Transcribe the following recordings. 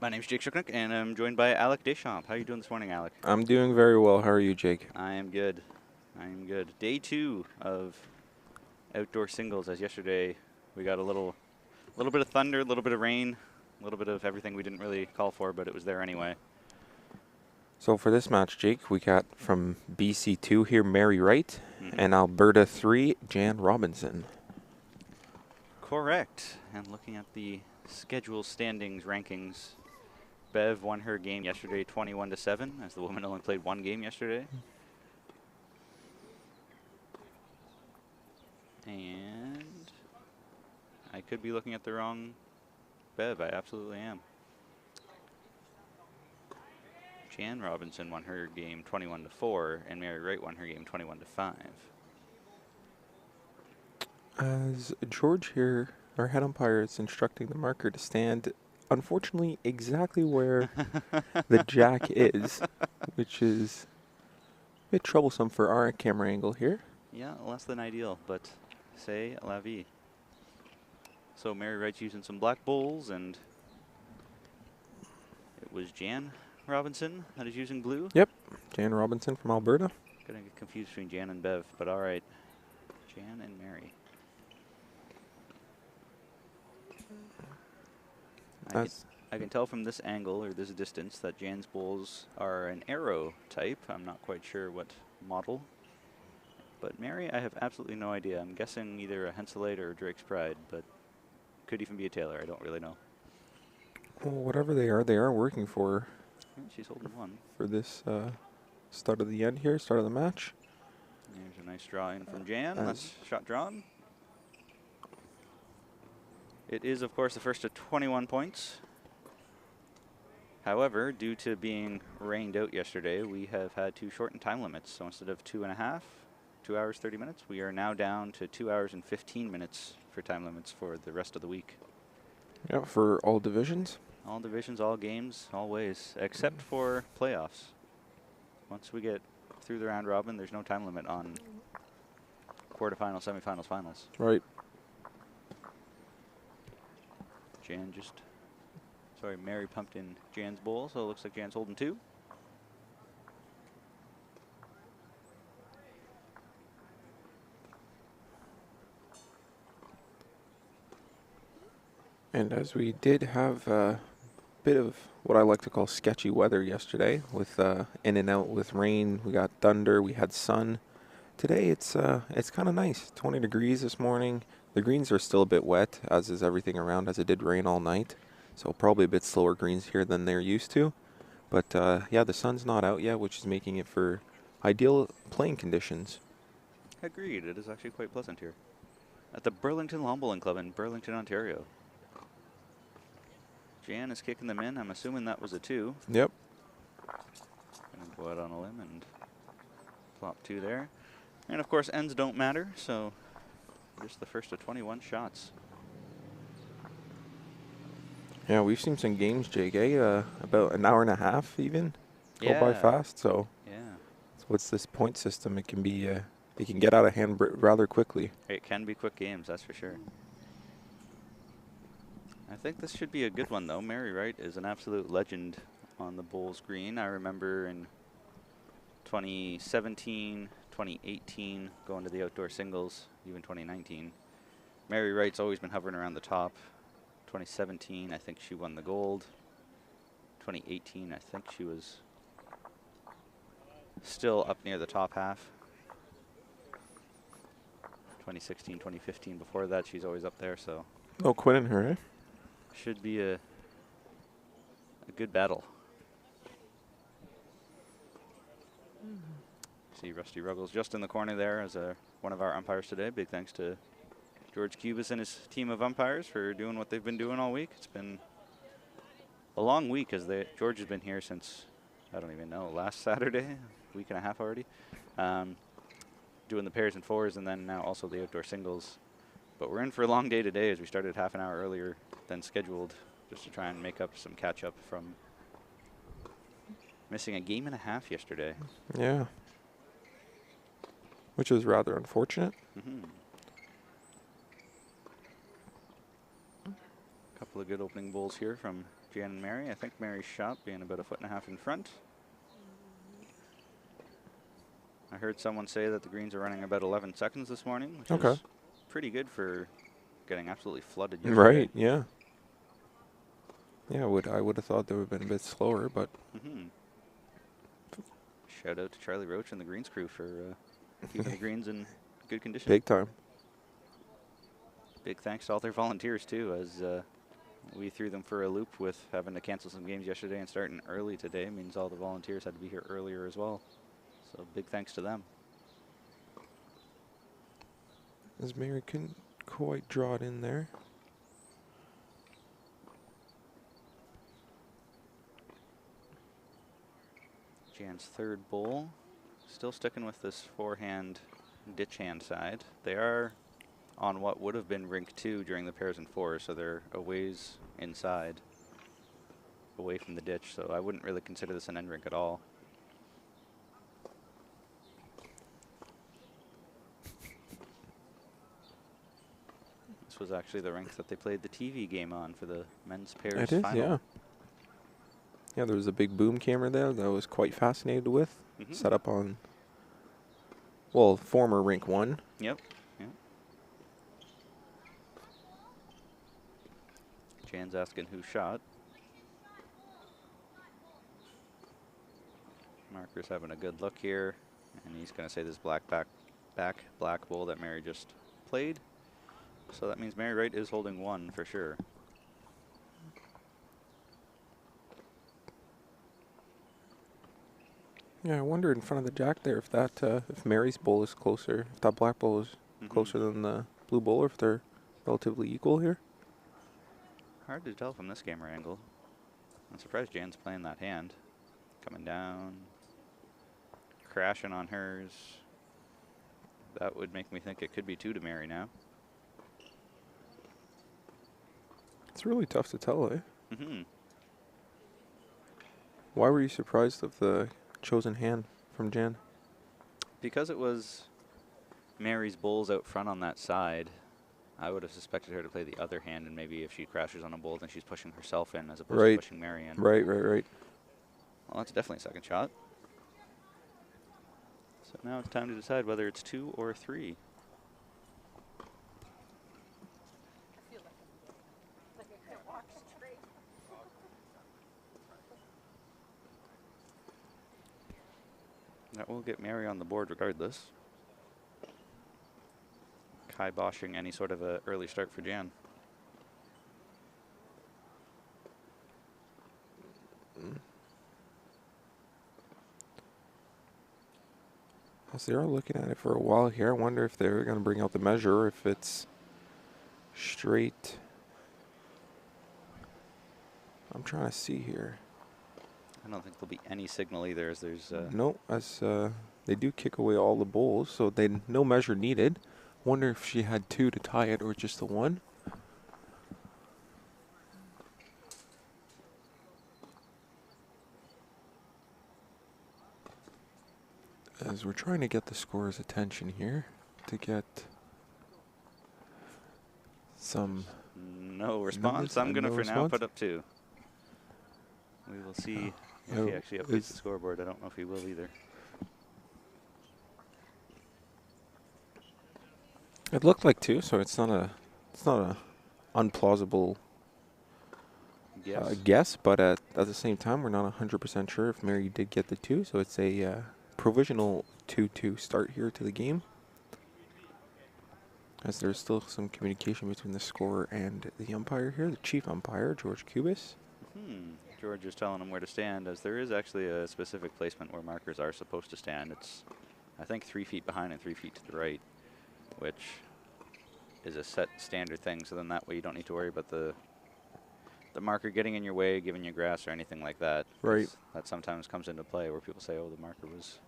My name's Jake Shuknik, and I'm joined by Alec Deschamps. How are you doing this morning, Alec? I'm doing very well. How are you, Jake? I am good. I am good. Day 2 of outdoor singles. As yesterday, we got a little bit of thunder, a little bit of rain, a little bit of everything we didn't really call for, but it was there anyway. So for this match, Jake, we got from BC2 here, Mary Wright, Mm-hmm. and Alberta 3, Jan Robinson. Correct. And looking at the schedule standings rankings, Bev won her game yesterday 21-7, as the woman only played one game yesterday. And I could be looking at the wrong Bev. I absolutely am. Jan Robinson won her game 21-4, and Mary Wright won her game 21-5. As George here, our head umpire, is instructing the marker to stand, unfortunately, exactly where the jack is, which is a bit troublesome for our camera angle here. Yeah, less than ideal, but c'est la vie. So Mary Wright's using some black bowls, and it was Jan Robinson that is using blue. Yep, Jan Robinson from Alberta. Gonna get confused between Jan and Bev, but all right. Jan and Mary. I can tell from this angle or this distance that Jan's bowls are an arrow type. I'm not quite sure what model. But Mary, I have absolutely no idea. I'm guessing either a Henselite or a Drake's Pride, but could even be a Taylor. I don't really know. Well, whatever they are working for. Yeah, she's holding one. For this start of the end here, start of the match. There's a nice draw in from Jan. That's shot drawn. It is, of course, the first to 21 points. However, due to being rained out yesterday, we have had to shorten time limits. So instead of 2.5, 2 hours, 30 minutes, we are now down to 2 hours and 15 minutes for time limits for the rest of the week. Yeah, for all divisions. All divisions, all games, all ways, except for playoffs. Once we get through the round robin, there's no time limit on quarterfinals, semifinals, finals. Right. Mary pumped in Jan's bowl, so it looks like Jan's holding two. And as we did have a bit of what I like to call sketchy weather yesterday, with in and out with rain, we got thunder, we had sun. Today it's kind of nice. 20 degrees this morning. The greens are still a bit wet, as is everything around, as it did rain all night. So probably a bit slower greens here than they're used to. But yeah, the sun's not out yet, which is making it for ideal playing conditions. Agreed. It is actually quite pleasant here at the Burlington Lawn Bowling Club in Burlington, Ontario. Jan is kicking them in. I'm assuming that was a 2. Yep. Gonna go out on a limb and plop 2 there. And of course, ends don't matter, so just the first of 21 shots. Yeah, we've seen some games, Jake, about an hour and a half even go by fast. So yeah, what's this point system? It can be, it can get out of hand rather quickly. it can be quick games, that's for sure. I think this should be a good one, though. Mary Wright is an absolute legend on the bowls green. I remember in 2017, 2018, going to the outdoor singles, even 2019. Mary Wright's always been hovering around the top. 2017, I think she won the gold. 2018, I think she was still up near the top half. 2016, 2015, before that, she's always up there, so. No quitting her, eh? Should be a good battle. See Rusty Ruggles just in the corner there as one of our umpires today. Big thanks to George Cubis and his team of umpires for doing what they've been doing all week. It's been a long week as George has been here since, I don't even know, last Saturday, week and a half already. Doing the pairs and fours and then now also the outdoor singles. But we're in for a long day today as we started half an hour earlier than scheduled just to try and make up some catch up from missing a game and a half yesterday. Yeah. Which is rather unfortunate. Couple of good opening bowls here from Jan and Mary. I think Mary's shot being about 1.5 feet in front. I heard someone say that the greens are running about 11 seconds this morning, which is pretty good for getting absolutely flooded yesterday. Right, yeah. Yeah, I would have thought they would have been a bit slower, but... Shout out to Charlie Roach and the greens crew for keeping the greens in good condition. Big time. Big thanks to all their volunteers, too, as we threw them for a loop with having to cancel some games yesterday and starting early today. Means all the volunteers had to be here earlier as well. So big thanks to them. As Mary couldn't quite draw it in there. Jan's third bowl. Still sticking with this forehand ditch hand side. They are on what would have been rink 2 during the pairs and fours, so they're a ways inside, away from the ditch, so I wouldn't really consider this an end rink at all. This was actually the rink that they played the TV game on for the men's pairs final. Yeah. Yeah, there was a big boom camera there that I was quite fascinated with. Set up on, well, former rink 1. Yep. Jan's asking who shot. Marker's having a good look here, and he's going to say this black bowl that Mary just played. So that means Mary Wright is holding 1 for sure. Yeah, I wonder in front of the jack there if that if Mary's bowl is closer, if that black bowl is closer than the blue bowl, or if they're relatively equal here. Hard to tell from this camera angle. I'm surprised Jan's playing that hand. Coming down, crashing on hers. That would make me think it could be 2 to Mary now. It's really tough to tell, eh? Why were you surprised of the chosen hand from Jan? Because it was Mary's bowls out front on that side, I would have suspected her to play the other hand, and maybe if she crashes on a bowl, then she's pushing herself in as opposed to pushing Mary in. Right. Well, that's definitely a second shot. So now it's time to decide whether it's 2 or 3. That will get Mary on the board regardless. Kiboshing any sort of a early start for Jan. So they're looking at it for a while here. I wonder if they're going to bring out the measure, or if it's straight. I'm trying to see here. I don't think there'll be any signal either, as there's... No, as they do kick away all the bowls, so no measure needed. Wonder if she had 2 to tie it, or just the 1. As we're trying to get the scorer's attention here, to get some... No response. I'm going to, for now, put up 2. We will see if he actually updates the scoreboard. I don't know if he will either. It looked like 2, so it's not a unplausible guess, but at the same time, we're not 100% sure if Mary did get the 2, so it's a provisional 2-2 start here to the game, as there's still some communication between the scorer and the umpire here, the chief umpire, George Kubis. George is telling him where to stand, as there is actually a specific placement where markers are supposed to stand. It's, I think, 3 feet behind and 3 feet to the right, which is a set standard thing, so then that way you don't need to worry about the marker getting in your way, giving you grass or anything like that. Right. That sometimes comes into play where people say, oh, the marker was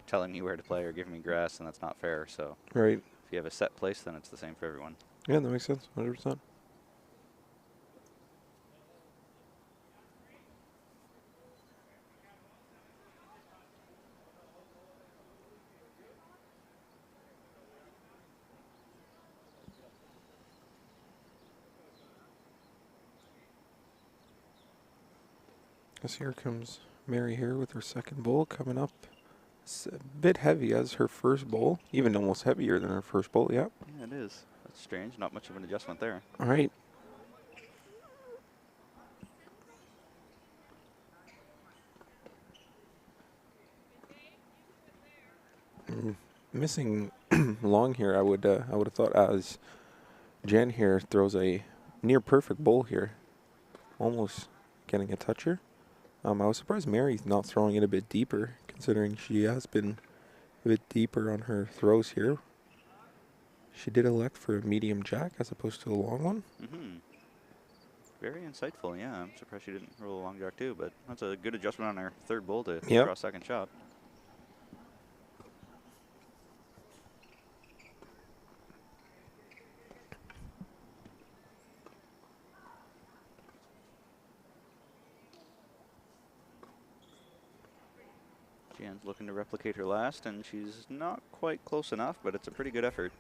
telling me where to play or giving me grass, and that's not fair. So right. If you have a set place, then it's the same for everyone. Yeah, that makes sense, 100%. As here comes Mary here with her second bowl coming up. It's a bit heavy as her first bowl, even almost heavier than her first bowl, yeah. Yeah, it is. That's strange. Not much of an adjustment there. All right. Missing long here, I would have thought as Jan here throws a near perfect bowl here, almost getting a toucher. I was surprised Mary's not throwing it a bit deeper, considering she has been a bit deeper on her throws here. She did elect for a medium jack as opposed to a long one. Mm-hmm. Very insightful, yeah. I'm surprised she didn't roll a long jack too, but that's a good adjustment on her third bowl to draw a second shot. Jan's looking to replicate her last, and she's not quite close enough, but it's a pretty good effort.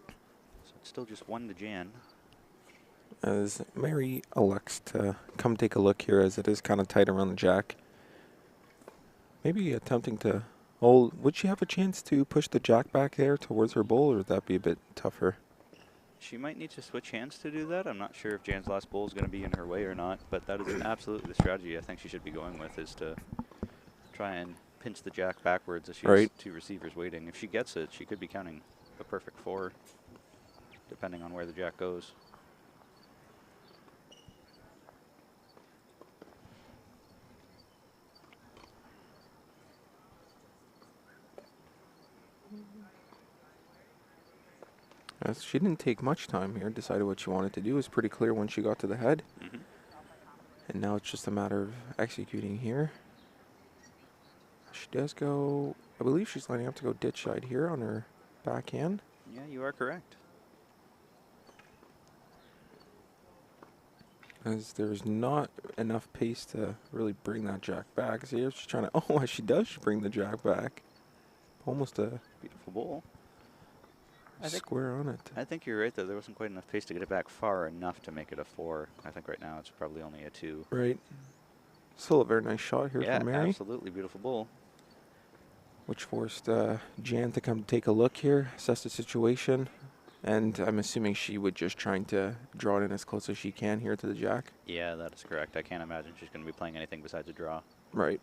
So it's still just 1 to Jan. As Mary elects to come take a look here, as it is kind of tight around the jack. Maybe attempting to... Oh, would she have a chance to push the jack back there towards her bowl, or would that be a bit tougher? She might need to switch hands to do that. I'm not sure if Jan's last bowl is going to be in her way or not, but that is absolutely the strategy I think she should be going with, is to try and pinch the jack backwards as she has 2 receivers waiting. If she gets it, she could be counting a perfect 4, depending on where the jack goes. As she didn't take much time here, decided what she wanted to do. It was pretty clear when she got to the head. And now it's just a matter of executing here. She does go... I believe she's lining up to go ditch side here on her backhand. Yeah, you are correct. As there's not enough pace to really bring that jack back. See, she's trying to... Oh, she does bring the jack back. Almost a... Beautiful bowl. Square on it. I think you're right, though. There wasn't quite enough pace to get it back far enough to make it a 4. I think right now it's probably only a 2. Right. Still a very nice shot here from Mary. Yeah, absolutely beautiful bowl. Which forced Jan to come take a look here, assess the situation. And I'm assuming she would just trying to draw it in as close as she can here to the jack. Yeah, that is correct. I can't imagine she's going to be playing anything besides a draw. Right.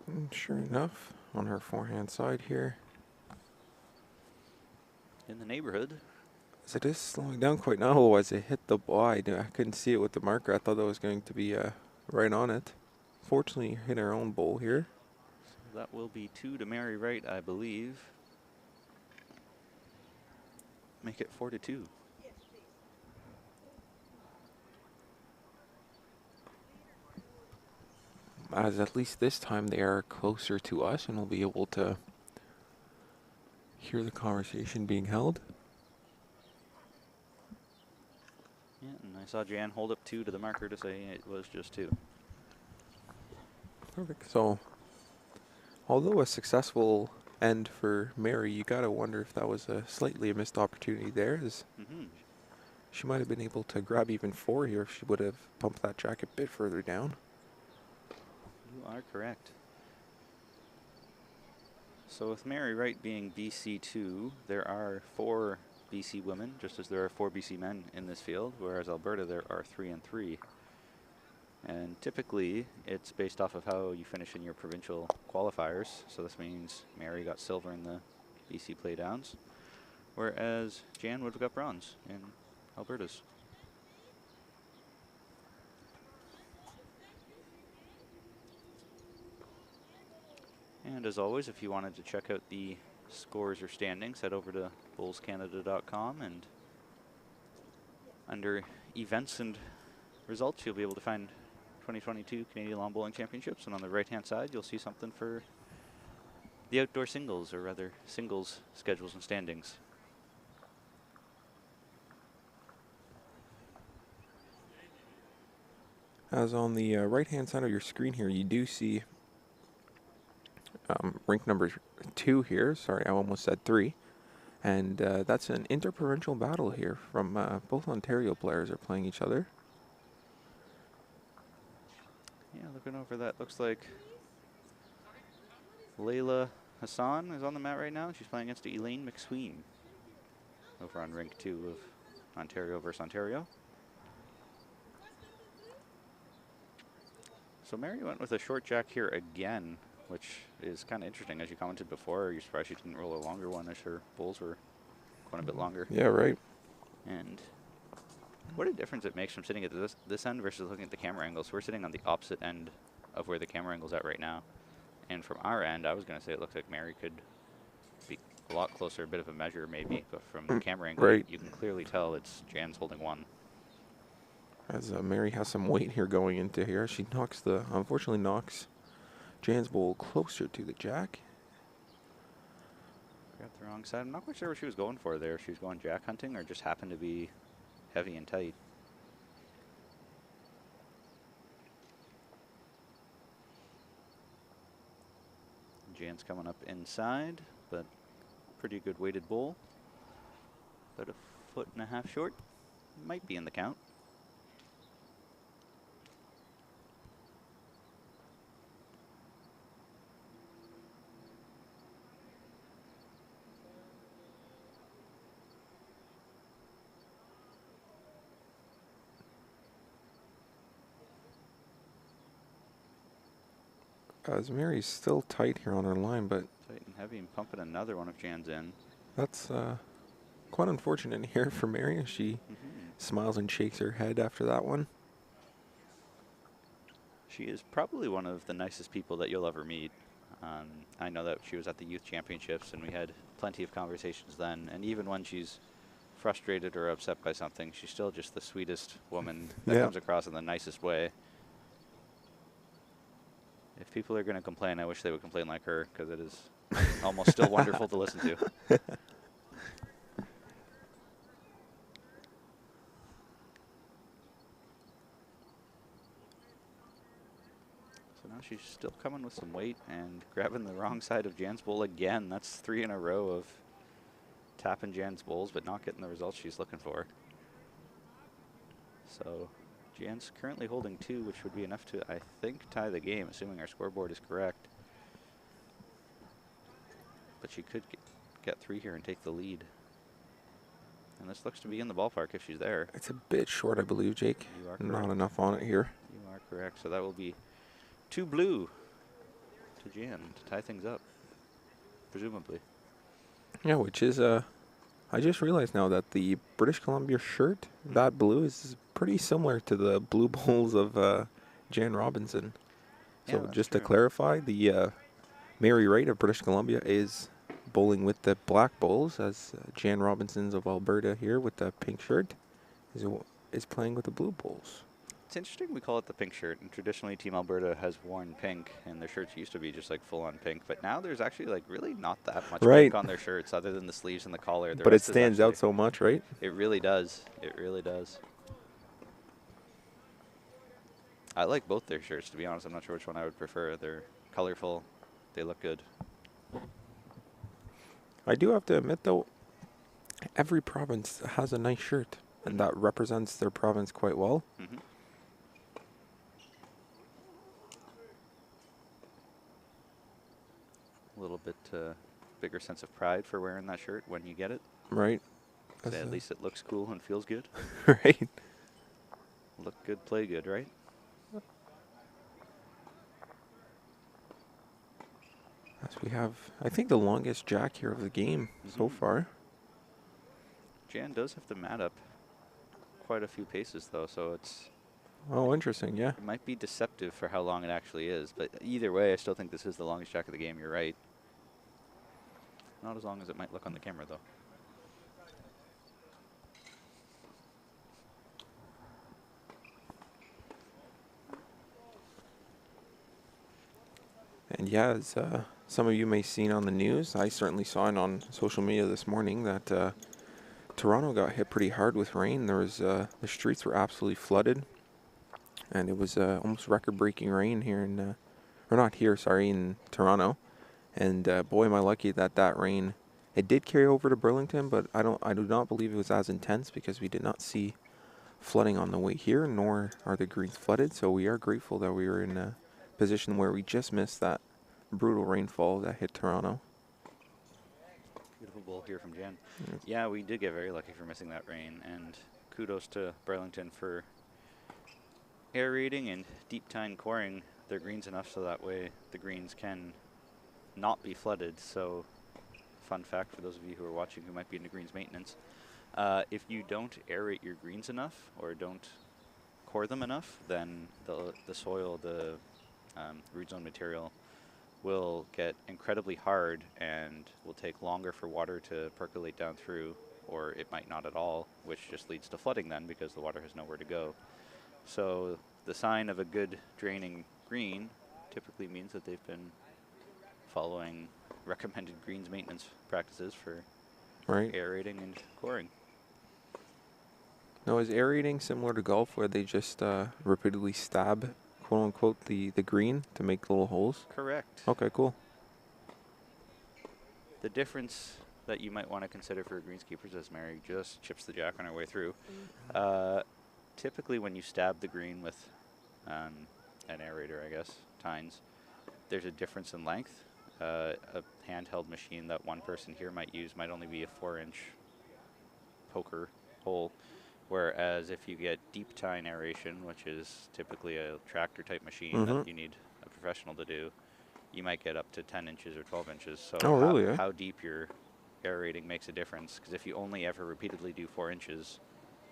And sure enough, on her forehand side here. In the neighborhood. As it is slowing down quite now, otherwise it hit the wide. I couldn't see it with the marker. I thought that was going to be right on it. Fortunately, hit her own bowl here. So that will be 2 to Mary Wright, I believe. Make it 4 to 2. As at least this time they are closer to us and we'll be able to hear the conversation being held. Yeah, and I saw Jan hold up 2 to the marker to say it was just 2. Perfect. So, although a successful end for Mary, you gotta wonder if that was a slightly missed opportunity there. As she might have been able to grab even 4 here if she would have pumped that jack a bit further down. You are correct. So with Mary Wright being BC2, there are 4 BC women, just as there are 4 BC men in this field, whereas Alberta there are 3 and 3. And typically, it's based off of how you finish in your provincial qualifiers. So this means Mary got silver in the BC playdowns, whereas Jan would have got bronze in Alberta's. And as always, if you wanted to check out the scores or standings, head over to bowlscanada.com, and under events and results, you'll be able to find 2022 Canadian Lawn Bowling Championships, and on the right-hand side, you'll see something for the outdoor singles, or rather singles schedules and standings. As on the right-hand side of your screen here, you do see rink number 2 here. Sorry, I almost said 3. And that's an interprovincial battle here from both Ontario players are playing each other. Yeah, looking over that, looks like Layla Hassan is on the mat right now. She's playing against Elaine McSween over on rink 2 of Ontario versus Ontario. So Mary went with a short jack here again, which is kind of interesting. As you commented before, you're surprised she didn't roll a longer one as her bowls were going a bit longer. Yeah, right. And what a difference it makes from sitting at this end versus looking at the camera angles. We're sitting on the opposite end of where the camera angle's at right now. And from our end, I was going to say it looks like Mary could be a lot closer, a bit of a measure maybe, but from the camera angle, right. You can clearly tell it's Jan's holding one. As Mary has some weight here going into here, she unfortunately knocks Jan's bowl closer to the jack. Grabbed the wrong side. I'm not quite sure what she was going for there. If she was going jack hunting or just happened to be heavy and tight. Jan's coming up inside, but pretty good weighted bowl. About 1.5 feet short. Might be in the count. As Mary's still tight here on her line, but Tight and heavy and pumping another one of Jan's in. that's quite unfortunate here for Mary. She smiles and shakes her head after that one. She is probably one of the nicest people that you'll ever meet. I know that she was at the youth championships and we had plenty of conversations then. And even when she's frustrated or upset by something, she's still just the sweetest woman that comes across in the nicest way. If people are going to complain, I wish they would complain like her, because it is almost still wonderful to listen to. So now she's still coming with some weight and grabbing the wrong side of Jan's bowl again. That's 3 in a row of tapping Jan's bowls, but not getting the results she's looking for. So Jan's currently holding 2, which would be enough to, I think, tie the game, assuming our scoreboard is correct. But she could get 3 here and take the lead. And this looks to be in the ballpark if she's there. It's a bit short, I believe, Jake. You are Not correct. enough on it here. You are correct. So that will be 2 blue to Jan to tie things up, presumably. Yeah, which is, I just realized now that the British Columbia shirt, that blue, is pretty similar to the blue bowls of Jan Robinson. So Yeah, just true. to clarify, the Mary Wright of British Columbia is bowling with the black bowls, as Jan Robinson's of Alberta here with the pink shirt is playing with the blue bowls. It's interesting we call it the pink shirt, and traditionally Team Alberta has worn pink, and their shirts used to be just like full-on pink, but now there's actually like really not that much pink on their shirts other than the sleeves and the collar. But it stands out so much, right? It really does. It really does. I like both their shirts, to be honest. I'm not sure which one I would prefer. They're colorful. They look good. I do have to admit, though, every province has a nice shirt, and that represents their province quite well. Mm-hmm. A little bit bigger sense of pride for wearing that shirt when you get it. Right. Say at least it looks cool and feels good. Right. Look good, play good, right? As we have, I think, the longest jack here of the game so far. Jan does have the mat up quite a few paces, though, so it's... Oh, interesting, yeah. It might be deceptive for how long it actually is, but either way, I still think this is the longest jack of the game. You're right. Not as long as it might look on the camera, though. And yeah, as some of you may have seen on the news, I certainly saw it on social media this morning, that Toronto got hit pretty hard with rain. There was the streets were absolutely flooded, and it was almost record-breaking rain here in, or not here, sorry, in Toronto. And boy, am I lucky that rain, it did carry over to Burlington, but I do not believe it was as intense because we did not see flooding on the way here, nor are the greens flooded. So we are grateful that we were in a position where we just missed that brutal rainfall that hit Toronto. Beautiful bowl here from Jen. Yeah, we did get very lucky for missing that rain, and kudos to Burlington for aerating and deep tine coring their greens enough so that way the greens can not be flooded. So, fun fact for those of you who are watching who might be into greens maintenance, if you don't aerate your greens enough or don't core them enough, then the soil, the root zone material will get incredibly hard and will take longer for water to percolate down through, or it might not at all, which just leads to flooding then because the water has nowhere to go. So the sign of a good draining green typically means that they've been following recommended greens maintenance practices for aerating and coring. Now, is aerating similar to golf where they just repeatedly stab, quote unquote, the green to make little holes? Correct. Okay, cool. The difference that you might want to consider for greenskeepers, as Mary just chips the jack on her way through, typically when you stab the green with an aerator, I guess, tines, there's a difference in length. A handheld machine that one person here might use might only be a 4-inch poker hole, whereas if you get deep tine aeration, which is typically a tractor type machine that you need a professional to do, you might get up to 10 inches or 12 inches. So how deep you're aerating makes a difference, because if you only ever repeatedly do 4 inches,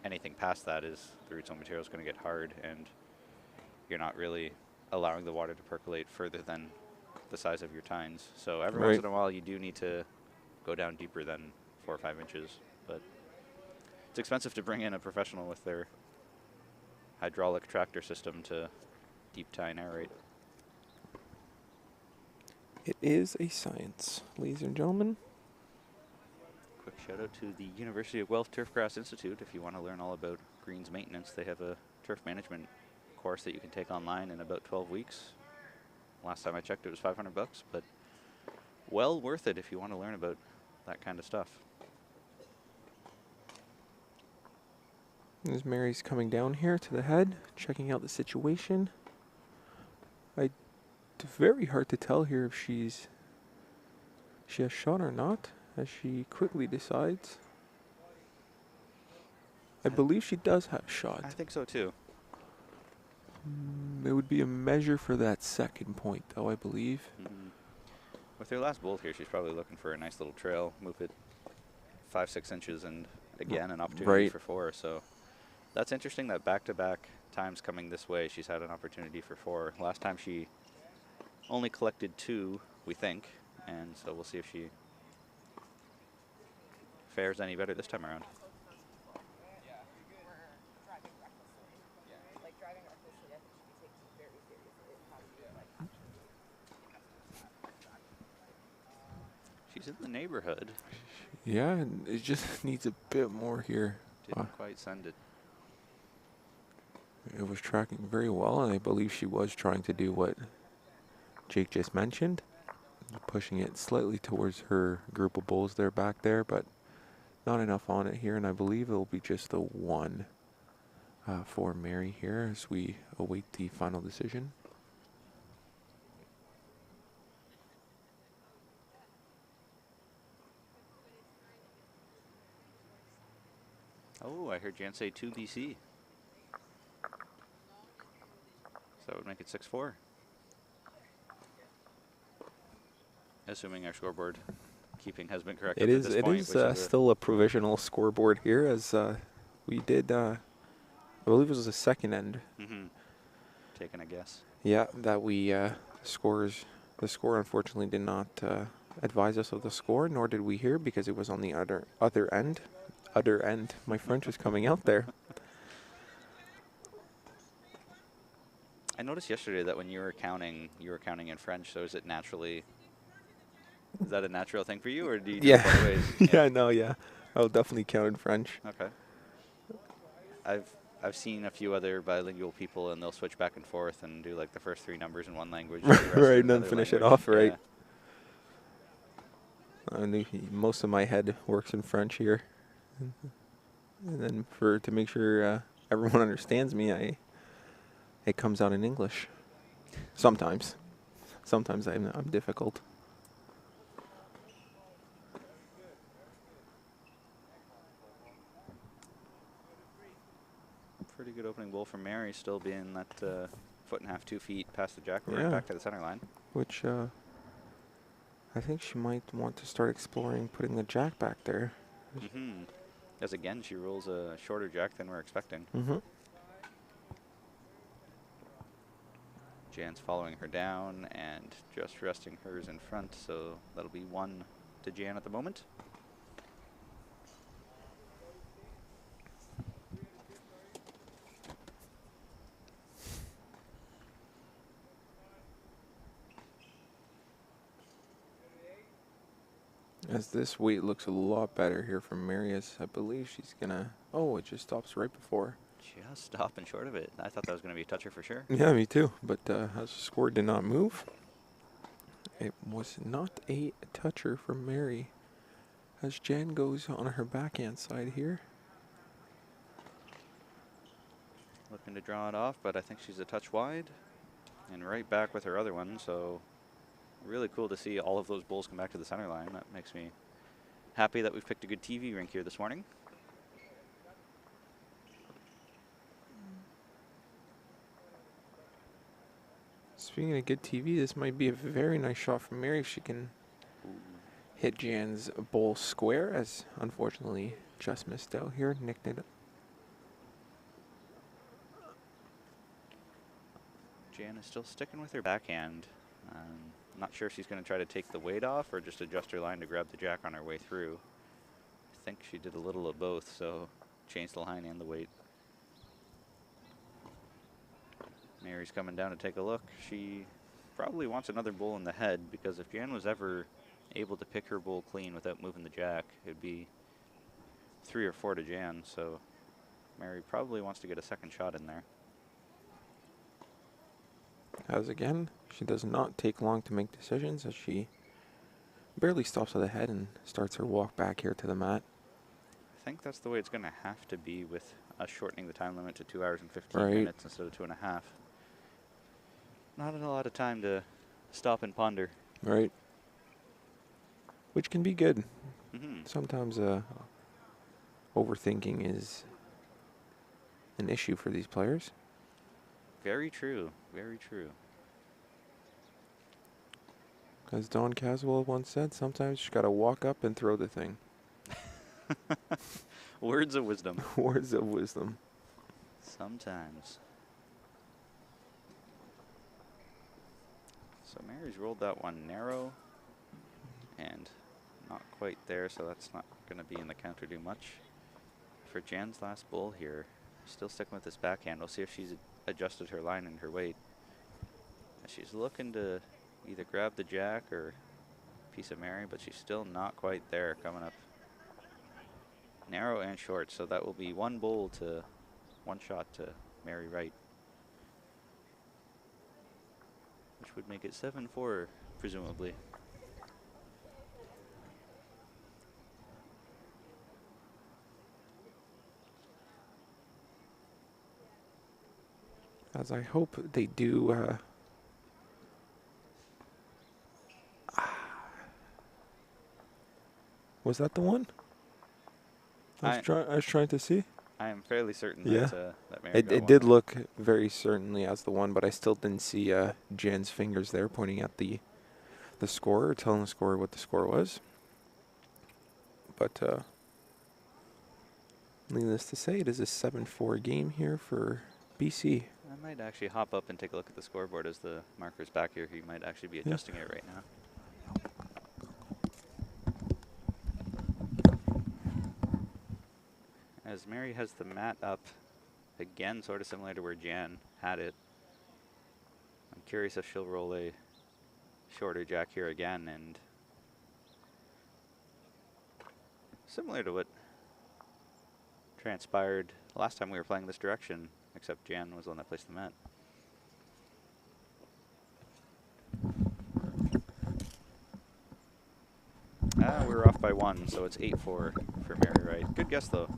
anything past that is the root zone material is going to get hard, and you're not really allowing the water to percolate further than the size of your tines. So every once in a while you do need to go down deeper than 4 or 5 inches, but it's expensive to bring in a professional with their hydraulic tractor system to deep tine aerate. It is a science, ladies and gentlemen. Quick shout out to the University of Guelph Turfgrass Institute. If you want to learn all about greens maintenance, they have a turf management course that you can take online in about 12 weeks. Last time I checked, it was $500, but well worth it if you want to learn about that kind of stuff. As Mary's coming down here to the head, checking out the situation. It's very hard to tell here if she has shot or not, as she quickly decides. I believe she does have shot. I think so too. It would be a measure for that second point, though, I believe. With her last bolt here, she's probably looking for a nice little trail, move it 5-6 inches, and again an opportunity for 4. So that's interesting that back-to-back times coming this way, she's had an opportunity for 4. Last time she only collected 2, we think, and so we'll see if she fares any better this time around. She's in the neighborhood. Yeah, it just needs a bit more here. Didn't quite send it. It was tracking very well, and I believe she was trying to do what Jake just mentioned, pushing it slightly towards her group of bulls there back there, but not enough on it here, and I believe it will be just the 1 for Mary here as we await the final decision. Oh, I heard Jan say 2 BC. So that would make it 6-4. Assuming our scoreboard keeping has been correct. It is still a provisional scoreboard here, as we did, I believe it was the second end. Taking a guess. Yeah, that the score unfortunately did not advise us of the score, nor did we hear, because it was on the other end. My French was coming out there. I noticed yesterday that when you were counting in French. So is that a natural thing for you, or do you do it both ways? Yeah, I'll definitely count in French. Okay. I've I've seen a few other bilingual people, and they'll switch back and forth and do like the first 3 numbers in one language, the rest Right, in and then another finish it language. off, right? Yeah. I knew most of my head works in French here, and then to make sure everyone understands me, it comes out in English. Sometimes I'm difficult. Pretty good opening bowl from Mary, still being that 1.5 2 feet past the jack there, Yeah. back to the center line. Which I think she might want to start exploring putting the jack back there. Mm-hmm. As again, she rolls a shorter jack than we're expecting. Mm-hmm. Jan's following her down and just resting hers in front, so that'll be 1 to Jan at the moment. As this weight looks a lot better here from Marius, I believe she's gonna. Oh, it just stops right before. Just stopping short of it. I thought that was going to be a toucher for sure. Yeah, me too. But as the score did not move, it was not a toucher from Mary. As Jan goes on her backhand side here. Looking to draw it off, but I think she's a touch wide. And right back with her other one, so really cool to see all of those bowls come back to the center line. That makes me happy that we've picked a good TV rink here this morning. Speaking of good TV, this might be a very nice shot from Mary if she can hit Jan's bowl square, as unfortunately just missed out here, nicked it. Jan is still sticking with her backhand. Not sure if she's going to try to take the weight off or just adjust her line to grab the jack on her way through. I think she did a little of both, so changed the line and the weight. Mary's coming down to take a look. She probably wants another bowl in the head, because if Jan was ever able to pick her bowl clean without moving the jack, it'd be 3 or 4 to Jan. So Mary probably wants to get a second shot in there. As again, she does not take long to make decisions, as she barely stops at the head and starts her walk back here to the mat. I think that's the way it's going to have to be, with us shortening the time limit to 2 hours and 15 Right. minutes instead of 2.5. Not a lot of time to stop and ponder. Right. Which can be good. Mm-hmm. Sometimes overthinking is an issue for these players. Very true. Very true. As Don Caswell once said, sometimes you gotta walk up and throw the thing. Words of wisdom. Words of wisdom. Sometimes. So Mary's rolled that one narrow and not quite there, so that's not going to be in the counter too much. For Jan's last bowl here, still sticking with this backhand. We'll see if she's adjusted her line and her weight. She's looking to either grab the jack or piece of Mary, but she's still not quite there, coming up narrow and short. So that will be 1 bowl to 1 shot to Mary Wright, which would make it 7-4, presumably. As I hope they do. Was that the one? I was trying to see. I am fairly certain Yeah. that Mary got It one. did look very certainly as the one, but I still didn't see Jan's fingers there pointing at the score, or telling the scorer what the score was. But needless to say, it is a 7-4 game here for BC. I might actually hop up and take a look at the scoreboard as the marker's back here. He might actually be adjusting it right now. As Mary has the mat up, again, sort of similar to where Jan had it. I'm curious if she'll roll a shorter jack here again, and similar to what transpired last time we were playing this direction, except Jan was the one that placed the mat. We were off by 1, so it's 8-4 for Mary Wright. Good guess, though.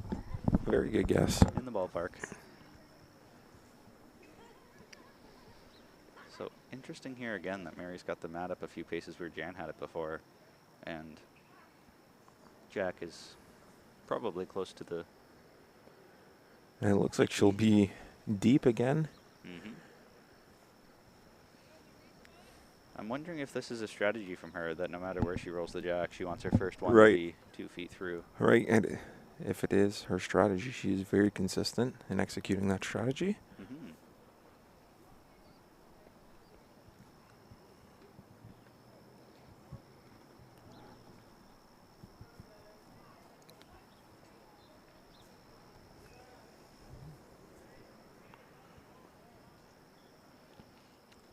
Very good guess. In the ballpark. So interesting here again that Mary's got the mat up a few paces where Jan had it before, and Jack is probably close to the... And it looks like she'll be deep again. Mm-hmm. I'm wondering if this is a strategy from her that no matter where she rolls the Jack, she wants her first one to be 2 feet through. Right, and if it is her strategy, she is very consistent in executing that strategy. Mm-hmm.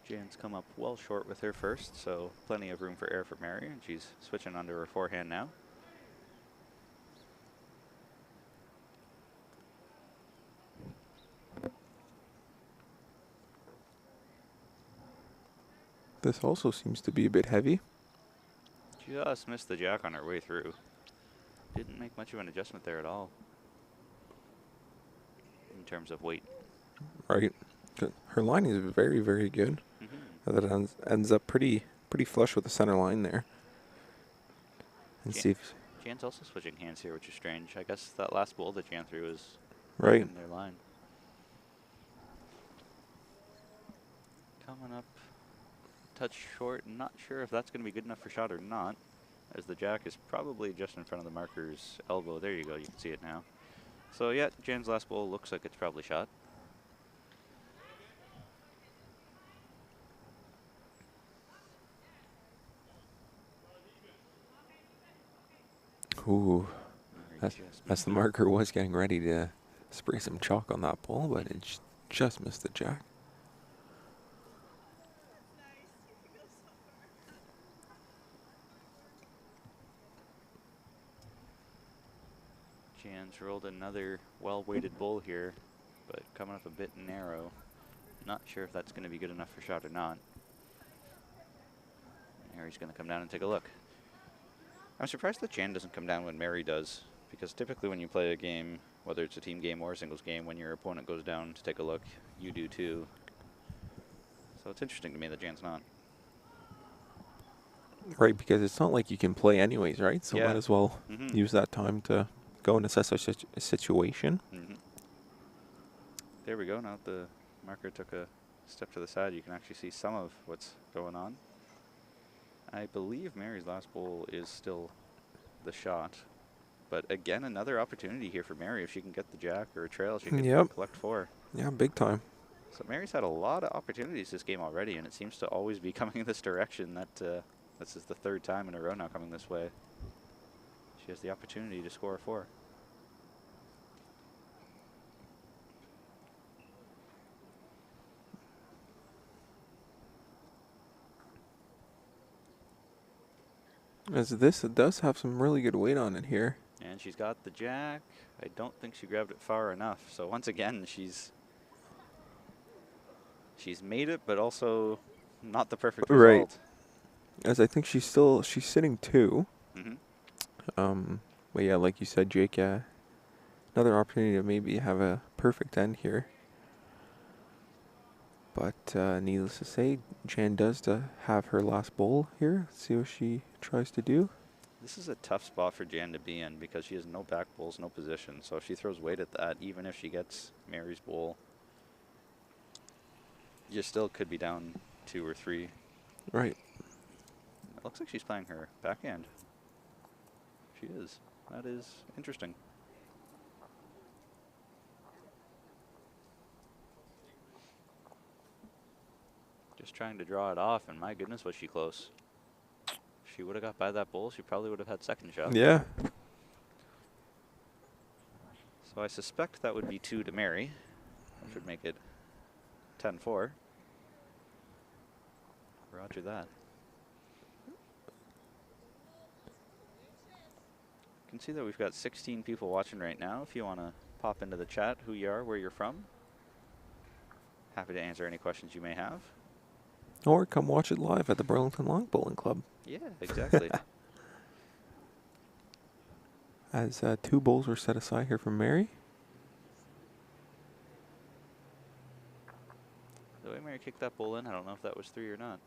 Jan's come up well short with her first, so plenty of room for error for Mary, and she's switching onto her forehand now. This also seems to be a bit heavy. Just missed the Jack on her way through. Didn't make much of an adjustment there at all in terms of weight. Right. Her line is very, very good. Mm-hmm. That ends up pretty flush with the center line there. And see if Jan's also switching hands here, which is strange. I guess that last bowl that Jan threw was right in their line. Coming up, touch short. Not sure if that's going to be good enough for shot or not, as the Jack is probably just in front of the marker's elbow. There you go. You can see it now. So yeah, Jan's last bowl looks like it's probably shot. ooh, as the marker was getting ready to spray some chalk on that ball, but it just missed the Jack. Jan's rolled another well-weighted bowl here, but coming up a bit narrow. Not sure if that's going to be good enough for shot or not. Mary's going to come down and take a look. I'm surprised that Jan doesn't come down when Mary does, because typically when you play a game, whether it's a team game or a singles game, when your opponent goes down to take a look, you do too. So it's interesting to me that Jan's not. Right, because it's not like you can play anyways, right? So Yeah. might as well Mm-hmm. use that time to go and assess a situation. Mm-hmm. There we go. Now that the marker took a step to the side, you can actually see some of what's going on. I believe Mary's last bowl is still the shot. But again, another opportunity here for Mary. If she can get the Jack or a trail, she can collect 4. Yeah, big time. So Mary's had a lot of opportunities this game already, and it seems to always be coming in this direction. This is the 3rd time in a row now coming this way. She has the opportunity to score a 4. As this, it does have some really good weight on it here. And she's got the Jack. I don't think she grabbed it far enough. So once again, she's made it, but also not the perfect result. Right. As I think she's sitting 2. Mm-hmm. But yeah, like you said, Jake, another opportunity to maybe have a perfect end here. But needless to say, Jan does have her last bowl here. Let's see what she tries to do. This is a tough spot for Jan to be in because she has no back bowls, no position. So if she throws weight at that, even if she gets Mary's bowl, you still could be down 2 or 3. Right. It looks like she's playing her backhand. She is. That is interesting. Just trying to draw it off, and my goodness, was she close. If she would have got by that bowl, she probably would have had second shot. Yeah. So I suspect that would be 2 to Mary, which would make it 10-4. Roger that. You can see that we've got 16 people watching right now. If you want to pop into the chat who you are, where you're from. Happy to answer any questions you may have. Or come watch it live at the Burlington Long Bowling Club. Yeah, exactly. As 2 bowls were set aside here from Mary. The way Mary kicked that bowl in, I don't know if that was 3 or not.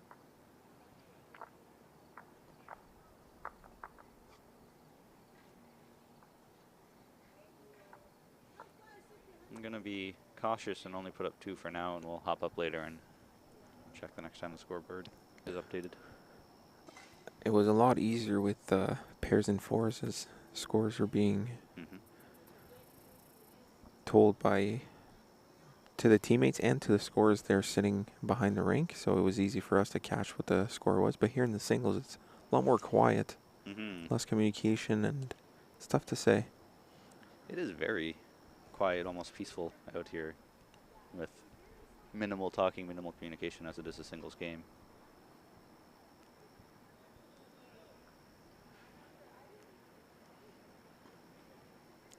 I'm going to be cautious and only put up 2 for now, and we'll hop up later and check the next time the scoreboard is updated. It was a lot easier with pairs and fours as scores were being told to the teammates and to the scorers there sitting behind the rink, so it was easy for us to catch what the score was. But here in the singles, it's a lot more quiet, less communication, and it's tough to say. It is very quiet, almost peaceful out here with minimal talking, minimal communication as it is a singles game.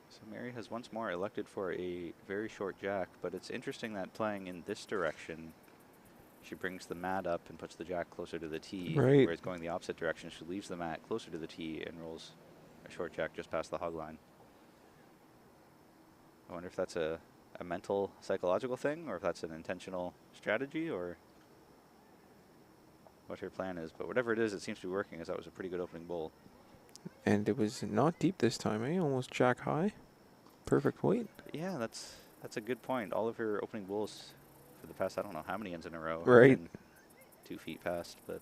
So Mary has once more elected for a very short jack, but it's interesting that playing in this direction, she brings the mat up and puts the jack closer to the tee, whereas going the opposite direction, she leaves the mat closer to the tee and rolls a short jack just past the hog line. I wonder if that's a mental, psychological thing, or if that's an intentional strategy, or what her plan is. But whatever it is, it seems to be working, as that was a pretty good opening bowl. And it was not deep this time, eh? Almost jack high. Perfect weight. Yeah, that's a good point. All of her opening bowls for the past, I don't know how many ends in a row. Right. 2 feet past, but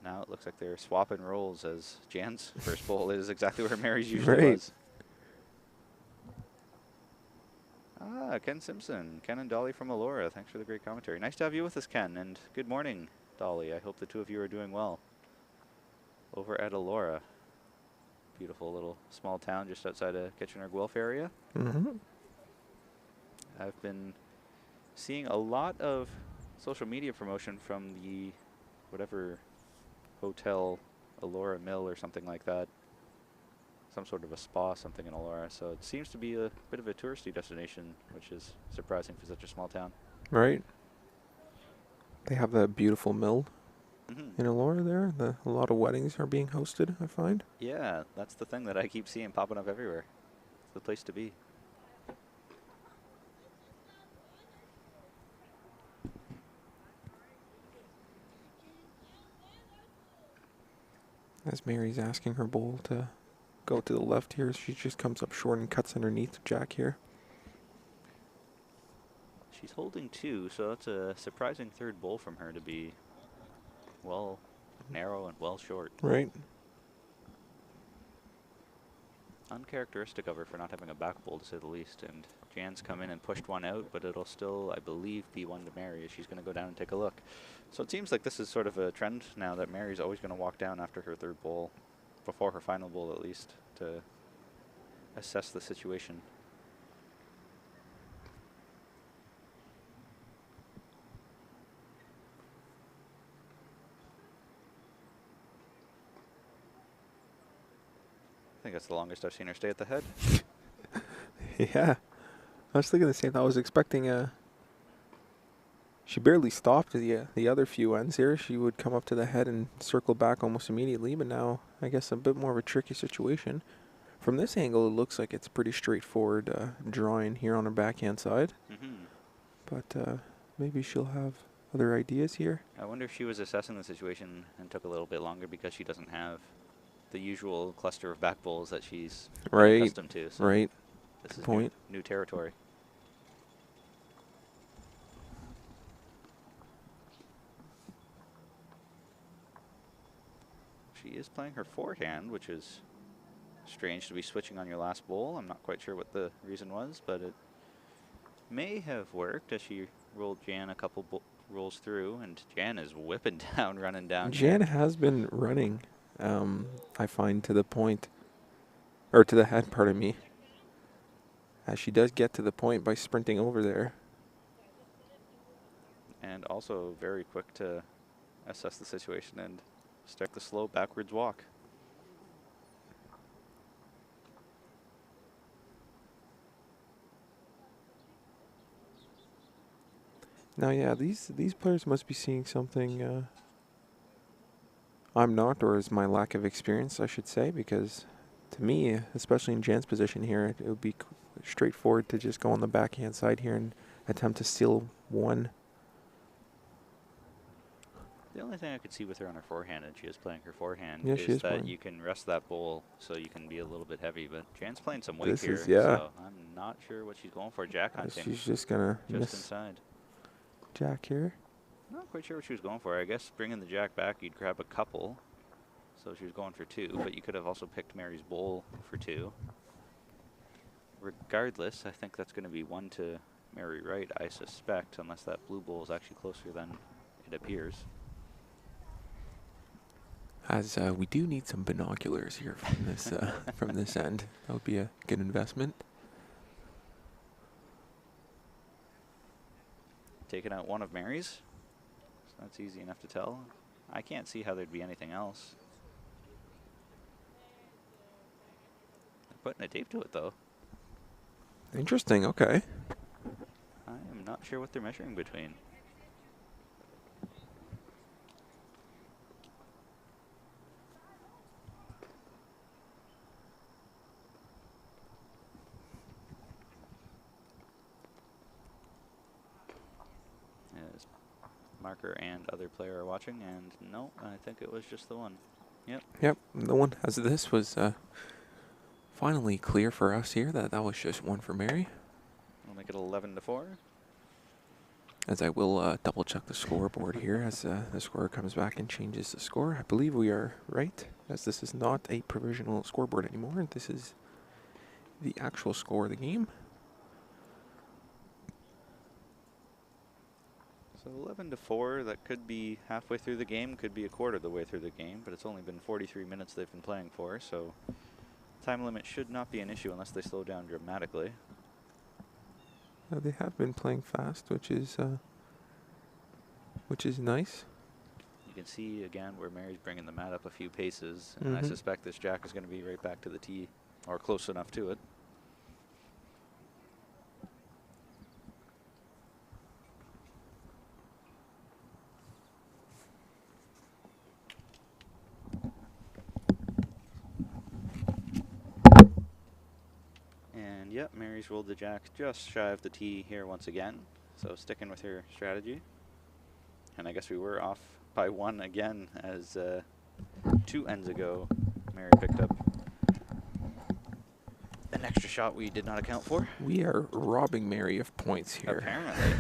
now it looks like they're swapping roles, as Jan's first bowl is exactly where Mary's usually was. Ah, Ken Simpson. Ken and Dolly from Elora. Thanks for the great commentary. Nice to have you with us, Ken, and good morning, Dolly. I hope the 2 of you are doing well over at Elora. Beautiful little small town just outside of Kitchener-Guelph area. I've been seeing a lot of social media promotion from the whatever hotel, Elora Mill or something like that. Some sort of a spa, something in Elora. So it seems to be a bit of a touristy destination, which is surprising for such a small town. Right. They have that beautiful mill in Elora there. A lot of weddings are being hosted, I find. Yeah, that's the thing that I keep seeing popping up everywhere. It's the place to be. As Mary's asking her bowl to go to the left here, she just comes up short and cuts underneath the jack here. She's holding 2, so it's a surprising 3rd bowl from her to be well narrow and well short. Right. Uncharacteristic of her for not having a back bowl, to say the least. And Jan's come in and pushed one out, but it'll still, I believe, be one to Mary, as she's going to go down and take a look. So it seems like this is sort of a trend now that Mary's always going to walk down after her 3rd bowl, before her final bowl at least, to assess the situation. I think that's the longest I've seen her stay at the head. Yeah. I was thinking the same. I was expecting she barely stopped the other few ends here. She would come up to the head and circle back almost immediately, but now I guess a bit more of a tricky situation. From this angle, it looks like it's pretty straightforward drawing here on her backhand side. But maybe she'll have other ideas here. I wonder if she was assessing the situation and took a little bit longer because she doesn't have the usual cluster of back bowls that she's accustomed to. So this is new territory. She is playing her forehand, which is strange to be switching on your last bowl. I'm not quite sure what the reason was, but it may have worked as she rolled Jan a couple rolls through, and Jan is whipping down, running down. Jan has been running, I find, to the point, or to the head, pardon me, as she does get to the point by sprinting over there. And also very quick to assess the situation and start the slow backwards walk. Now, yeah, these players must be seeing something I'm not, or is my lack of experience, I should say, because to me, especially in Jan's position here, it would be straightforward to just go on the backhand side here and attempt to steal one. The only thing I could see with her on her forehand, and she is playing her forehand, Yeah, she is is that playing. you can rest that bowl so you can be a little bit heavy. But Jan's playing some weight This here, is, yeah. so I'm not sure what she's going for. Jack hunting She's just going to just miss inside. Jack here. Not quite sure what she was going for. I guess bringing the Jack back, you'd grab a couple. So she was going for 2, but you could have also picked Mary's bowl for 2. Regardless, I think that's going to be 1 to Mary Wright, I suspect, unless that blue bowl is actually closer than it appears. As we do need some binoculars here from this from this end. That would be a good investment. Taking out one of Mary's. So that's easy enough to tell. I can't see how there'd be anything else. They're putting a tape to it, though. Interesting, okay. I am not sure what they're measuring between. As marker and other player are watching, and no, I think it was just the one. Yep. Yep, the one as this was finally clear for us here that was just 1 for Mary. We'll make it 11 to 4. As I will double check the scoreboard here as the scorer comes back and changes the score. I believe we are right, as this is not a provisional scoreboard anymore. This is the actual score of the game. So 11 to 4, that could be halfway through the game, could be a quarter of the way through the game, but it's only been 43 minutes they've been playing for, so time limit should not be an issue unless they slow down dramatically. They have been playing fast, which is nice. You can see again where Mary's bringing the mat up a few paces, and I suspect this Jack is going to be right back to the tee, or close enough to it. And yep, Mary's rolled the Jack just shy of the tee here once again, so sticking with her strategy. And I guess we were off by 1 again, as 2 ends ago Mary picked up an extra shot we did not account for. We are robbing Mary of points here. Apparently.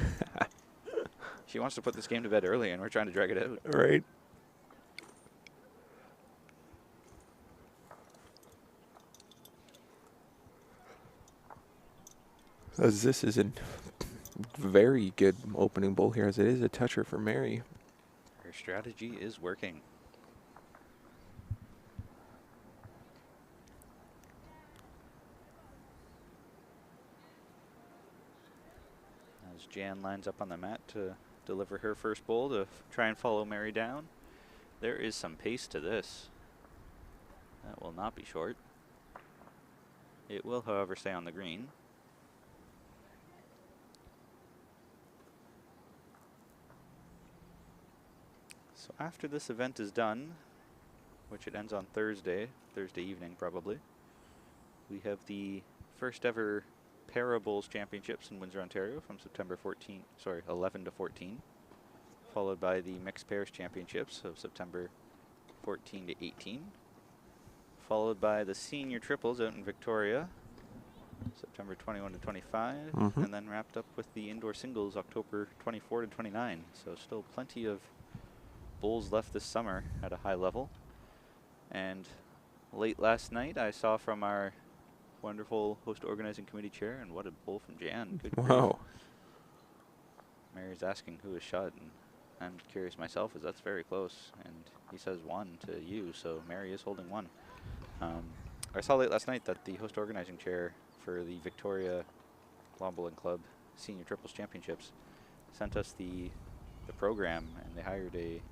She wants to put this game to bed early, and we're trying to drag it out. Right. As this is a very good opening bowl here, as it is a toucher for Mary. Her strategy is working. As Jan lines up on the mat to deliver her first bowl to try and follow Mary down. There is some pace to this. That will not be short. It will, however, stay on the green. So after this event is done, which it ends on Thursday evening probably, we have the first ever Parables Championships in Windsor, Ontario from September 11 to 14, followed by the Mixed Pairs Championships of September 14 to 18, followed by the Senior Triples out in Victoria, September 21 to 25, and then wrapped up with the Indoor Singles October 24 to 29. So still plenty of bowls left this summer at a high level. And late last night I saw from our wonderful host organizing committee chair, and what a bowl from Jan. Good Wow. Mary's asking who is shut, and I'm curious myself, as that's very close, and he says 1 to you, so Mary is holding 1. I saw late last night that the host organizing chair for the Victoria Lawn Bowling Club Senior Triples Championships sent us the program, and they hired a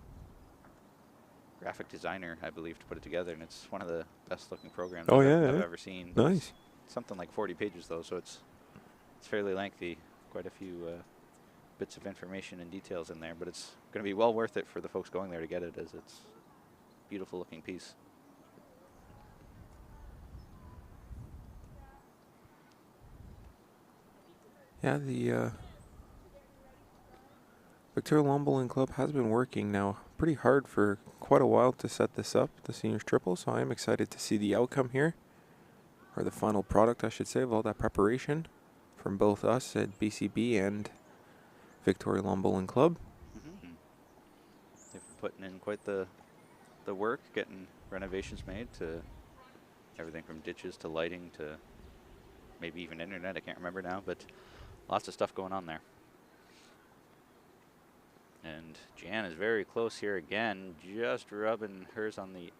graphic designer, I believe, to put it together, and it's one of the best looking programs I've ever seen. Nice. It's something like 40 pages though, so it's fairly lengthy. Quite a few bits of information and details in there, but it's going to be well worth it for the folks going there to get it, as it's a beautiful looking piece. Yeah, the Victoria Lawn Bowling Club has been working now pretty hard for quite a while to set this up, the seniors triple, so I am excited to see the outcome here, or the final product, I should say, of all that preparation from both us at BCB and Victoria Lawn Bowling Club. They've been putting in quite the work, getting renovations made to everything from ditches to lighting to maybe even internet, I can't remember now, but lots of stuff going on there. And Jan is very close here again, just rubbing hers on the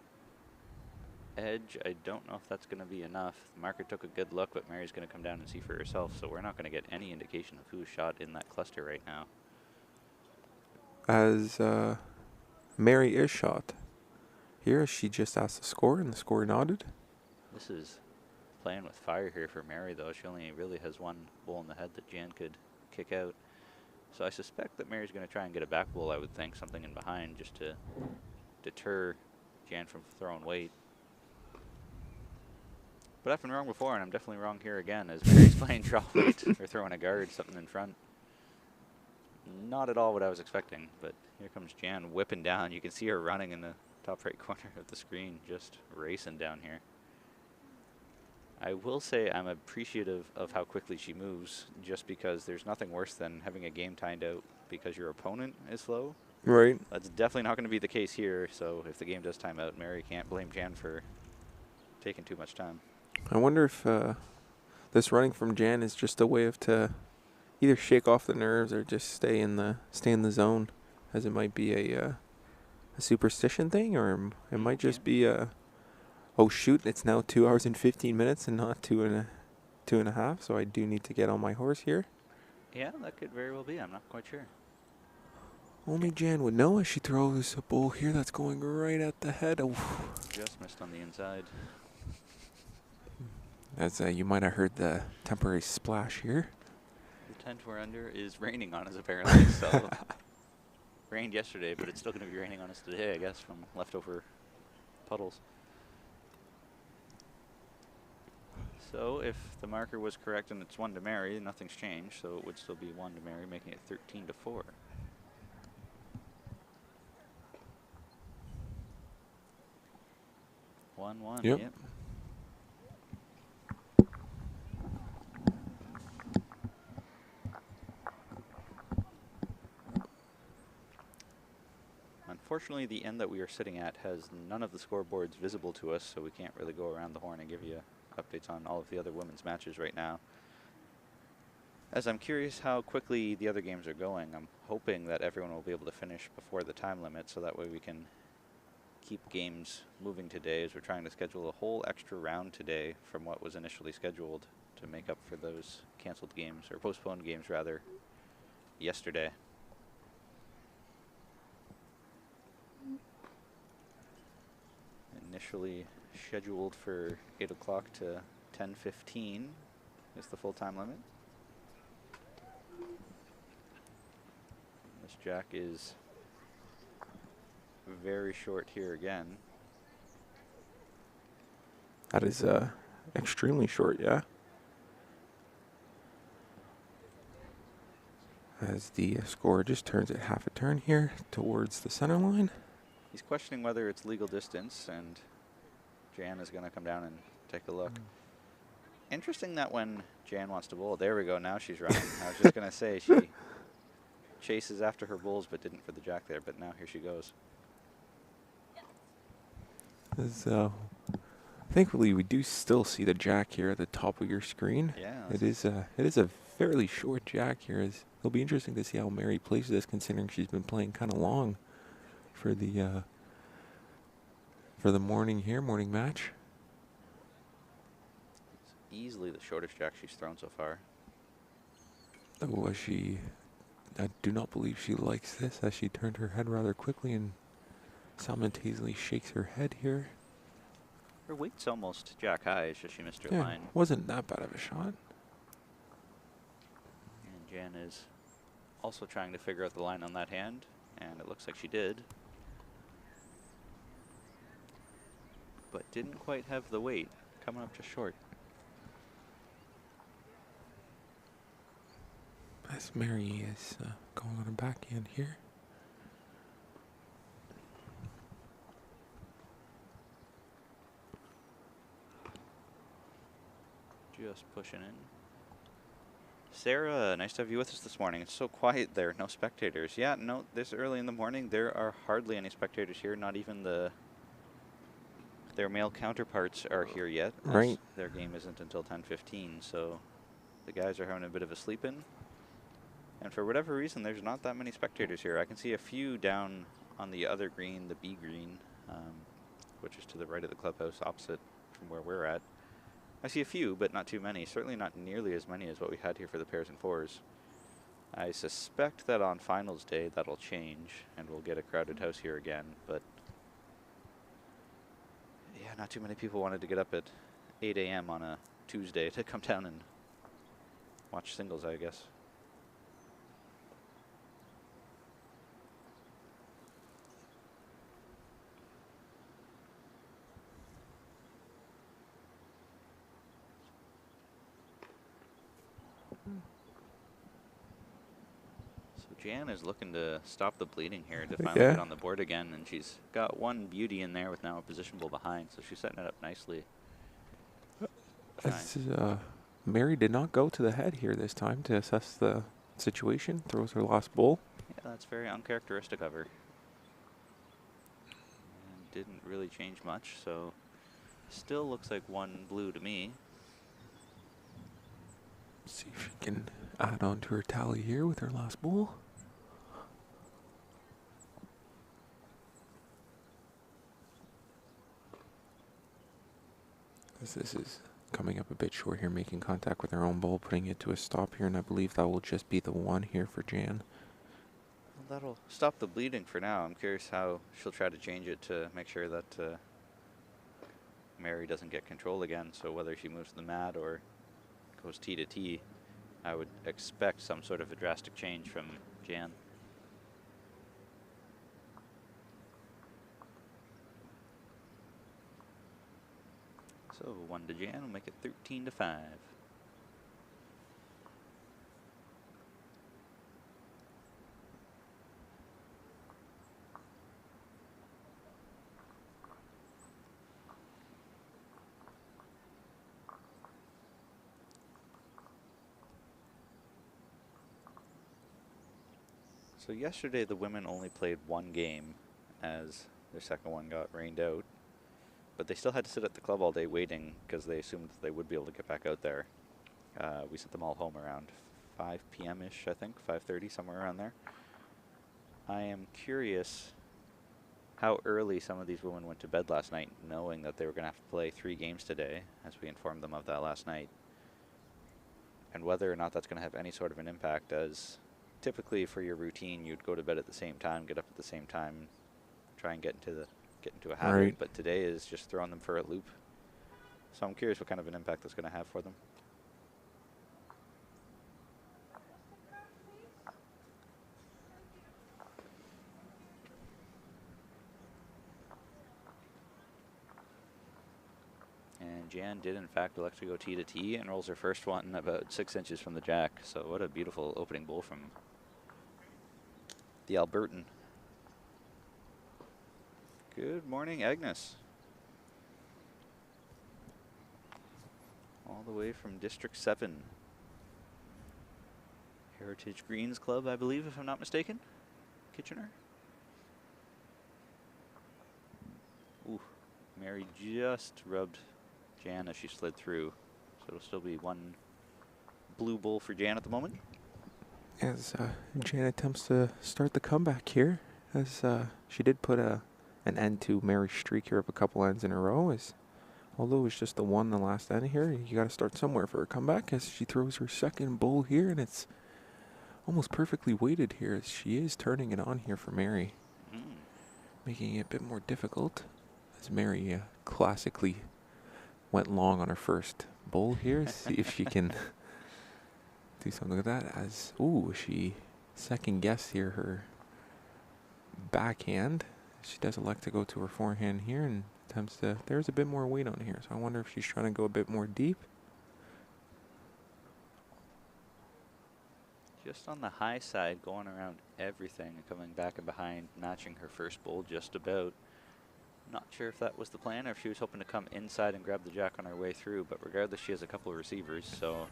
edge. I don't know if that's going to be enough. The marker took a good look, but Mary's going to come down and see for herself, so we're not going to get any indication of who's shot in that cluster right now. As Mary is shot here, she just asked the score, and the score nodded. This is playing with fire here for Mary, though. She only really has one bowl in the head that Jan could kick out. So I suspect that Mary's going to try and get a back bowl, I would think, something in behind, just to deter Jan from throwing weight. But I've been wrong before, and I'm definitely wrong here again, as Mary's playing draw weight or throwing a guard, something in front. Not at all what I was expecting, but here comes Jan whipping down. You can see her running in the top right corner of the screen, just racing down here. I will say I'm appreciative of how quickly she moves, just because there's nothing worse than having a game timed out because your opponent is slow. Right. That's definitely not going to be the case here, so if the game does time out, Mary can't blame Jan for taking too much time. I wonder if this running from Jan is just a way of to either shake off the nerves or just stay in the zone, as it might be a superstition thing, or it might just be a, oh shoot, it's now 2 hours and 15 minutes and not two and a half, so I do need to get on my horse here. Yeah, that could very well be. I'm not quite sure. Only Jan would know as she throws a bowl here that's going right at the head. Oh. Just missed on the inside. As you might have heard the temporary splash here. The tent we're under is raining on us apparently, so rained yesterday, but it's still going to be raining on us today, I guess, from leftover puddles. So if the marker was correct and it's 1 to Mary, nothing's changed, so it would still be 1 to Mary, making it 13-4. One. Yep. Unfortunately, the end that we are sitting at has none of the scoreboards visible to us, so we can't really go around the horn and give you updates on all of the other women's matches right now. As I'm curious how quickly the other games are going, I'm hoping that everyone will be able to finish before the time limit, so that way we can keep games moving today, as we're trying to schedule a whole extra round today from what was initially scheduled to make up for those canceled games, or postponed games rather, yesterday. Initially scheduled for 8 o'clock to 10:15 is the full time limit. This jack is very short here again. That is extremely short, yeah. As the scorer just turns it half a turn here towards the center line. He's questioning whether it's legal distance, and Jan is going to come down and take a look. Interesting that when Jan wants to bowl, there we go, now she's running. I was just going to say she chases after her bowls but didn't for the jack there, but now here she goes. Thankfully, we do still see the jack here at the top of your screen. Yeah. It is a fairly short jack here. It'll be interesting to see how Mary plays this, considering she's been playing kind of long for the morning match. It's easily the shortest jack she's thrown so far. Oh, I do not believe she likes this, as she turned her head rather quickly and simultaneously shakes her head here. Her weight's almost jack high, it's just she missed her Yeah, line. wasn't that bad of a shot. And Jan is also trying to figure out the line on that hand, and it looks like she did. But didn't quite have the weight, coming up just short. As Mary is going on a backhand here. Just pushing in. Sarah, nice to have you with us this morning. It's so quiet there, no spectators. Yeah, no, this early in the morning, there are hardly any spectators here, not even their male counterparts are here yet. Right. Their game isn't until 10:15, so the guys are having a bit of a sleep in. And for whatever reason, there's not that many spectators here. I can see a few down on the other green, the B green, which is to the right of the clubhouse, opposite from where we're at. I see a few, but not too many. Certainly not nearly as many as what we had here for the pairs and fours. I suspect that on finals day that'll change, and we'll get a crowded house here again. But yeah, not too many people wanted to get up at 8 a.m. on a Tuesday to come down and watch singles, I guess. Jan is looking to stop the bleeding here to finally get on the board again, and she's got one beauty in there with now a position ball behind, so she's setting it up nicely. Mary did not go to the head here this time to assess the situation. Throws her last bowl. Yeah, that's very uncharacteristic of her. And didn't really change much, so still looks like one blue to me. See if she can add on to her tally here with her last bowl. This is coming up a bit short here, making contact with her own bowl, putting it to a stop here, and I believe that will just be the one here for Jan. Well, that'll stop the bleeding for now. I'm curious how she'll try to change it to make sure that Mary doesn't get control again. So whether she moves the mat or goes tee to tee, I would expect some sort of a drastic change from Jan. So 1 to Jan will make it 13-5. So yesterday the women only played one game as their second one got rained out. But they still had to sit at the club all day waiting because they assumed that they would be able to get back out there. We sent them all home around 5 p.m.-ish, I think, 5:30, somewhere around there. I am curious how early some of these women went to bed last night, knowing that they were going to have to play 3 games today, as we informed them of that last night. And whether or not that's going to have any sort of an impact, as typically for your routine, you'd go to bed at the same time, get up at the same time, try and get into a habit, right. But today is just throwing them for a loop. So I'm curious what kind of an impact that's going to have for them. And Jan did in fact elect to go tee to tee and rolls her first one about 6 inches from the jack. So what a beautiful opening bowl from the Albertan. Good morning, Agnes. All the way from District 7. Heritage Greens Club, I believe, if I'm not mistaken. Kitchener. Ooh, Mary just rubbed Jan as she slid through. So it'll still be one blue bowl for Jan at the moment. As Jan attempts to start the comeback here, as she did put an end to Mary's streak here of a couple ends in a row. Although it was just the one, the last end here, you got to start somewhere for a comeback as she throws her second bowl here, and it's almost perfectly weighted here as she is turning it on here for Mary, making it a bit more difficult as Mary classically went long on her first bowl here. See if she can do something like that. As she second guess here her backhand. She does elect to go to her forehand here and attempts to. There's a bit more weight on here, so I wonder if she's trying to go a bit more deep. Just on the high side, going around everything and coming back and behind, matching her first bowl just about. Not sure if that was the plan or if she was hoping to come inside and grab the jack on her way through, but regardless, she has a couple of receivers, so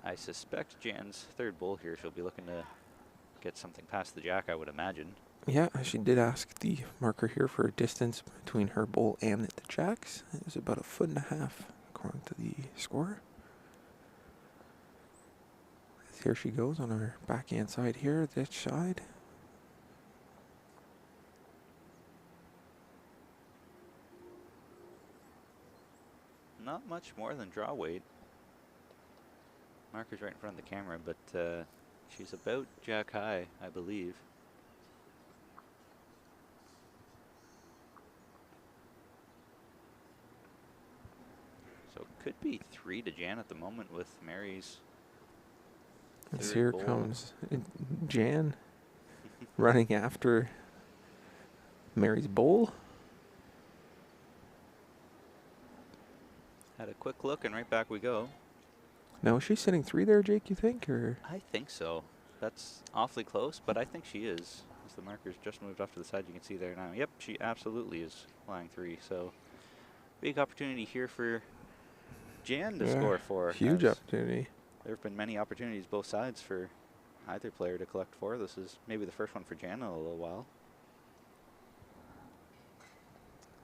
I suspect Jan's third bowl here, she'll be looking to get something past the jack, I would imagine. Yeah, she did ask the marker here for a distance between her bowl and the jacks. It was about 1.5 feet, according to the score. Here she goes on her backhand side here, this side. Not much more than draw weight. Marker's right in front of the camera, but she's about jack high, I believe. So it could be 3 to Jan at the moment with Mary's. As here comes Jan running after Mary's bowl. Had a quick look and right back we go. Now, is she sitting 3 there, Jake, you think? Or I think so. That's awfully close, but I think she is. As the marker's just moved off to the side, you can see there now. Yep, she absolutely is flying 3. So big opportunity here for Jan to score 4. Huge opportunity. There have been many opportunities both sides for either player to collect 4. This is maybe the first one for Jan in a little while.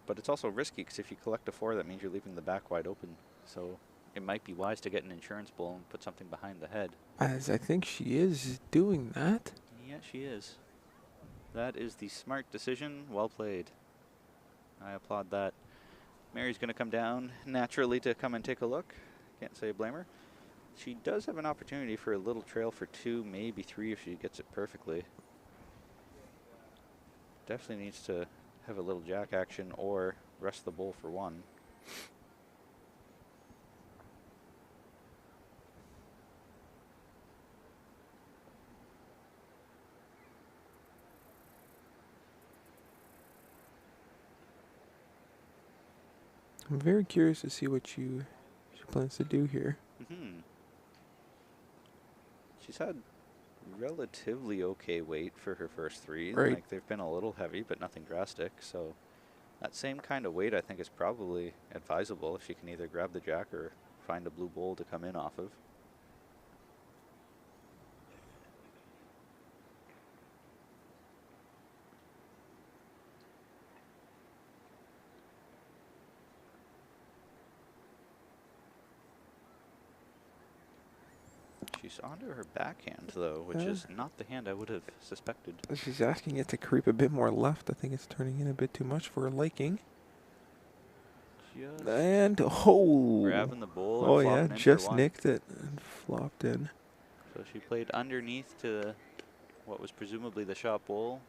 But it's also risky because if you collect a 4, that means you're leaving the back wide open. So it might be wise to get an insurance bowl and put something behind the head. As I think she is doing that. Yeah, she is. That is the smart decision. Well played. I applaud that. Mary's going to come down naturally to come and take a look. Can't say blame her. She does have an opportunity for a little trail for 2, maybe 3 if she gets it perfectly. Definitely needs to have a little jack action or rest the bowl for 1. I'm very curious to see what she plans to do here. She's had relatively okay weight for her first 3. Right. Like they've been a little heavy, but nothing drastic. So that same kind of weight I think is probably advisable if she can either grab the jack or find a blue bowl to come in off of. She's onto her backhand, though, which is not the hand I would have suspected. She's asking it to creep a bit more left. I think it's turning in a bit too much for her liking. And, grabbing the bowl. Oh, yeah, just nicked it and flopped in. So she played underneath to what was presumably the shot bowl.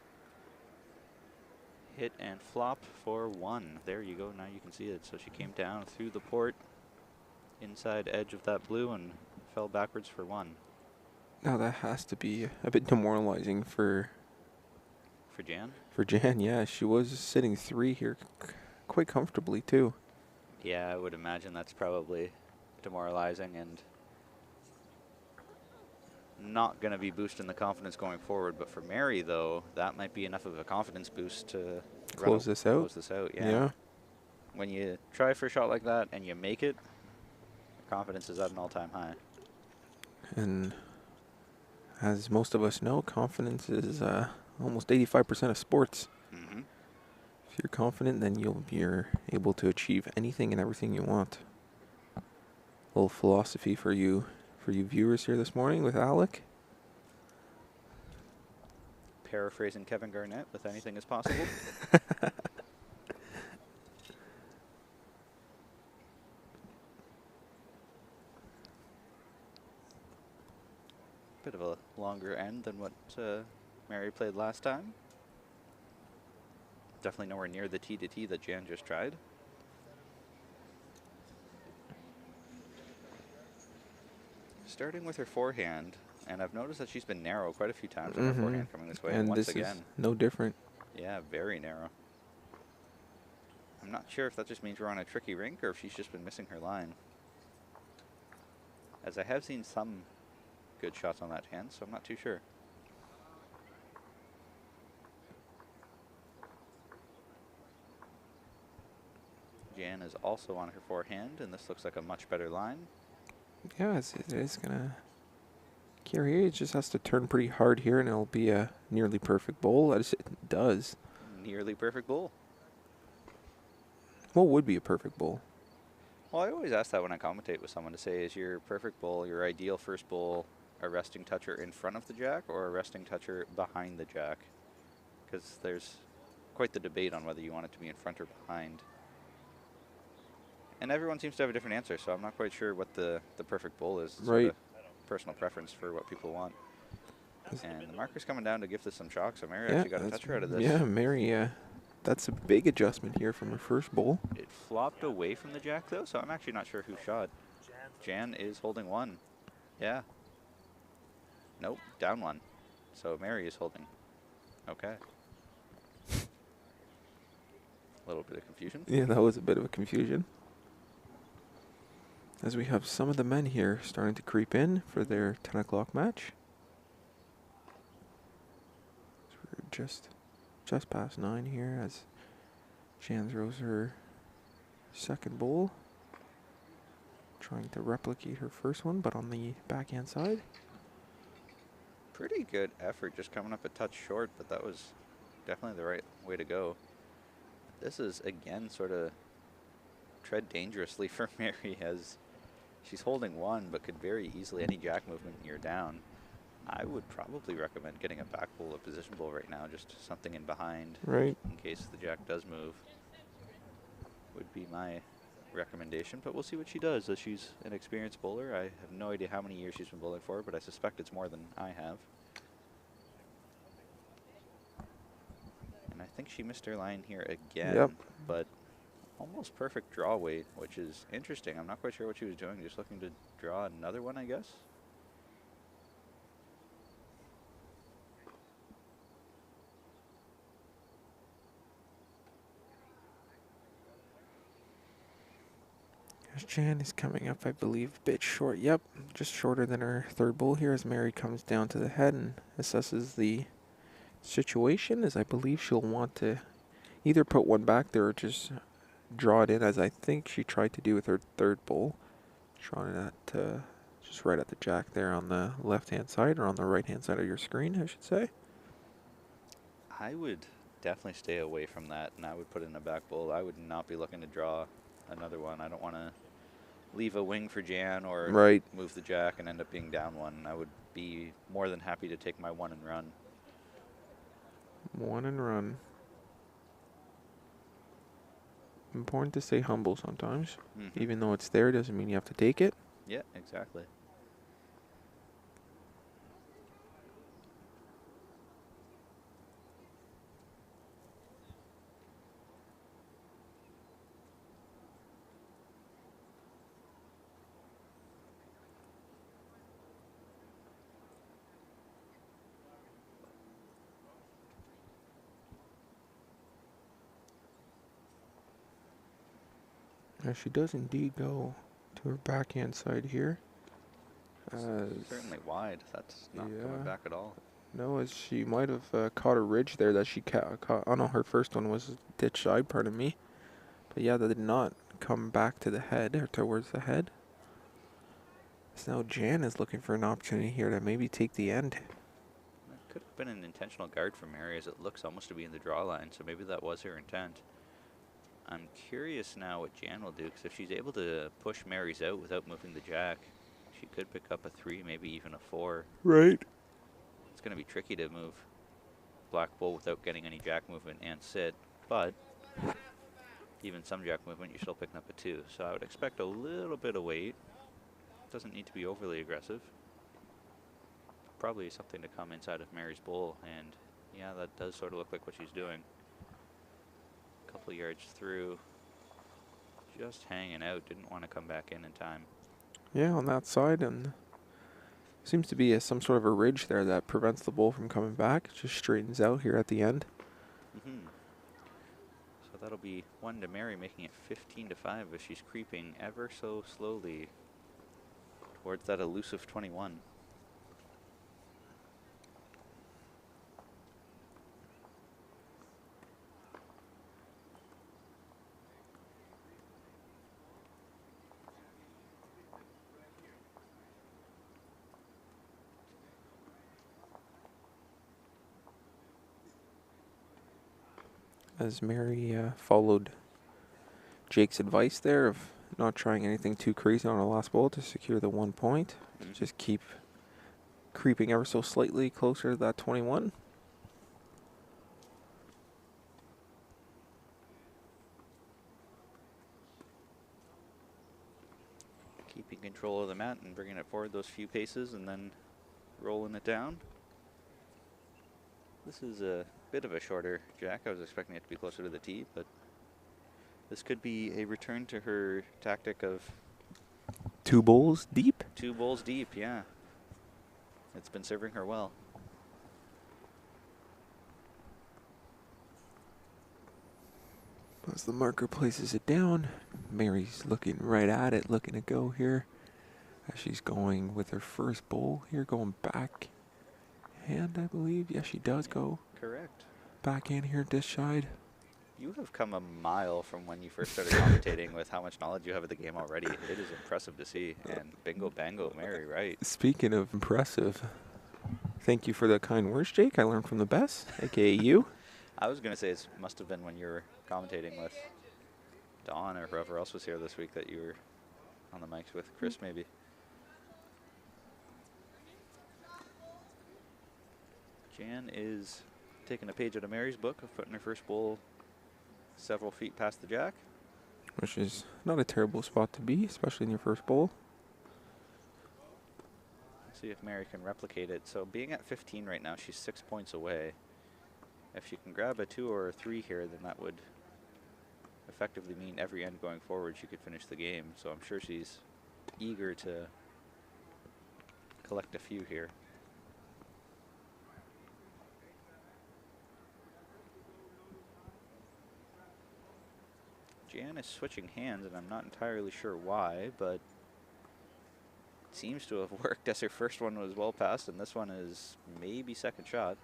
Hit and flop for 1. There you go. Now you can see it. So she came down through the port, inside edge of that blue, and fell backwards for 1. Now that has to be a bit demoralizing for Jan? For Jan, yeah. She was sitting 3 here quite comfortably, too. Yeah, I would imagine that's probably demoralizing and not going to be boosting the confidence going forward. But for Mary, though, that might be enough of a confidence boost to close this out. Close this out, yeah. When you try for a shot like that and you make it, confidence is at an all-time high. And as most of us know, confidence is almost 85% of sports. If you're confident, then you're able to achieve anything and everything you want. A little philosophy for you viewers here this morning with Alec. Paraphrasing Kevin Garnett with anything is possible. Bit of a longer end than what Mary played last time. Definitely nowhere near the T to T that Jan just tried. Starting with her forehand, And I've noticed that she's been narrow quite a few times on her forehand coming this way. And once this again, is no different. yeah, very narrow. I'm not sure if that just means we're on a tricky rink or if she's just been missing her line. As I have seen some good shots on that hand, so I'm not too sure. Jan is also on her forehand, and this looks like a much better line. Yeah, it is going to carry. It just has to turn pretty hard here, and it'll be a nearly perfect bowl. It does. Nearly perfect bowl. What would be a perfect bowl? Well, I always ask that when I commentate with someone to say, is your perfect bowl, your ideal first bowl, a resting toucher in front of the jack or a resting toucher behind the jack? Because there's quite the debate on whether you want it to be in front or behind. And everyone seems to have a different answer, so I'm not quite sure what the perfect bowl is. It's right. Sort of personal preference for what people want. And the marker's coming down to give this some shock, so Mary actually got a toucher out of this. Yeah, Mary, that's a big adjustment here from her first bowl. It flopped away from the jack, though, so I'm actually not sure who shot. Jan is holding one. Yeah. Nope, down one. So Mary is holding. Okay. A little bit of confusion. Yeah, that was a bit of a confusion. As we have some of the men here starting to creep in for their 10 o'clock match. So we're just past 9 here as Jan throws her second bowl. Trying to replicate her first one, but on the backhand side. Pretty good effort, just coming up a touch short, but that was definitely the right way to go. This is, again, sort of tread dangerously for Mary as she's holding one, but could very easily, any jack movement, you're down. I would probably recommend getting a back bowl, a position bowl right now, just something in behind. Right. In case the jack does move, would be my recommendation, but we'll see what she does, as she's an experienced bowler. I have no idea how many years she's been bowling for, but I suspect it's more than I have. And I think she missed her line here again, Yep. but almost perfect draw weight, which is interesting. I'm not quite sure what she was doing, just looking to draw another one, I guess. Jan is coming up, I believe, a bit short. Yep, just shorter than her third bowl here as Mary comes down to the head and assesses the situation, as I believe she'll want to either put one back there or just draw it in, as I think she tried to do with her third bowl. Drawing it at just right at the jack there on the left-hand side, or on the right-hand side of your screen, I should say. I would definitely stay away from that, and I would put in a back bowl. I would not be looking to draw another one. I don't want to leave a wing for Jan or move the jack and end up being down one. I would be more than happy to take my one and run. One and run. Important to stay humble sometimes. Even though it's there, doesn't mean you have to take it. Yeah, exactly. Now she does indeed go to her backhand side here. Certainly wide. That's not coming back at all. No, as she might have caught a ridge there that she caught. Oh no, her first one was ditch side, pardon me. But yeah, that did not come back to the head, or towards the head. So now Jan is looking for an opportunity here to maybe take the end. That could have been an intentional guard for Mary, as it looks almost to be in the draw line, so maybe that was her intent. I'm curious now what Jan will do, because if she's able to push Mary's out without moving the jack, she could pick up a 3, maybe even a 4. Right. It's going to be tricky to move black bull without getting any jack movement and sit, but even some jack movement, you're still picking up a 2. So I would expect a little bit of weight. Doesn't need to be overly aggressive. Probably something to come inside of Mary's bowl, and yeah, that does sort of look like what she's doing. Couple yards through, just hanging out, didn't want to come back in time. Yeah, on that side, and Seems to be some sort of a ridge there that prevents the ball from coming back. It just straightens out here at the end. So that'll be 1 to Mary, making it 15-5, but she's creeping ever so slowly towards that elusive 21. As Mary followed Jake's advice there of not trying anything too crazy on her last ball to secure the 1 point. Just keep creeping ever so slightly closer to that 21. Keeping control of the mat and bringing it forward those few paces and then rolling it down. This is a bit of a shorter jack. I was expecting it to be closer to the tee, but this could be a return to her tactic of 2 bowls deep. 2 bowls deep, yeah. It's been serving her well. As the marker places it down, Mary's looking right at it, looking to go here. As she's going with her first bowl here, going back hand, I believe. Yes, she does go. Correct. Backhand here at this side. You have come a mile from when you first started commentating with how much knowledge you have of the game already. It is impressive to see. And bingo bango, Mary, right? Speaking of impressive, thank you for the kind words, Jake. I learned from the best, aka you. I was going to say it must have been when you were commentating with Dawn or whoever else was here this week that you were on the mics with. Chris, maybe. Jan is taking a page out of Mary's book of putting her first bowl several feet past the jack. Which is not a terrible spot to be, especially in your first bowl. Let's see if Mary can replicate it. So being at 15 right now, she's 6 points away. If she can grab a 2 or a 3 here, then that would effectively mean every end going forward she could finish the game. So I'm sure she's eager to collect a few here. Jan is switching hands, and I'm not entirely sure why, but it seems to have worked as her first one was well passed, and this one is maybe second shot.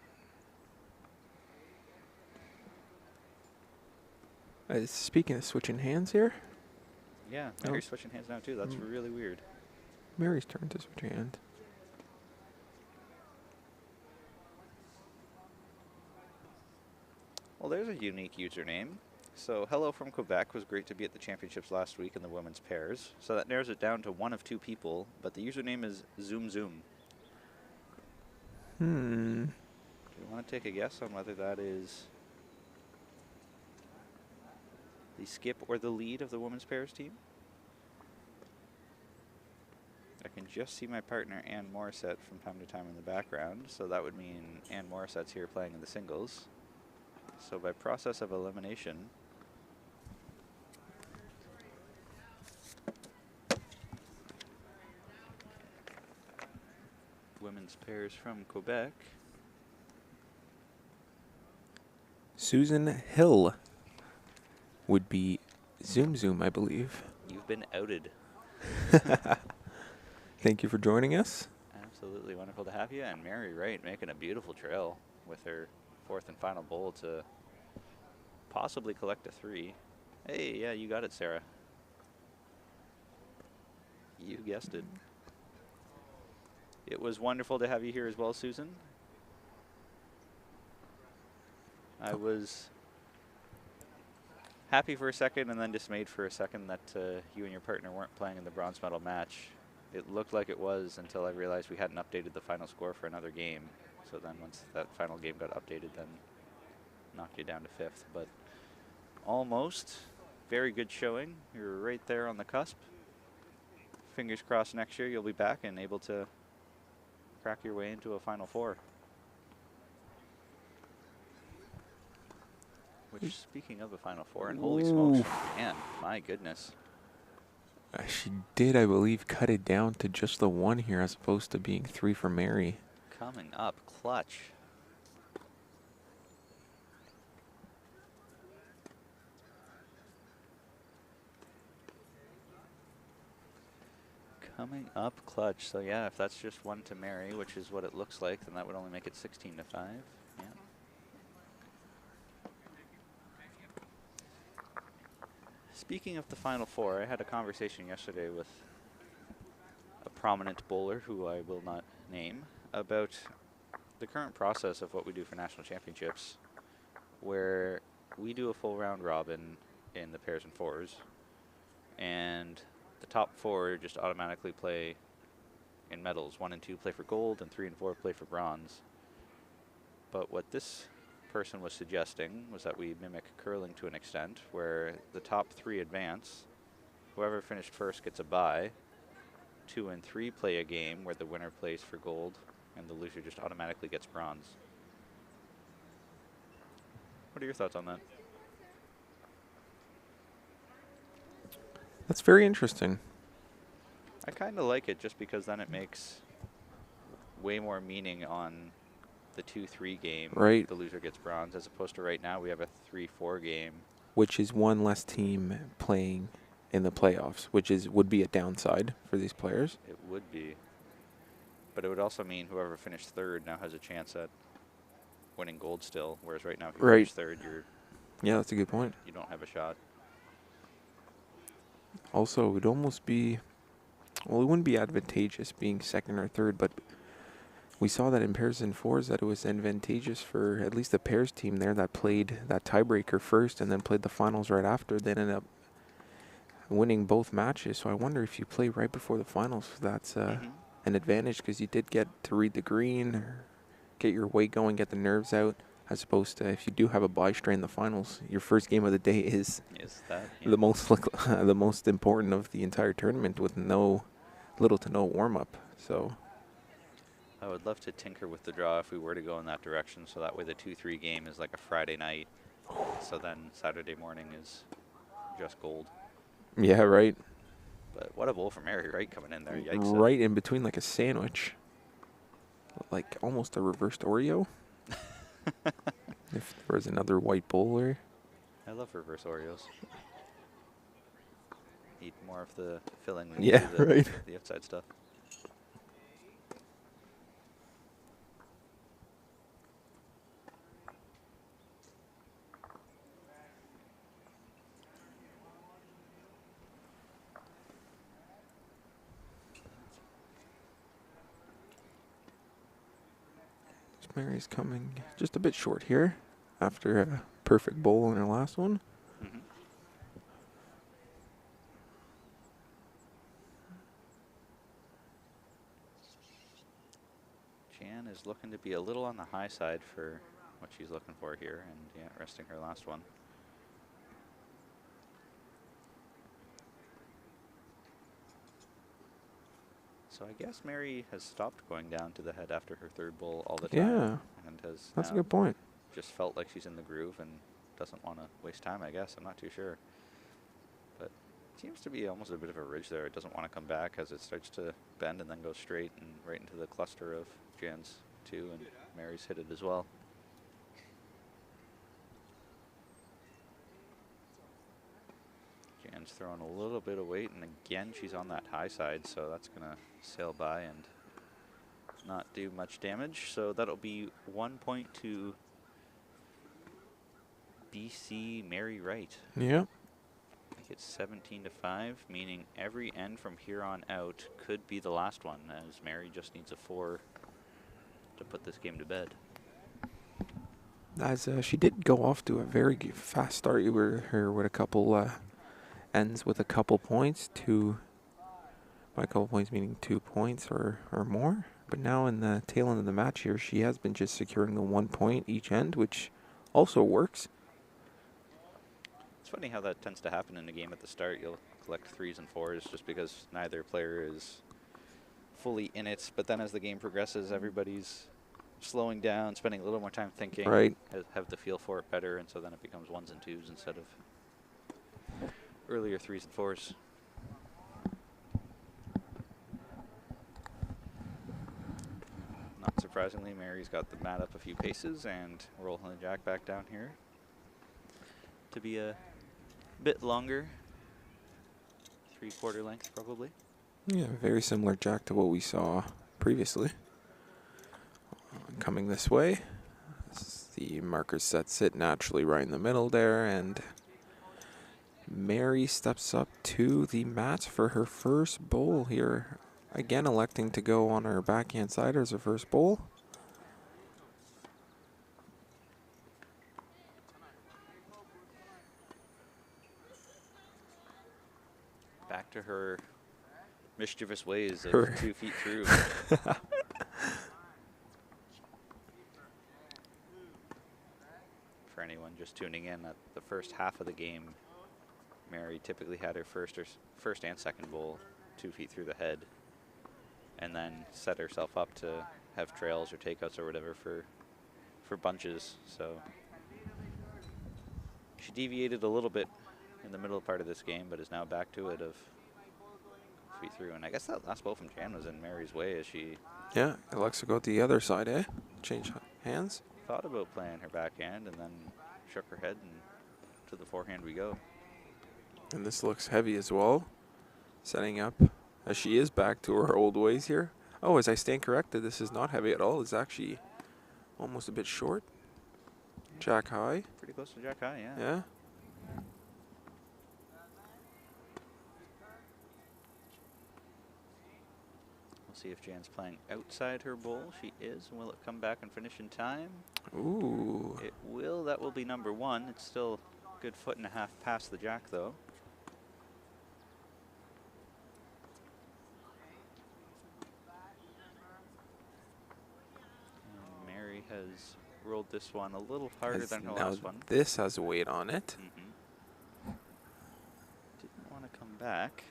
Speaking of switching hands here. Yeah, Mary's switching hands now too. That's really weird. Mary's turn to switch hands. Well, there's a unique username. So Hello from Quebec was great to be at the championships last week in the women's pairs. So that narrows it down to 1 of 2 people, but the username is Zoom Zoom. Do you want to take a guess on whether that is the skip or the lead of the women's pairs team? I can just see my partner Ann Morissette from time to time in the background, so that would mean Ann Morissette's here playing in the singles. So by process of elimination, women's pairs from Quebec. Susan Hill would be Zoom Zoom, I believe. You've been outed. Thank you for joining us. Absolutely wonderful to have you. And Mary Wright making a beautiful trail with her 4th and final bowl to possibly collect a 3. Hey, yeah, you got it, Sarah. You guessed it. It was wonderful to have you here as well, Susan. I was happy for a second and then dismayed for a second that you and your partner weren't playing in the bronze medal match. It looked like it was until I realized we hadn't updated the final score for another game. So then once that final game got updated, then knocked you down to 5th. But almost. Very good showing. You're right there on the cusp. Fingers crossed next year you'll be back and able to crack your way into a Final Four. Which, speaking of a Final Four, and holy smokes, man, my goodness. She did, I believe, cut it down to just the one here as opposed to being 3 for Mary. Coming up, clutch. Coming up, clutch. So yeah, if that's just 1 to Mary, which is what it looks like, then that would only make it 16 to 5. Yeah. Speaking of the Final Four, I had a conversation yesterday with a prominent bowler who I will not name about the current process of what we do for national championships, where we do a full round robin in the pairs and fours, and the top 4 just automatically play in medals. 1 and 2 play for gold, and 3 and 4 play for bronze. But what this person was suggesting was that we mimic curling to an extent, where the top 3 advance. Whoever finished first gets a bye. 2 and 3 play a game where the winner plays for gold, and the loser just automatically gets bronze. What are your thoughts on that? That's very interesting. I kind of like it just because then it makes way more meaning on the 2-3 game. Right. The loser gets bronze, as opposed to right now we have a 3-4 game. Which is one less team playing in the playoffs, which would be a downside for these players. It would be. But it would also mean whoever finished third now has a chance at winning gold still, whereas right now if you finish third, Yeah, that's a good point. you don't have a shot. Also, it would almost be, well, it wouldn't be advantageous being second or third, but we saw that in pairs and fours that it was advantageous for at least the pairs team there that played that tiebreaker first and then played the finals right after. They ended up winning both matches. So I wonder if you play right before the finals, that's an advantage, because you did get to read the green, or get your weight going, get the nerves out, as opposed to if you do have a bye strain in the finals, your first game of the day is that, the most important of the entire tournament, with little to no warm up. So I would love to tinker with the draw if we were to go in that direction, so that way the 2-3 game is like a Friday night, so then Saturday morning is just gold. yeah, right. But what a bowl for Mary Wright coming in there. Yikes. Right in between, like a sandwich, like almost a reversed Oreo. If there was another white bowler. I love reverse Oreos. Eat more of the filling than Yeah, you do right. the outside stuff. Mary's coming just a bit short here after a perfect bowl in her last one. Jan is looking to be a little on the high side for what she's looking for here, and yeah, resting her last one. So I guess Mary has stopped going down to the head after her third bowl all the time. Yeah, and has that's a good point. Just felt like she's in the groove and doesn't want to waste time, I guess. I'm not too sure. But it seems to be almost a bit of a ridge there. It doesn't want to come back as it starts to bend and then go straight and right into the cluster of Jan's 2, and Mary's hit it as well. Jan's throwing a little bit of weight, and again she's on that high side, so that's going to sail by and not do much damage. So that'll be 1 point to BC Mary Wright. Yeah. I think it's 17 to 5, meaning every end from here on out could be the last one, as Mary just needs a 4 to put this game to bed. As she did go off to a very fast start. You were her with a couple ends with a couple points, by a couple points meaning 2 points or more. But now in the tail end of the match here, she has been just securing the 1 point each end, which also works. It's funny how that tends to happen in a game at the start. You'll collect 3s and 4s just because neither player is fully in it. But then as the game progresses, everybody's slowing down, spending a little more time thinking, right, have the feel for it better, and so then it becomes 1s and 2s instead of earlier 3s and 4s. unsurprisingly, Mary's got the mat up a few paces and rolling the jack back down here to be a bit longer, 3/4 length probably. Yeah, very similar jack to what we saw previously. Coming this way, the marker sets it naturally right in the middle there, and Mary steps up to the mat for her first bowl here. Again, electing to go on her backhand side as her first bowl. Back to her mischievous ways of Her 2 feet through. For anyone just tuning in, at the first half of the game, Mary typically had her first and second bowl 2 feet through the head, and then set herself up to have trails or takeouts or whatever for bunches. So she deviated a little bit in the middle part of this game, but is now back to it of feet through. And I guess that last bowl from Jan was in Mary's way as she elects to go to the other side, eh? Change hands. thought about playing her backhand and then shook her head, and to the forehand we go. And this looks heavy as well. Setting up as she is back to her old ways here. Oh, as I stand corrected, this is not heavy at all. It's actually almost a bit short. Jack high. Pretty close to jack high, yeah. Yeah. We'll see if Jan's playing outside her bowl. She is. Will it come back and finish in time? Ooh. It will. That will be number 1. It's still a good 1.5 feet past the jack, though. And Mary has rolled this one a little harder than her last one. This has weight on it. Didn't want to come back.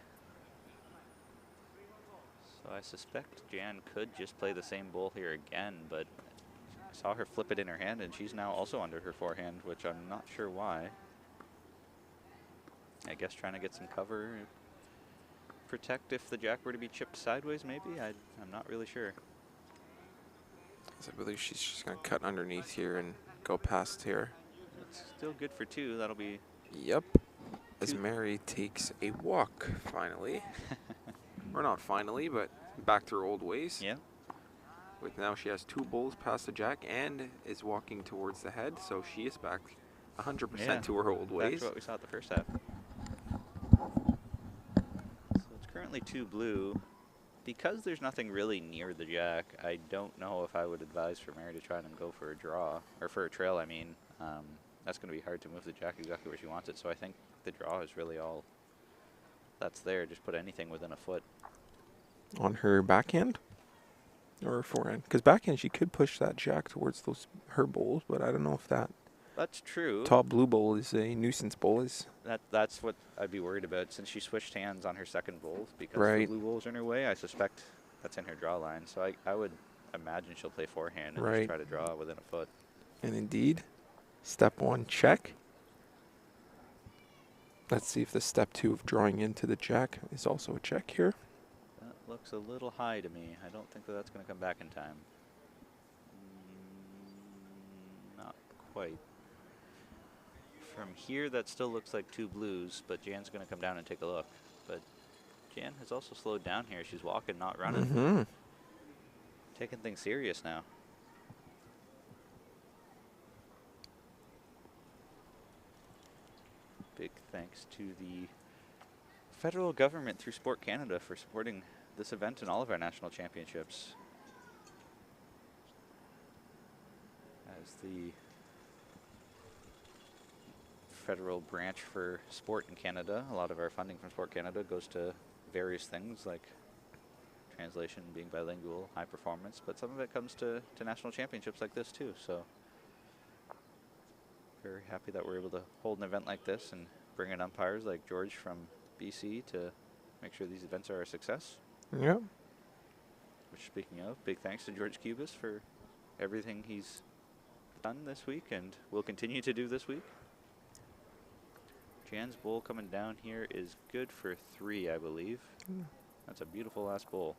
So I suspect Jan could just play the same bowl here again, but I saw her flip it in her hand, and she's now also under her forehand, which I'm not sure why. I guess trying to get some cover, protect if the jack were to be chipped sideways, maybe? I'm not really sure. So I believe she's just going to cut underneath here and go past here. It's still good for 2. That'll be... Yep. As Mary takes a walk, finally. Or not finally, but back to her old ways. Yeah. With now she has 2 bowls past the jack and is walking towards the head, so she is back 100% to her old ways. Back to what we saw at the first half. So it's currently 2 blue. Because there's nothing really near the jack, I don't know if I would advise for Mary to try and go for a draw, or for a trail, I mean. That's going to be hard to move the jack exactly where she wants it, so I think the draw is really all that's there. Just put anything within a foot. On her backhand? Or her forehand? Because backhand, she could push that jack towards her bowls, but I don't know if that That's true. top blue bowl is a nuisance bowl. That's what I'd be worried about, since she switched hands on her second bowl because Right. the blue bowl's in her way. I suspect that's in her draw line, so I would imagine she'll play forehand and Right. just try to draw within a foot. And indeed, step 1, check. Let's see if the step 2 of drawing into the jack is also a check here. That looks a little high to me. I don't think that's going to come back in time. Not quite. From here, that still looks like 2 blues, but Jan's going to come down and take a look. But Jan has also slowed down here. She's walking, not running. Mm-hmm. Taking things serious now. Big thanks to the federal government through Sport Canada for supporting this event and all of our national championships. As the federal branch for sport in Canada, a lot of our funding from Sport Canada goes to various things like translation, being bilingual, high performance, but some of it comes to national championships like this too. So very happy that we're able to hold an event like this and bring in umpires like George from BC to make sure these events are a success. Yeah. Which, speaking of, big thanks to George Cubis for everything he's done this week and will continue to do this week. Jan's bowl coming down here is good for 3, I believe. That's a beautiful last bowl.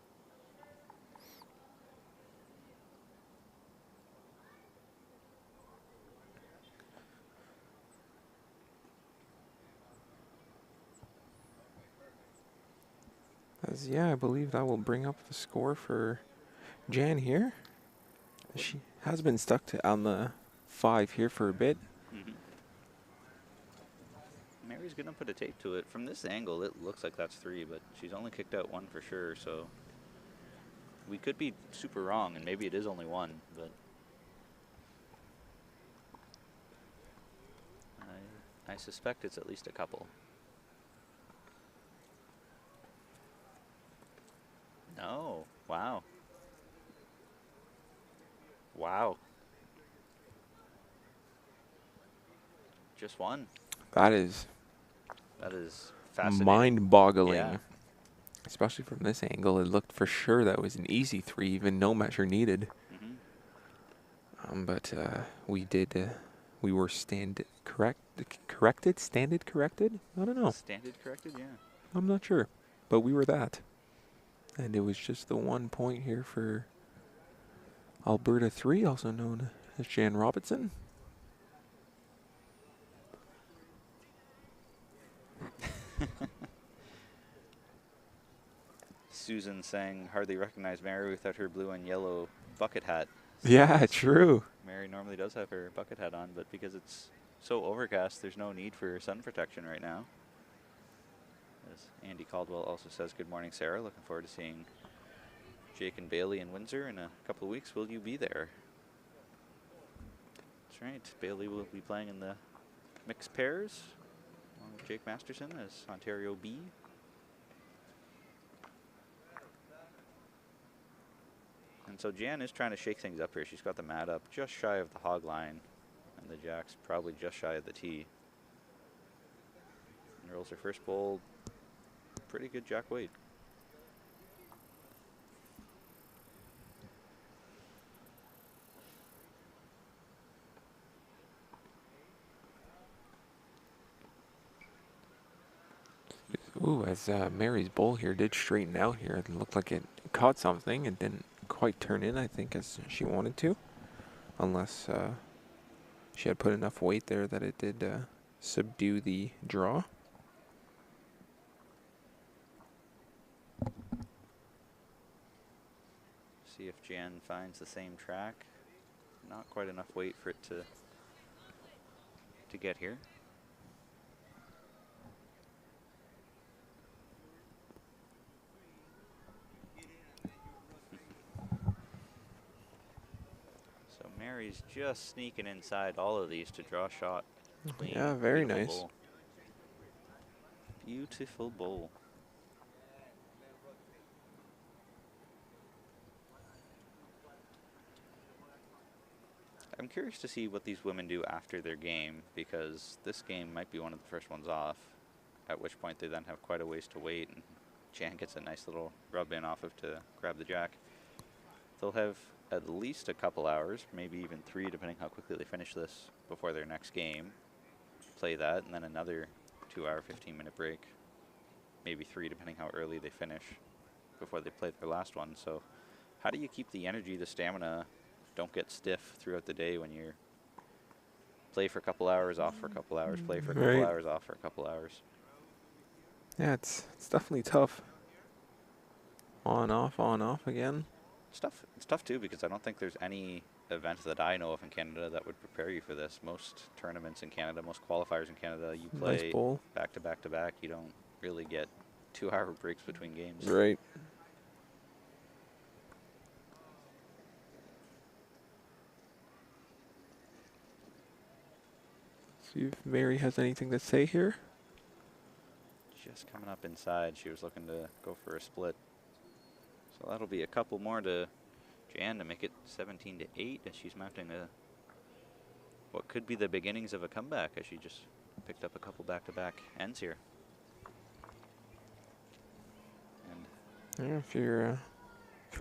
As yeah, I believe that will bring up the score for Jan here. She has been stuck on the 5 here for a bit. Mm-hmm. Mary's going to put a tape to it. From this angle, it looks like that's 3, but she's only kicked out 1 for sure, so we could be super wrong, and maybe it is only 1, but I suspect it's at least a couple. No. Wow. Wow. Just 1. That is fascinating. mind-boggling. Yeah. Especially from this angle, it looked for sure that was an easy 3, even no measure needed. Mm-hmm. But we were corrected? Standard corrected? I don't know. Standard corrected, yeah. I'm not sure. But we were that. And it was just the 1 point here for Alberta 3, also known as Jan Robinson. Susan saying hardly recognize Mary without her blue and yellow bucket hat. Yeah, true. Mary normally does have her bucket hat on, but because it's so overcast, there's no need for sun protection right now. As Andy Caldwell also says, good morning, Sarah. Looking forward to seeing Jake and Bailey in Windsor in a couple of weeks. Will you be there? That's right. Bailey will be playing in the mixed pairs along with Jake Masterson as Ontario B. And so Jan is trying to shake things up here. She's got the mat up just shy of the hog line, and the jack's probably just shy of the tee. And rolls her first bowl. Pretty good jack weight. Ooh, as Mary's bowl here did straighten out here. It looked like it caught something. It didn't quite turn in, I think, as she wanted to. Unless she had put enough weight there that it did subdue the draw. See if Jan finds the same track. Not quite enough weight for it to get here. So Mary's just sneaking inside all of these to draw a shot. Clean, Yeah, very beautiful nice. bowl. Beautiful bowl. I'm curious to see what these women do after their game, because this game might be one of the first ones off, at which point they then have quite a ways to wait, and Jan gets a nice little rub in off of to grab the jack. They'll have at least a couple hours, maybe even 3, depending how quickly they finish this before their next game. Play that, and then another 2-hour, 15-minute break. Maybe 3, depending how early they finish before they play their last one. So how do you keep the energy, the stamina, don't get stiff throughout the day when you're play for a couple hours, off for a couple hours, play for a couple hours, off for a couple hours? Yeah, it's definitely tough. On, off again. It's tough too, because I don't think there's any event that I know of in Canada that would prepare you for this. Most tournaments in Canada, most qualifiers in Canada, you play back to back to back. You don't really get 2-hour breaks between games. Right. See if Mary has anything to say here. Just coming up inside, she was looking to go for a split. So that'll be a couple more to Jan to make it 17-8 as she's mounting what could be the beginnings of a comeback, as she just picked up a couple back-to-back ends here. And yeah, if you're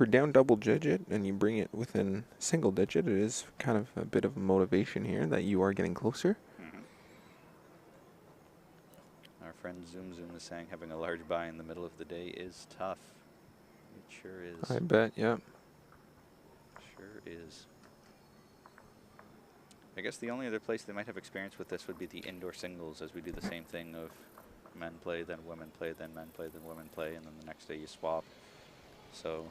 down double digit and you bring it within single digit, it is kind of a bit of motivation here that you are getting closer. Our friend Zoom is saying having a large buy in the middle of the day is tough. It sure is. I bet, yeah. Sure is. I guess the only other place they might have experience with this would be the indoor singles, as we do the same thing of men play, then women play, then men play, then women play, and then the next day you swap. So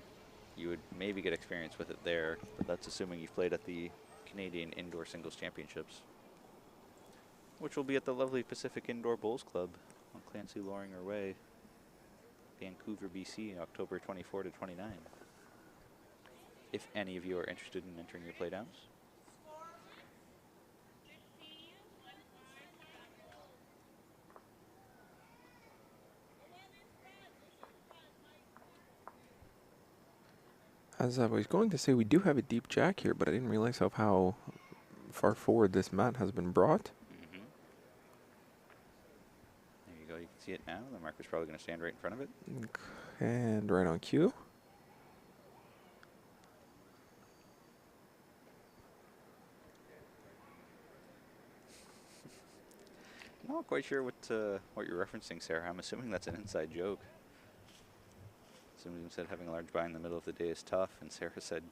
you would maybe get experience with it there, but that's assuming you've played at the Canadian Indoor Singles Championships, which will be at the lovely Pacific Indoor Bowls Club on Clancy Loringer Way, Vancouver, BC, October 24 to 29. If any of you are interested in entering your playdowns. As I was going to say, we do have a deep jack here, but I didn't realize how far forward this mat has been brought. Mm-hmm. There you go. You can see it now. The marker's probably going to stand right in front of it. And right on cue. Not quite sure what you're referencing, Sarah. I'm assuming that's an inside joke. Someone said having a large buy in the middle of the day is tough, and Sarah said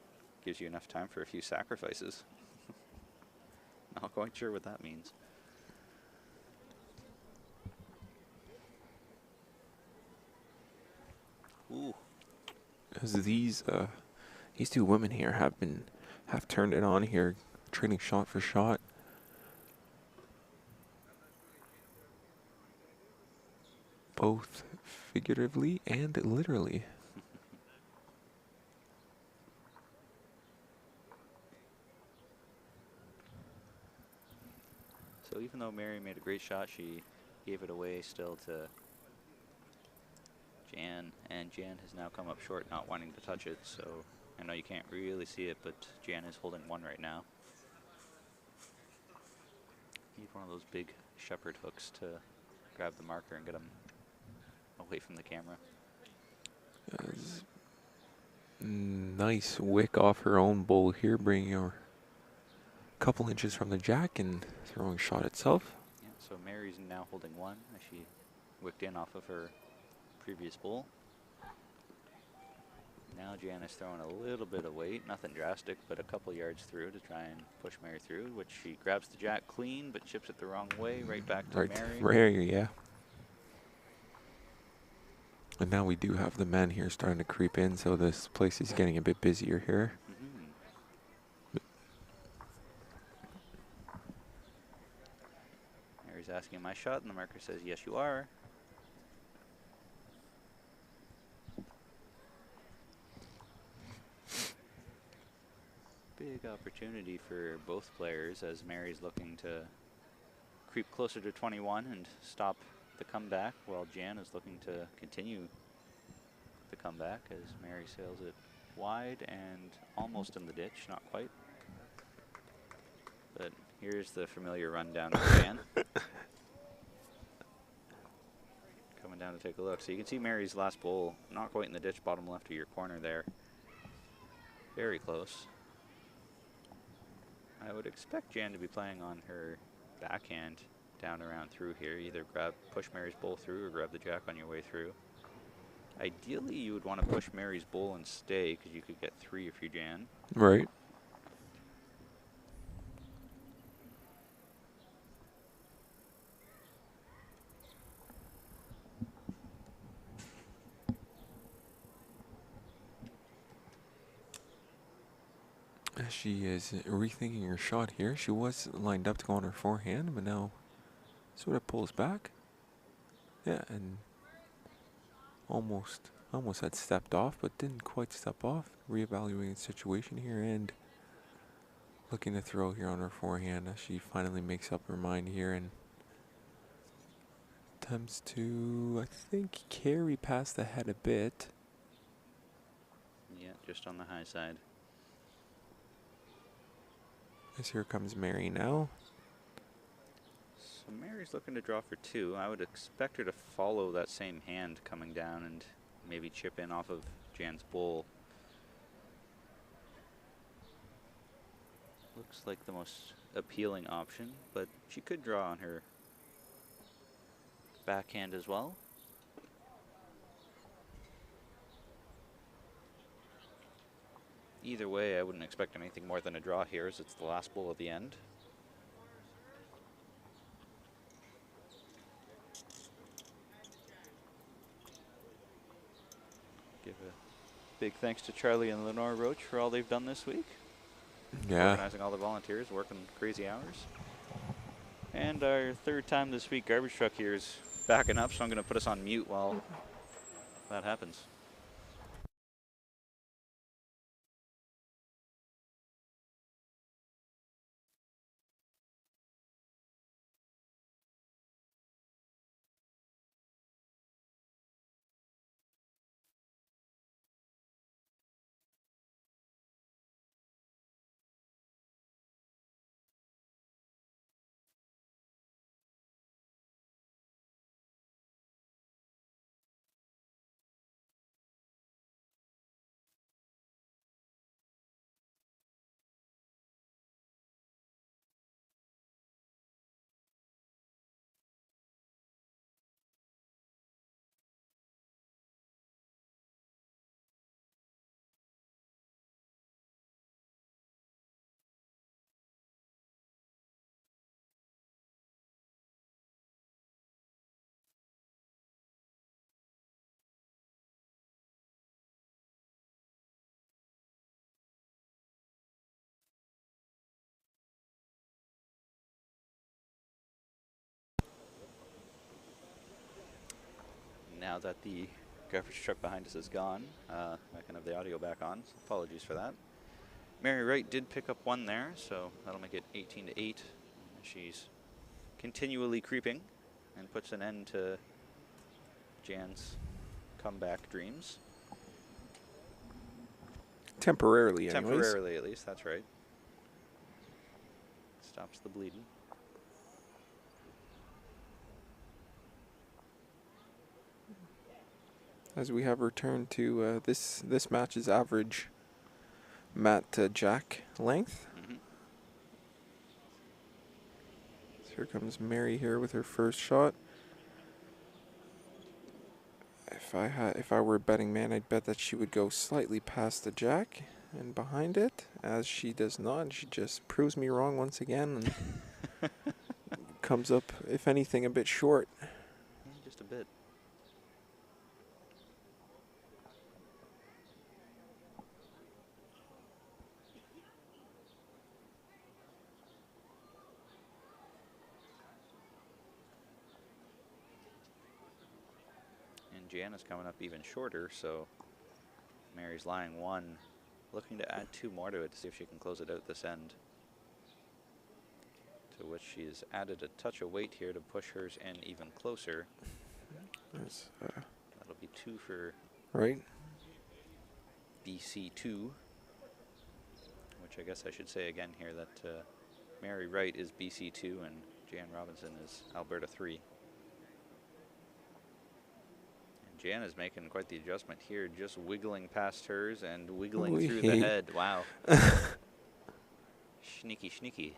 gives you enough time for a few sacrifices. Not quite sure what that means. Ooh. As these two women here have turned it on here, trading shot for shot. Both figuratively and literally. So even though Mary made a great shot, she gave it away still to Jan, and Jan has now come up short, not wanting to touch it. So I know you can't really see it, but Jan is holding one right now. Need one of those big shepherd hooks to grab the marker and get him away from the camera. Nice wick off her own bowl here, bringing her a couple inches from the jack and throwing shot itself. Yeah, so Mary's now holding one as she wicked in off of her previous bowl. Now Jan is throwing a little bit of weight, nothing drastic, but a couple yards through to try and push Mary through, which she grabs the jack clean, but chips it the wrong way, right back to Mary. Right, yeah. And now we do have the men here starting to creep in, so this place is getting a bit busier here. Mary's asking my shot, and the marker says, yes, you are. Big opportunity for both players as Mary's looking to creep closer to 21 and stop the comeback, while Jan is looking to continue the comeback as Mary sails it wide and almost in the ditch, not quite. But here's the familiar rundown of Jan. Coming down to take a look. So you can see Mary's last bowl, not quite in the ditch, bottom left of your corner there. Very close. I would expect Jan to be playing on her backhand down around through here. Either push Mary's bowl through or grab the jack on your way through. Ideally, you would want to push Mary's bowl and stay because you could get 3 if you Jan. Right. She is rethinking her shot here. She was lined up to go on her forehand, but now sort of pulls back. Yeah, and almost had stepped off, but didn't quite step off. Reevaluating the situation here and looking to throw here on her forehand as she finally makes up her mind here and attempts to, I think, carry past the head a bit. Yeah, just on the high side. As here comes Mary now. So Mary's looking to draw for 2. I would expect her to follow that same hand coming down and maybe chip in off of Jan's bowl. Looks like the most appealing option, but she could draw on her backhand as well. Either way, I wouldn't expect anything more than a draw here, as it's the last bowl of the end. Big thanks to Charlie and Lenore Roach for all they've done this week. Yeah. Organizing all the volunteers, working crazy hours. And our third time this week, garbage truck here is backing up, so I'm going to put us on mute while that happens. Now that the garbage truck behind us is gone, I can have the audio back on. So apologies for that. Mary Wright did pick up one there, so that'll make it 18-8. She's continually creeping and puts an end to Jan's comeback dreams. Temporarily, anyways. Temporarily, at least. That's right. Stops the bleeding. As we have returned to this match's average mat to jack length. So here comes Mary here with her first shot. If I were a betting man, I'd bet that she would go slightly past the jack and behind it, as she does not. She just proves me wrong once again and comes up, if anything, a bit short. Just a bit. Jan is coming up even shorter, so Mary's lying one, looking to add two more to it to see if she can close it out this end. To which she's added a touch of weight here to push hers in even closer. That'll be two for right. BC2, which I guess I should say again here that Mary Wright is BC2 and Jan Robinson is Alberta 3. Jan is making quite the adjustment here, just wiggling past hers and wiggling through the head. Wow. Sneaky, sneaky.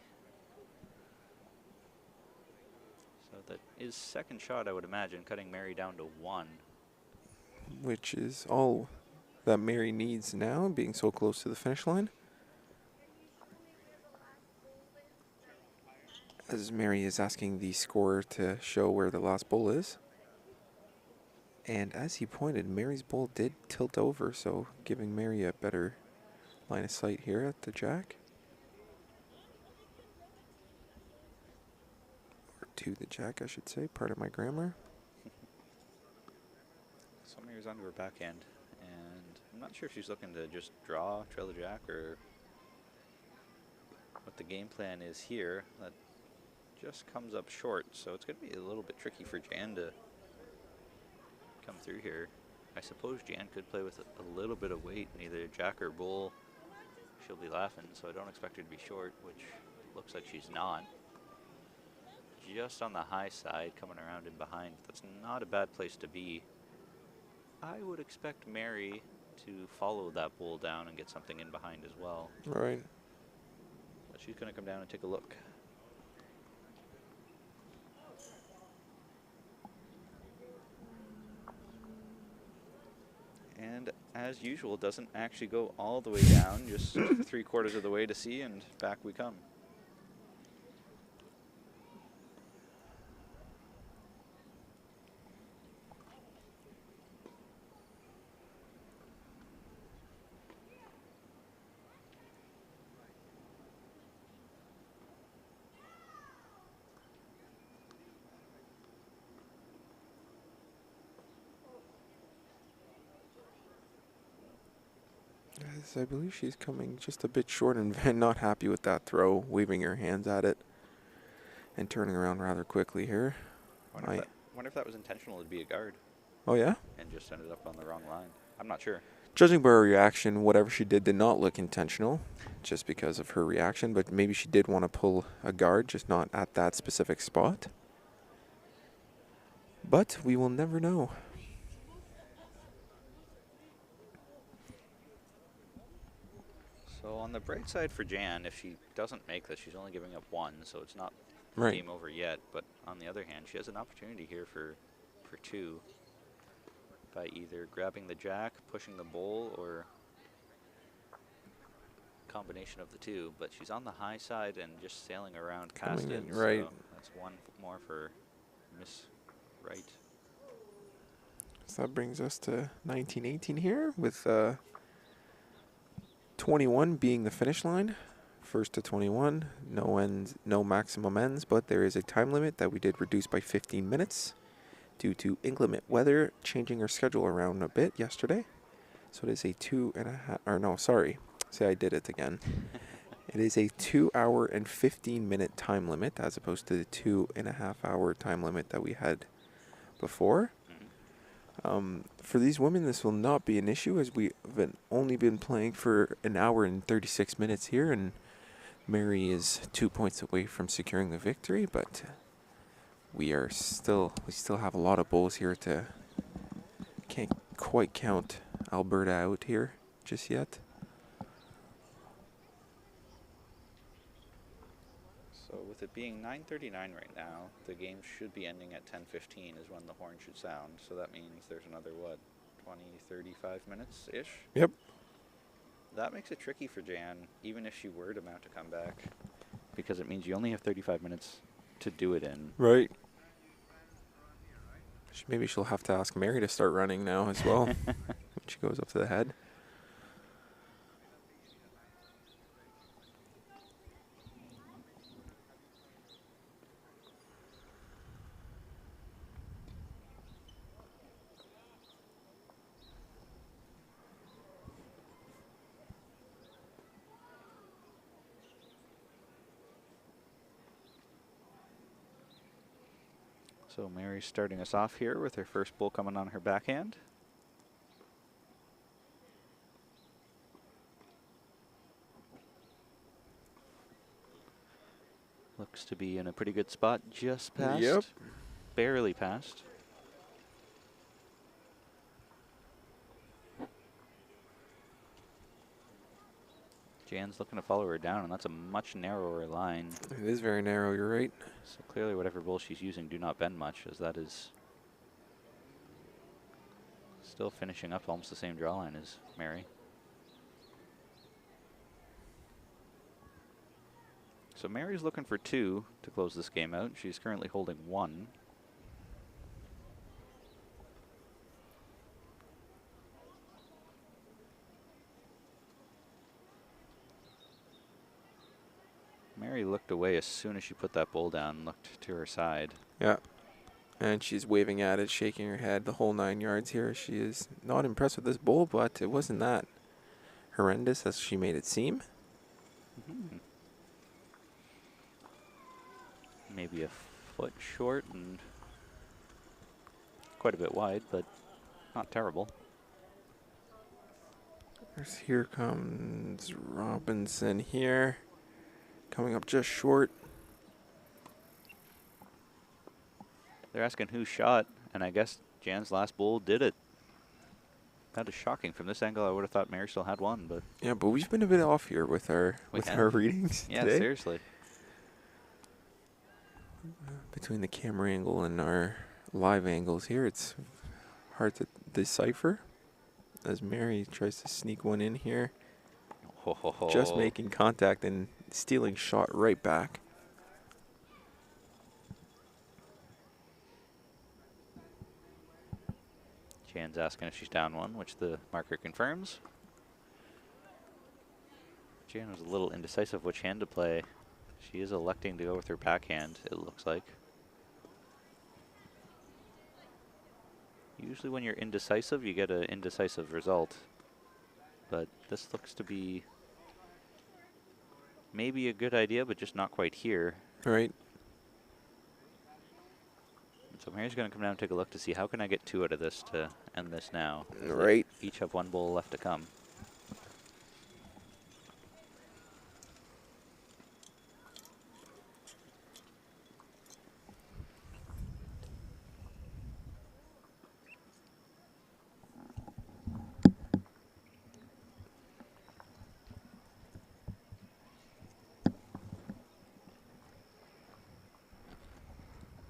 So that is second shot, I would imagine, cutting Mary down to 1. Which is all that Mary needs now, being so close to the finish line. As Mary is asking the scorer to show where the last bowl is. And as he pointed, Mary's bowl did tilt over, so giving Mary a better line of sight here at the jack. Or to the jack, I should say, part of my grammar. So Mary's onto her backhand, and I'm not sure if she's looking to just draw, trail the jack, or what the game plan is here. That just comes up short, so it's going to be a little bit tricky for Jan to come through here. I suppose Jan could play with a little bit of weight in either jack or bull. She'll be laughing, so I don't expect her to be short, which looks like she's not. Just on the high side, coming around in behind. That's not a bad place to be. I would expect Mary to follow that bull down and get something in behind as well. Right. But she's going to come down and take a look. And as usual, doesn't actually go all the way down, just 3/4 of the way to see, and back we come. As I believe she's coming just a bit short and not happy with that throw, waving her hands at it and turning around rather quickly here. Wonder if that was intentional to be a guard Oh, yeah? and just ended up on the wrong line. I'm not sure. Judging by her reaction, whatever she did not look intentional, just because of her reaction, but maybe she did want to pull a guard, just not at that specific spot. But we will never know. So on the bright side for Jan, if she doesn't make this, she's only giving up one, so it's not Right. game over yet. But on the other hand, she has an opportunity here for two by either grabbing the jack, pushing the bowl, or combination of the two. But she's on the high side and just sailing around past Coming it. in, right. So that's one more for Miss Wright. So that brings us to 1918 here, with 21 being the finish line. First to 21, no ends, no maximum ends, but there is a time limit that we did reduce by 15 minutes due to inclement weather changing our schedule around a bit yesterday. So it is a 2.5, or no, sorry, say I did it again. It is a 2 hour and 15 minute time limit as opposed to the 2.5 hour time limit that we had before. For these women, this will not be an issue, as we've only been playing for an hour and 36 minutes here, and Mary is 2 points away from securing the victory, but we still have a lot of bowls here to can't quite count Alberta out here just yet. So with it being 9:39 right now, the game should be ending at 10:15 is when the horn should sound. So that means there's another, what, 20, 35 minutes-ish? Yep. That makes it tricky for Jan, even if she were to mount a comeback, because it means you only have 35 minutes to do it in. Right. Maybe she'll have to ask Mary to start running now as well when she goes up to the head. So Mary's starting us off here with her first bowl coming on her backhand. Looks to be in a pretty good spot, just past. Yep. Barely past. Jan's looking to follow her down, and that's a much narrower line. It is very narrow, you're right. So clearly whatever bowl she's using do not bend much, as that is still finishing up almost the same draw line as Mary. So Mary's looking for 2 to close this game out. She's currently holding 1. Mary looked away as soon as she put that bowl down and looked to her side. Yeah. And she's waving at it, shaking her head the whole 9 yards here. She is not impressed with this bowl, but it wasn't that horrendous as she made it seem. Mm-hmm. Maybe a foot short and quite a bit wide, but not terrible. Here comes Robinson here, coming up just short. They're asking who shot, and I guess Jan's last bowl did it. That is shocking. From this angle, I would have thought Mary still had one, but Yeah, but we've been a bit off here with our readings yeah, today. seriously. Between the camera angle and our live angles here, it's hard to decipher as Mary tries to sneak one in here. Just making contact and stealing shot right back. Jan's asking if she's down one, which the marker confirms. Jan was a little indecisive which hand to play. She is electing to go with her backhand, it looks like. Usually when you're indecisive, you get an indecisive result. but this looks to be maybe a good idea, but just not quite here. All right. So Mary's going to come down and take a look to see how can I get 2 out of this to end this now. All right. Each have 1 bowl left to come.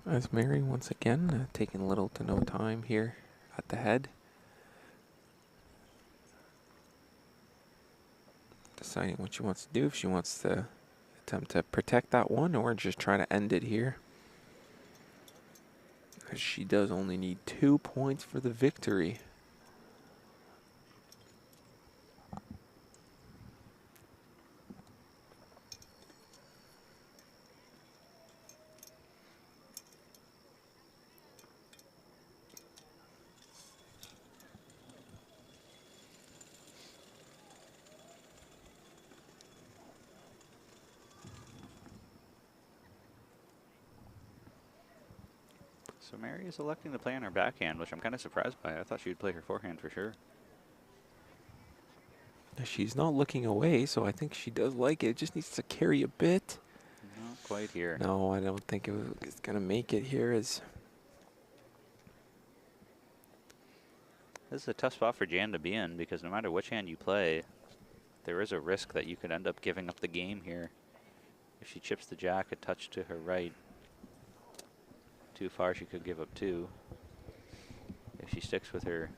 As Mary once again taking little to no time here at the head. Deciding what she wants to do, if she wants to attempt to protect that one or just try to end it here. As she does only need 2 points for the victory. So Mary is electing to play on her backhand, which I'm kind of surprised by. I thought she would play her forehand for sure. She's not looking away, so I think she does like it. It just needs to carry a bit. Not quite here. No, I don't think it's going to make it here. This is a tough spot for Jan to be in because no matter which hand you play, there is a risk that you could end up giving up the game here. If she chips the jack a touch to her right, too far, she could give up 2. If she sticks with her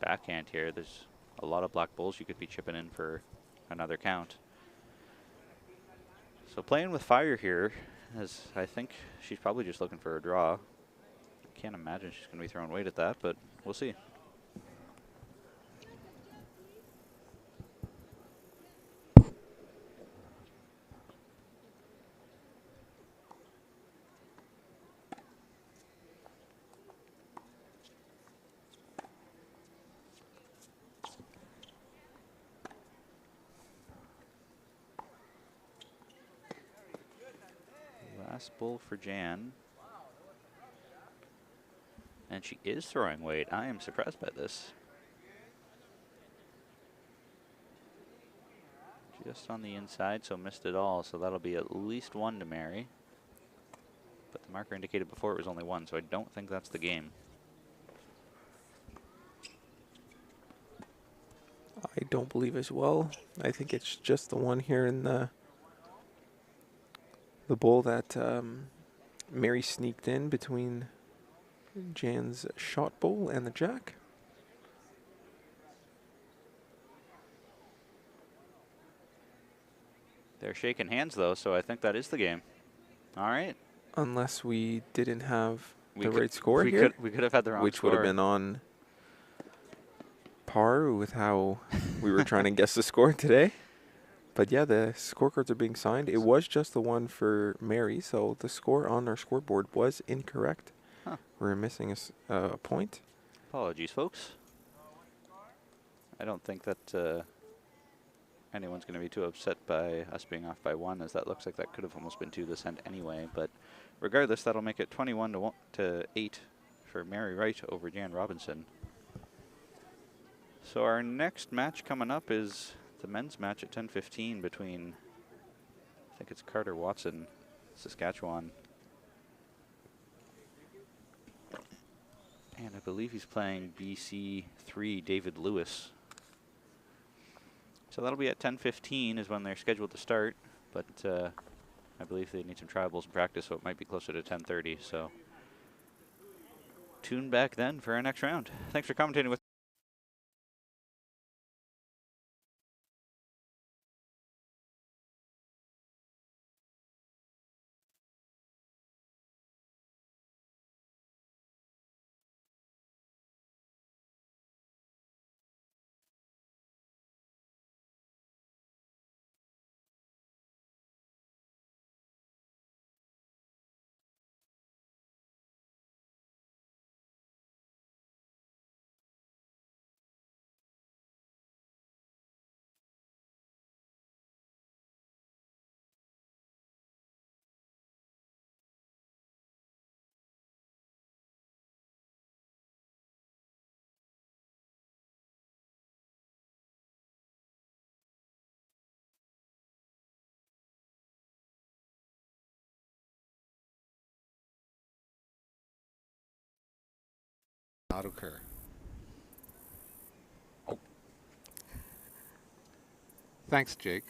backhand here, there's a lot of black bulls you could be chipping in for another count. So playing with fire here, as I think she's probably just looking for a draw. Can't imagine she's going to be throwing weight at that, but we'll see. Last bull for Jan. And she is throwing weight. I am surprised by this. Just on the inside, so missed it all. So that'll be at least 1 to Mary. But the marker indicated before it was only 1, so I don't think that's the game. I don't believe as well. I think it's just the one here in the bowl that Mary sneaked in between Jan's shot bowl and the jack. They're shaking hands, though, so I think that is the game. All right. Unless we didn't have the right score here. We could have had the wrong which score. would have been on par with how we were trying to guess the score today. But yeah, the scorecards are being signed. It was just the one for Mary, so the score on our scoreboard was incorrect. Huh. We're missing a point. Apologies, folks. I don't think that anyone's going to be too upset by us being off by 1, as that looks like that could have almost been 2 this end anyway. But regardless, that'll make it 21 to 8 for Mary Wright over Jan Robinson. So our next match coming up is the men's match at 10:15 between, I think it's Carter Watson, Saskatchewan. And I believe he's playing BC 3 David Lewis. So that'll be at 10:15 is when they're scheduled to start. But I believe they need some try balls in practice, so it might be closer to 10:30. So tune back then for our next round. Thanks for commentating with not occur. Oh. Thanks, Jake.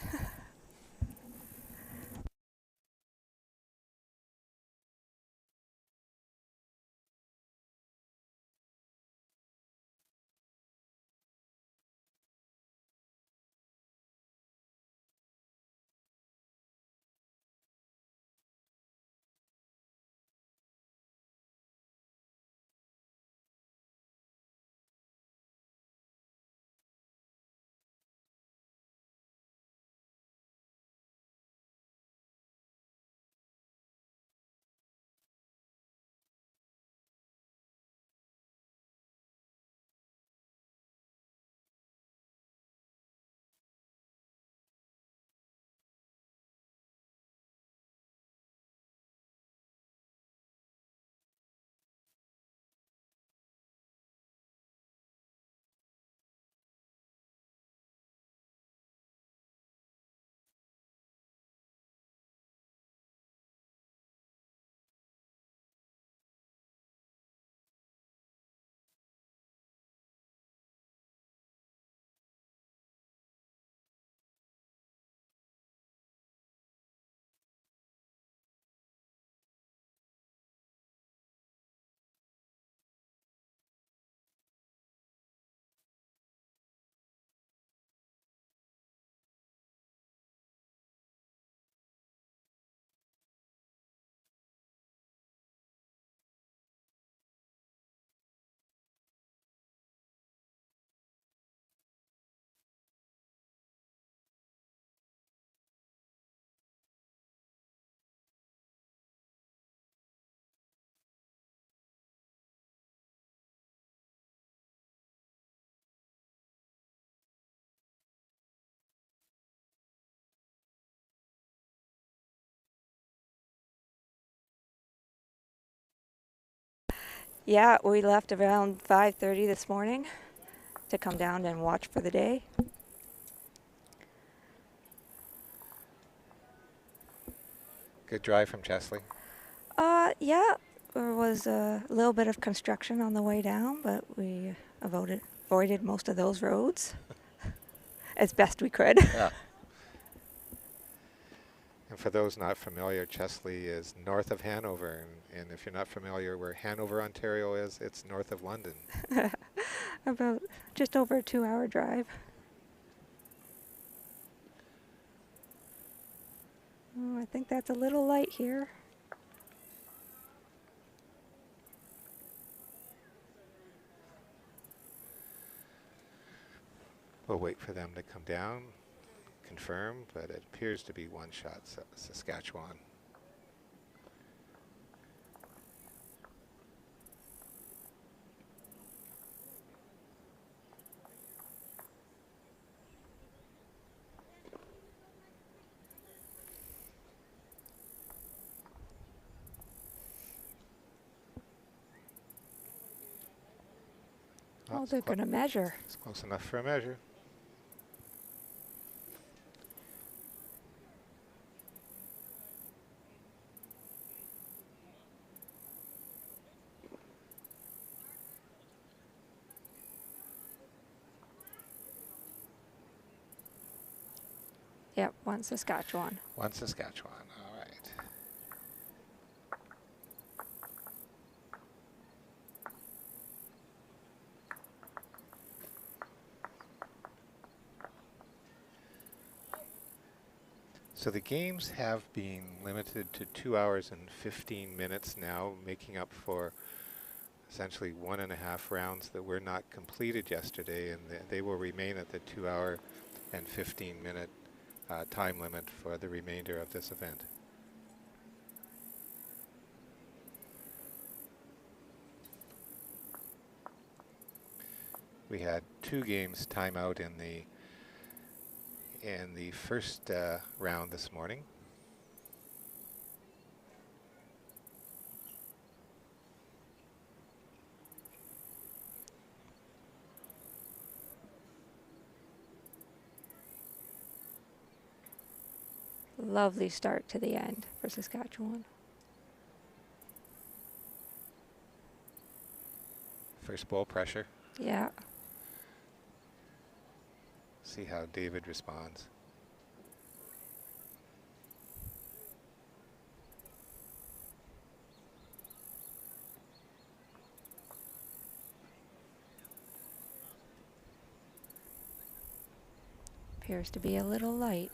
Yeah, we left around 5:30 this morning to come down and watch for the day. Good drive from Chesley. Yeah, there was a little bit of construction on the way down, but we avoided most of those roads as best we could. Yeah. And for those not familiar, Chesley is north of Hanover. And if you're not familiar where Hanover, Ontario is, it's north of London. About just over a 2-hour drive. Oh, I think that's a little light here. We'll wait for them to come down, confirm, but it appears to be one shot Saskatchewan. Oh, they're going to measure. It's close enough for a measure. Yep, one Saskatchewan. One Saskatchewan. All right. So the games have been limited to 2 hours and 15 minutes now, making up for essentially 1.5 rounds that were not completed yesterday, and they will remain at the 2 hour and 15-minute time limit for the remainder of this event. We had 2 games timeout in the first round this morning. Lovely start to the end for Saskatchewan. First ball pressure. Yeah. See how David responds. Appears to be a little light.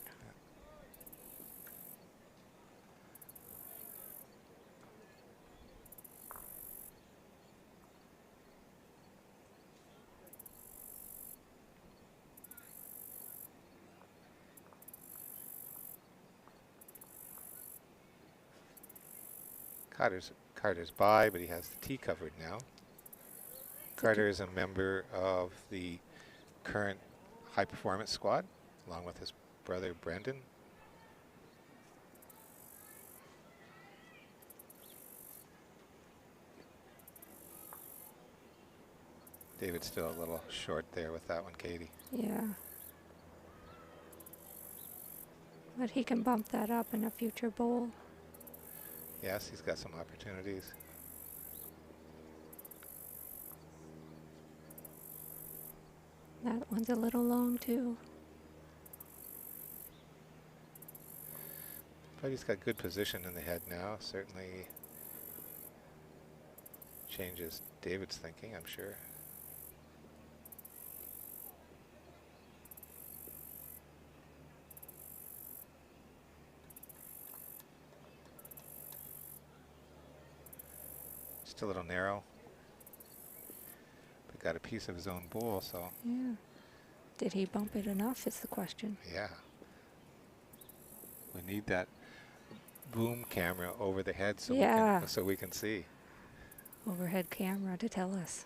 Carter's by, but he has the tee covered now. Carter is a member of the current high performance squad, along with his brother Brendan. David's still a little short there with that one, Katie. Yeah. But he can bump that up in a future bowl. Yes, he's got some opportunities. That one's a little long too. But he's got good position in the head now. Certainly changes David's thinking, I'm sure. Just a little narrow. But got a piece of his own bowl, so. Yeah. Did he bump it enough is the question. Yeah. We need that boom camera over the head so, so we can see. Overhead camera to tell us.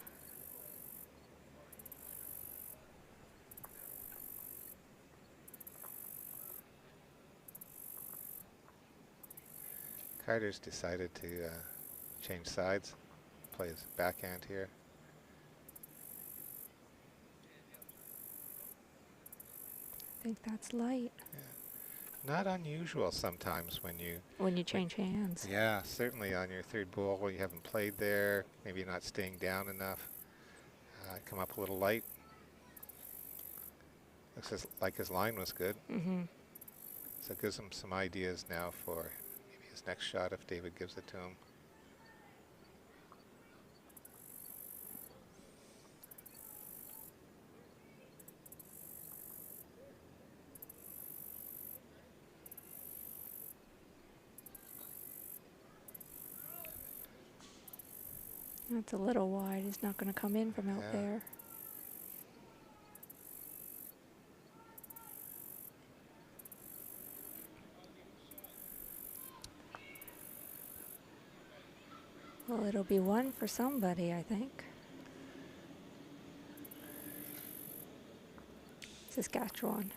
Carter's decided to change sides, play his backhand here. I think that's light. Yeah. Not unusual sometimes when you change hands. Yeah, certainly on your third ball you haven't played there, maybe you're not staying down enough. Come up a little light. Looks like his line was good. Mm-hmm. So it gives him some ideas now for maybe his next shot if David gives it to him. That's a little wide. He's not going to come in from out there. Well, it'll be one for somebody, I think. Saskatchewan.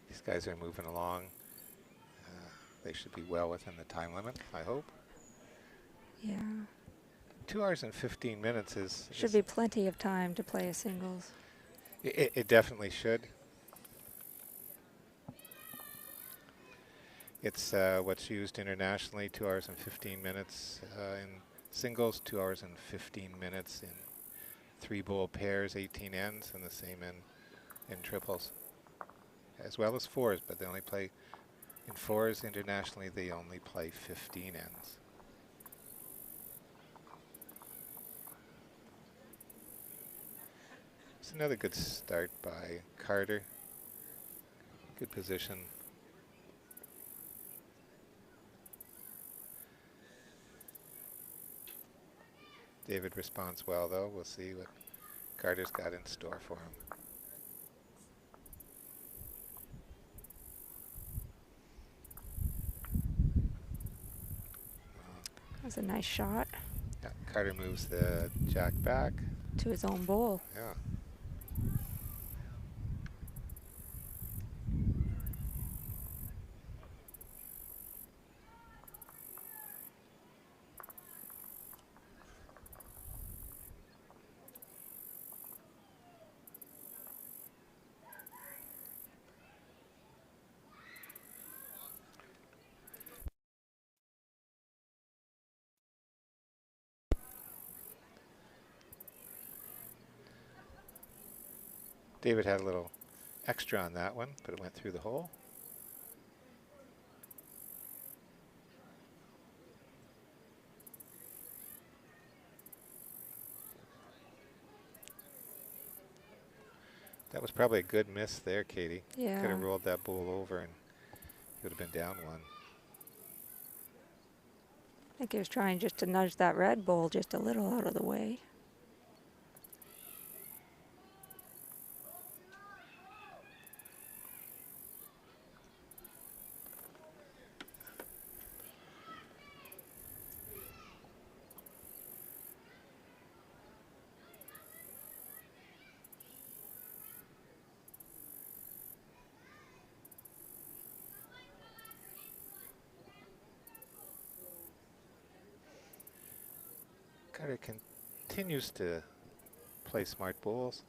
These guys are moving along. They should be well within the time limit, I hope. Yeah. 2 hours and 15 minutes should be plenty of time to play a singles. It definitely should. It's what's used internationally, 2 hours and 15 minutes in singles, 2 hours and 15 minutes in 3-bowl pairs, 18 ends, and the same in triples, as well as fours, but they only play in fours internationally. They only play 15 ends. It's another good start by Carter. Good position. David responds well, though. We'll see what Carter's got in store for him. That's a nice shot. Yeah, Carter moves the jack back. to his own bowl. Yeah. David had a little extra on that one, but it went through the hole. That was probably a good miss there, Katie. Yeah. Could have rolled that bowl over and you would have been down one. I think he was trying just to nudge that red bowl just a little out of the way. Carter continues to play smart bowls.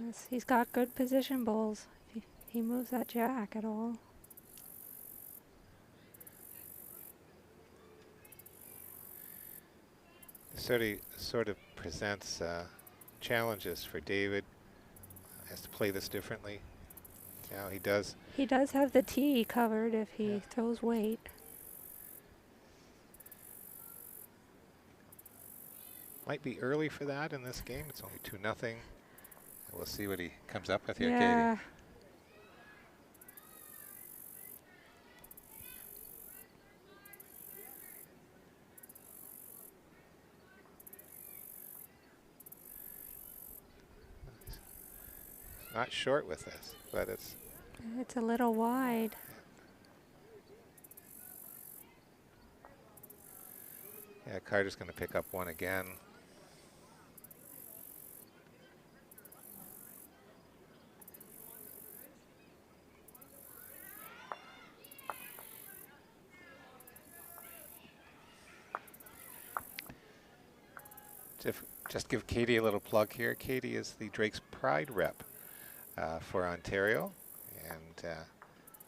Yes, he's got good position bowls. If he moves that jack at all. Sort of presents challenges for David. Has to play this differently. Now he does. He does have the tee covered if he throws weight. Might be early for that in this game. It's only 2-0. We'll see what he comes up with here, Yeah. Katie. Not short with this, but It's a little wide. yeah, Carter's going to pick up one again. Just give Katie a little plug here. Katie is the Drake's Pride rep for Ontario, and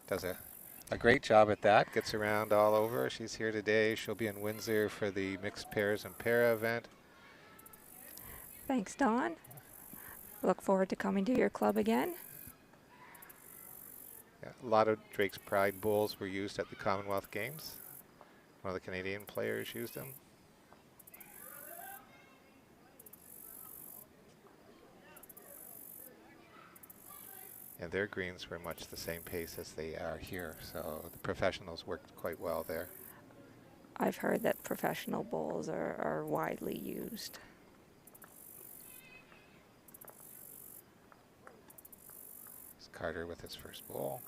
does a great job at that. Gets around all over. She's here today. She'll be in Windsor for the mixed pairs and para event. Thanks, Don. Look forward to coming to your club again. Yeah, a lot of Drake's Pride bowls were used at the Commonwealth Games. One of the Canadian players used them. And their greens were much the same pace as they are here, so the professionals worked quite well there. I've heard that professional bowls are widely used. It's Carter with his first bowl.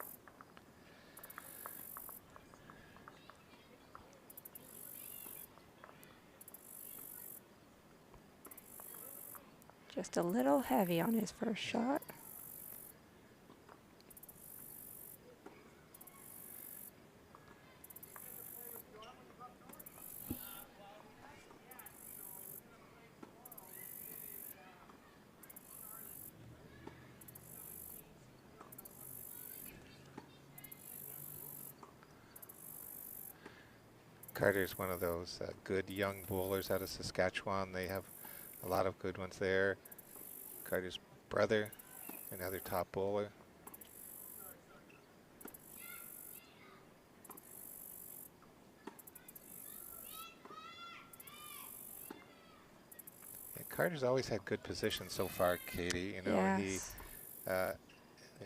Just a little heavy on his first shot. Carter's one of those good young bowlers out of Saskatchewan. They have a lot of good ones there. Carter's brother, another top bowler. Yeah, Carter's always had good position so far, Katie. You know, Yes.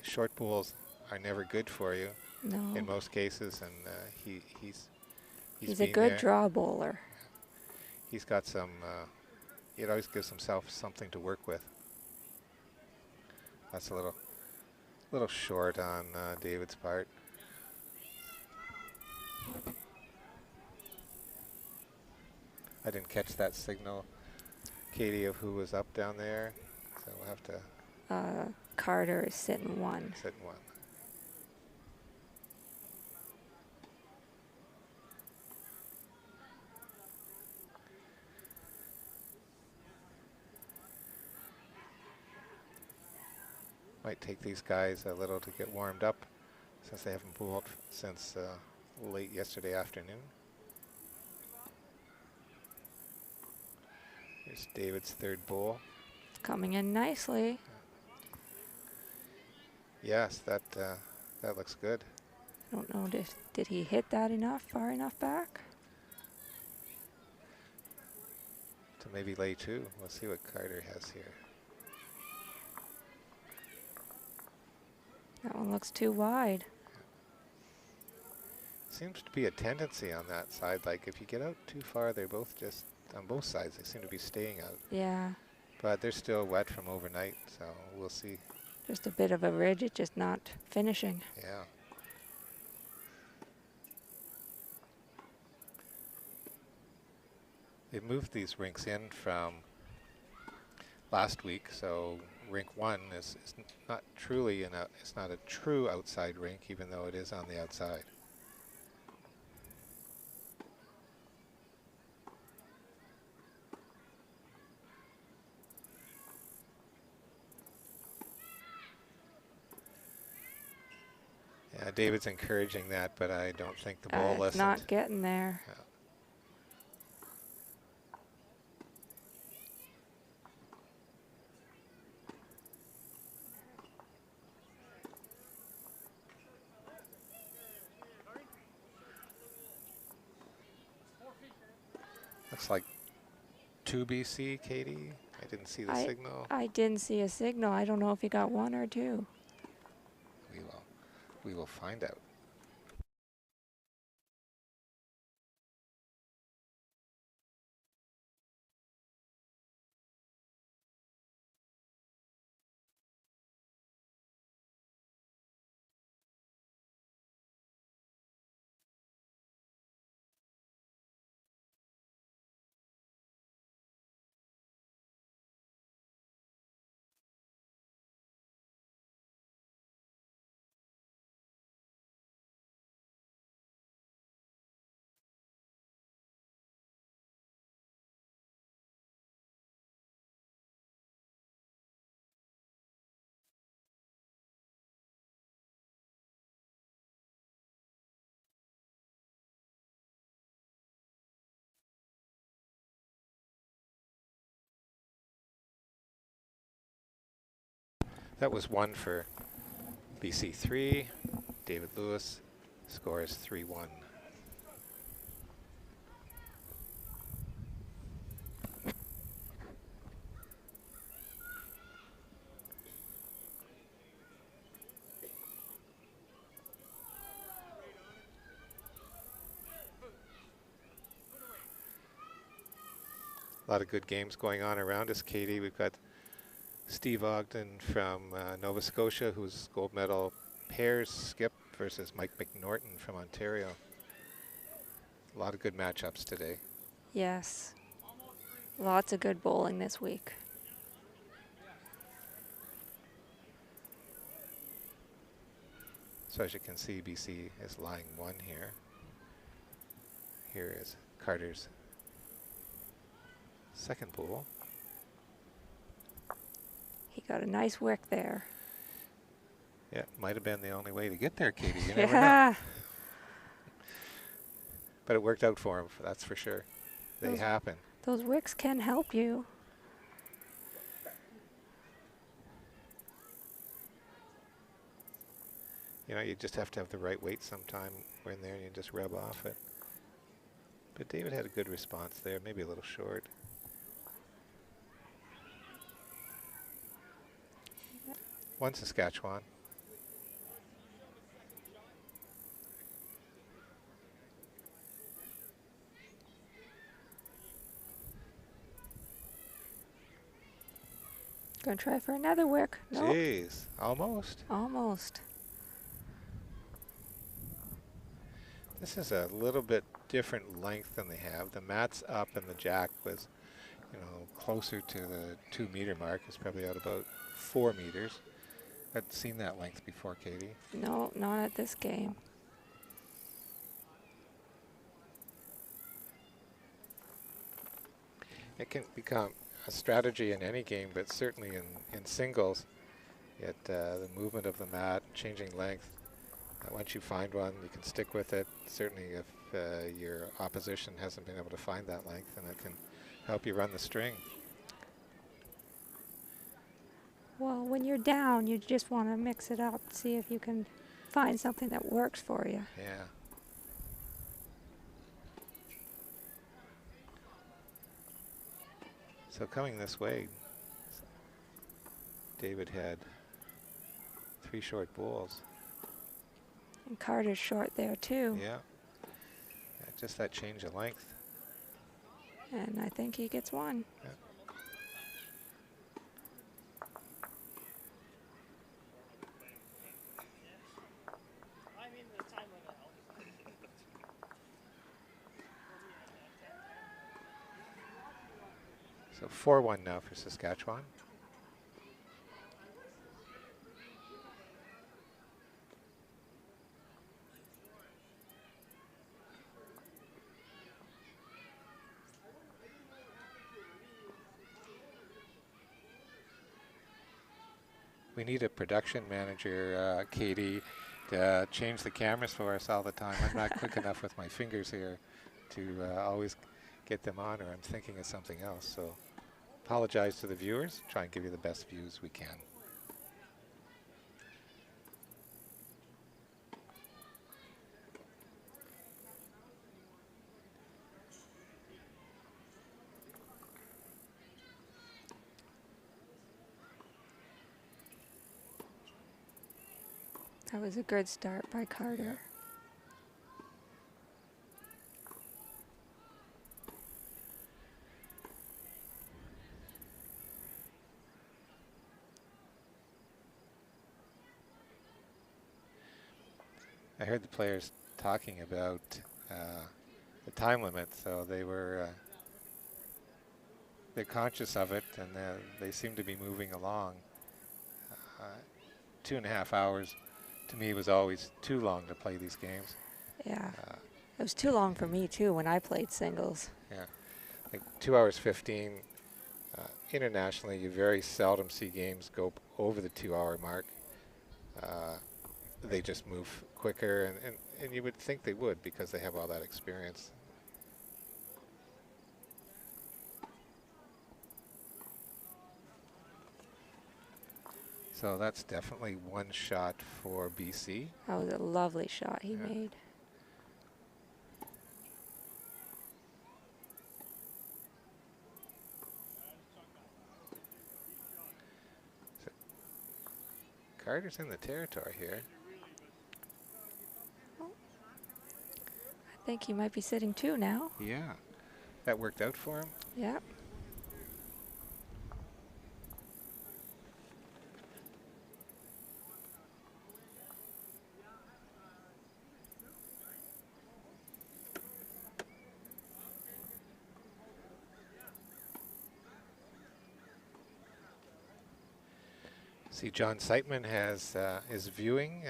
short bowls are never good for you No. in most cases, and He's a been good there. draw bowler. He's got some, it always gives himself something to work with. That's a little short on David's part. I didn't catch that signal. Katie, of who was up down there. So we'll have to Carter is sitting 1. sit one. Might take these guys a little to get warmed up since they haven't bowled since late yesterday afternoon. Here's David's third bowl. Coming in nicely. Yes, that looks good. I don't know, did he hit that far enough back? To maybe lay 2. We'll see what Carter has here. That one looks too wide. Seems to be a tendency on that side. Like if you get out too far, they're both just on both sides. They seem to be staying out. Yeah, But they're still wet from overnight, so we'll see. just a bit of a ridge, it's just not finishing. Yeah. They've moved these rinks in from last week, so rink 1 is not truly it's not a true outside rink, even though it is on the outside. Yeah, David's encouraging that, but I don't think the ball It's listened. not getting there. Yeah. Looks like 2 BC, Katie. I didn't see the signal. I didn't see a signal. I don't know if he got 1 or 2. We will find out. That was 1 for BC3. David Lewis scores 3-1. A lot of good games going on around us, Katie. We've got Steve Ogden from Nova Scotia, who's gold medal pairs skip, versus Mike McNorton from Ontario. A lot of good matchups today. Yes. Lots of good bowling this week. So as you can see, BC is lying 1 here. Here is Carter's second bowl. He got a nice wick there. Yeah, might have been the only way to get there, Katie. You never know. Yeah. But it worked out for him, that's for sure. They happen. Those wicks can help you. You know, you just have to have the right weight sometime when there and you just rub off it. But David had a good response there, maybe a little short. One Saskatchewan. Gonna try for another wick. Nope. Jeez, almost. Almost. This is a little bit different length than they have. The mat's up and the jack was you know, closer to the 2 meter mark. It's probably out about 4 meters. I've seen that length before, Katie. No, not at this game. It can become a strategy in any game, but certainly in singles, the movement of the mat, changing length. Once you find one, you can stick with it. Certainly if your opposition hasn't been able to find that length, then it can help you run the string. Well, when you're down, you just want to mix it up, see if you can find something that works for you. Yeah. So coming this way, David had 3 short bowls. And Carter's short there too. Yeah. Just that change of length. And I think he gets one. Yeah. So 4-1 now for Saskatchewan. We need a production manager, Katie, to change the cameras for us all the time. I'm not quick enough with my fingers here to always get them on, or I'm thinking of something else. So apologize to the viewers. Try and give you the best views we can. That was a good start by Carter. I heard the players talking about the time limit, so they're conscious of it, and they seem to be moving along. 2.5 hours to me was always too long to play these games. Yeah. It was too long for me too when I played singles. Yeah, like 2 hours 15. Internationally, you very seldom see games go over the 2 hour mark. They just move quicker, and you would think they would because they have all that experience. So that's definitely one shot for BC. That was a lovely shot he made. So Carter's in the territory here. I think he might be sitting 2 now. Yeah, that worked out for him. Yeah. See, John Seitman is viewing,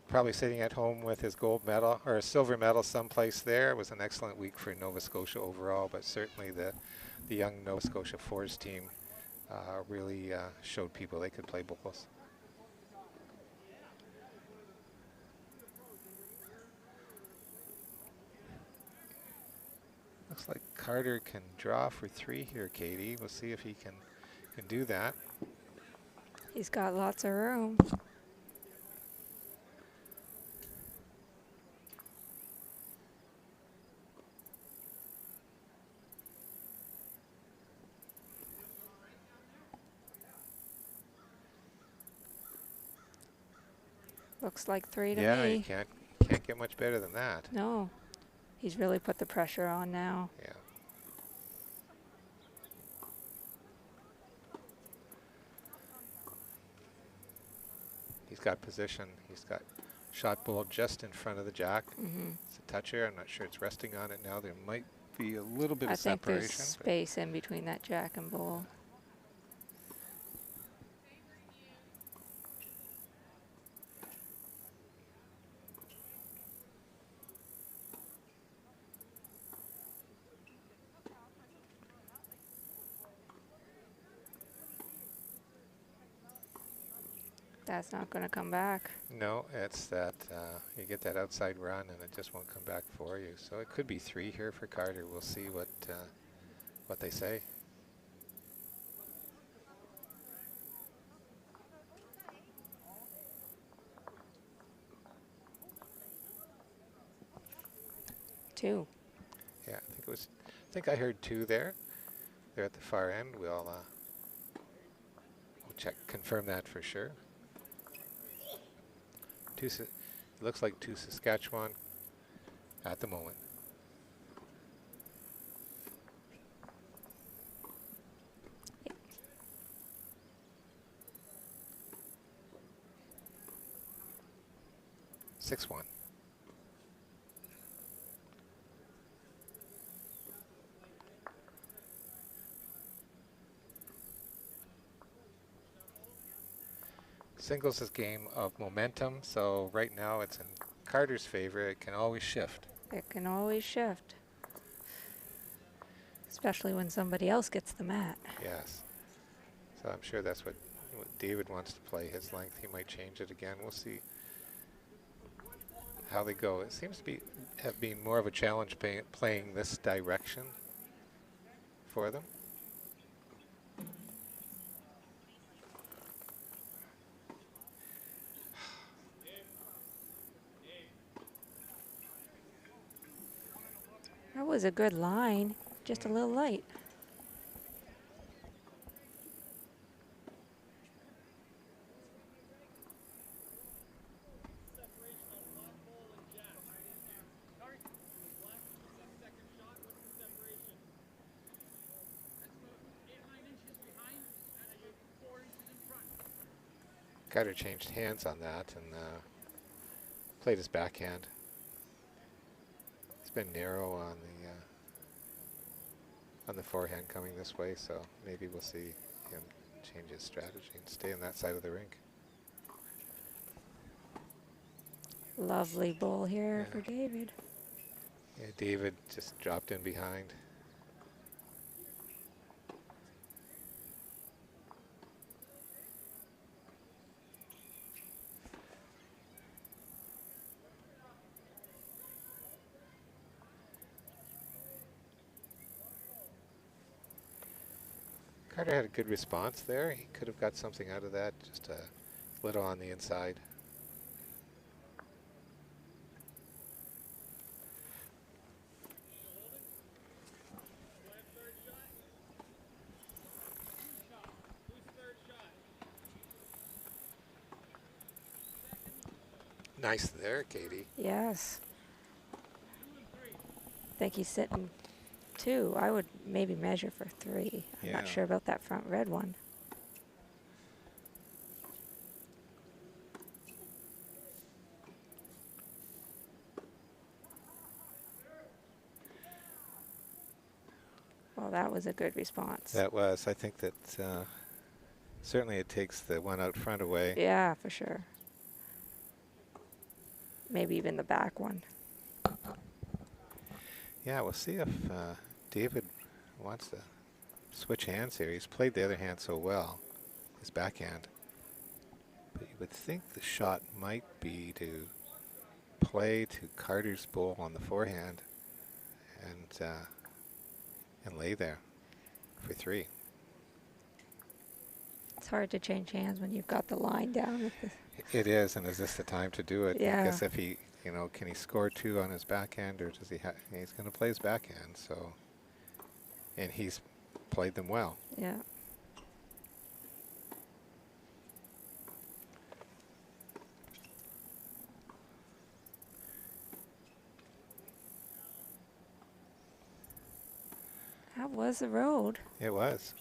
probably sitting at home with his gold medal or a silver medal someplace there. It was an excellent week for Nova Scotia overall, but certainly the young Nova Scotia Fours team really showed people they could play bowls. Looks like Carter can draw for 3 here, Katie. We'll see if he can do that. He's got lots of room. Looks like 3 to yeah, me. you can't get much better than that. No. He's really put the pressure on now. Yeah. He's got position. He's got shot ball just in front of the jack. Mm-hmm. It's a toucher. I'm not sure it's resting on it now. There might be a little bit I of think there's separation. but space in between that jack and bull. That's not going to come back. No, it's that you get that outside run and it just won't come back for you. So it could be 3 here for Carter. We'll see what they say. Two. Yeah, I think I heard 2 there. They're at the far end. We'll check, confirm that for sure. It looks like 2 Saskatchewan at the moment. Yep. 6-1. Singles is a game of momentum, so right now it's in Carter's favor. It can always shift. It can always shift. Especially when somebody else gets the mat. Yes. So I'm sure that's what David wants to play. His length, he might change it again. We'll see how they go. It seems to have been more of a challenge playing this direction for them. That was a good line, just a little light. Carter changed hands on that and played his backhand. It's been narrow on the forehand coming this way, so maybe we'll see him change his strategy and stay on that side of the rink. Lovely bull here Yeah. for David. Yeah, David just dropped in behind. Carter had a good response there. He could have got something out of that, just a little on the inside. Nice there, Katie. Yes. I think he's sitting 2. I would maybe measure for 3. I'm Yeah. not sure about that front red one. Well, that was a good response. That was. I think that certainly it takes the one out front away. Yeah, for sure. Maybe even the back one. Yeah, we'll see if David wants to switch hands here. He's played the other hand so well, his backhand. But you would think the shot might be to play to Carter's bull on the forehand and lay there for 3. It's hard to change hands when you've got the line down. With the It is, and is this the time to do it? Yeah. I guess if he, can he score 2 on his backhand, or does he he's going to play his backhand, so, and he's played them well. yeah. How was the road? It was.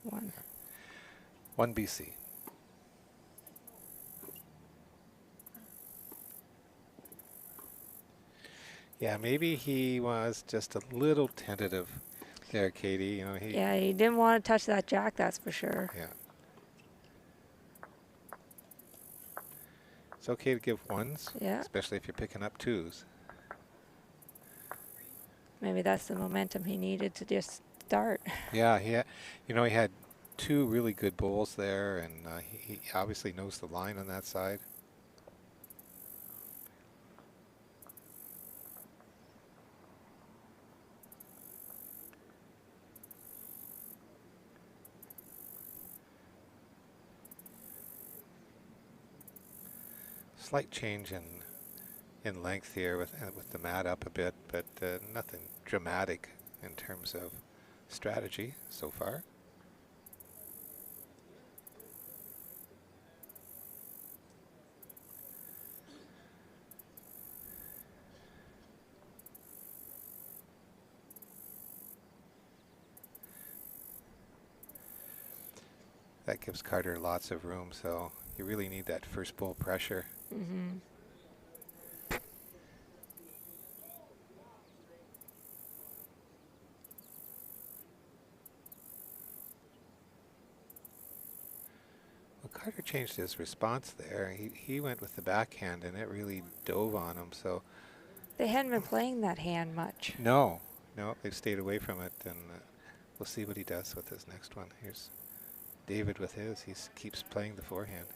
1. 1 BC. Yeah, maybe he was just a little tentative there, Katie. You know, Yeah, he didn't want to touch that jack, that's for sure. Yeah. It's okay to give ones, Yeah. especially if you're picking up twos. Maybe that's the momentum he needed to just start. Yeah, he had 2 really good bowls there, and he obviously knows the line on that side. Slight change in length here with the mat up a bit, but nothing dramatic in terms of strategy so far. That gives Carter lots of room, so you really need that first bowl pressure. Mm-hmm. Well, Carter changed his response there. He went with the backhand, and it really dove on him. So They hadn't been playing that hand much. no, they've stayed away from it, and we'll see what he does with his next one. Here's David with his. He keeps playing the forehand.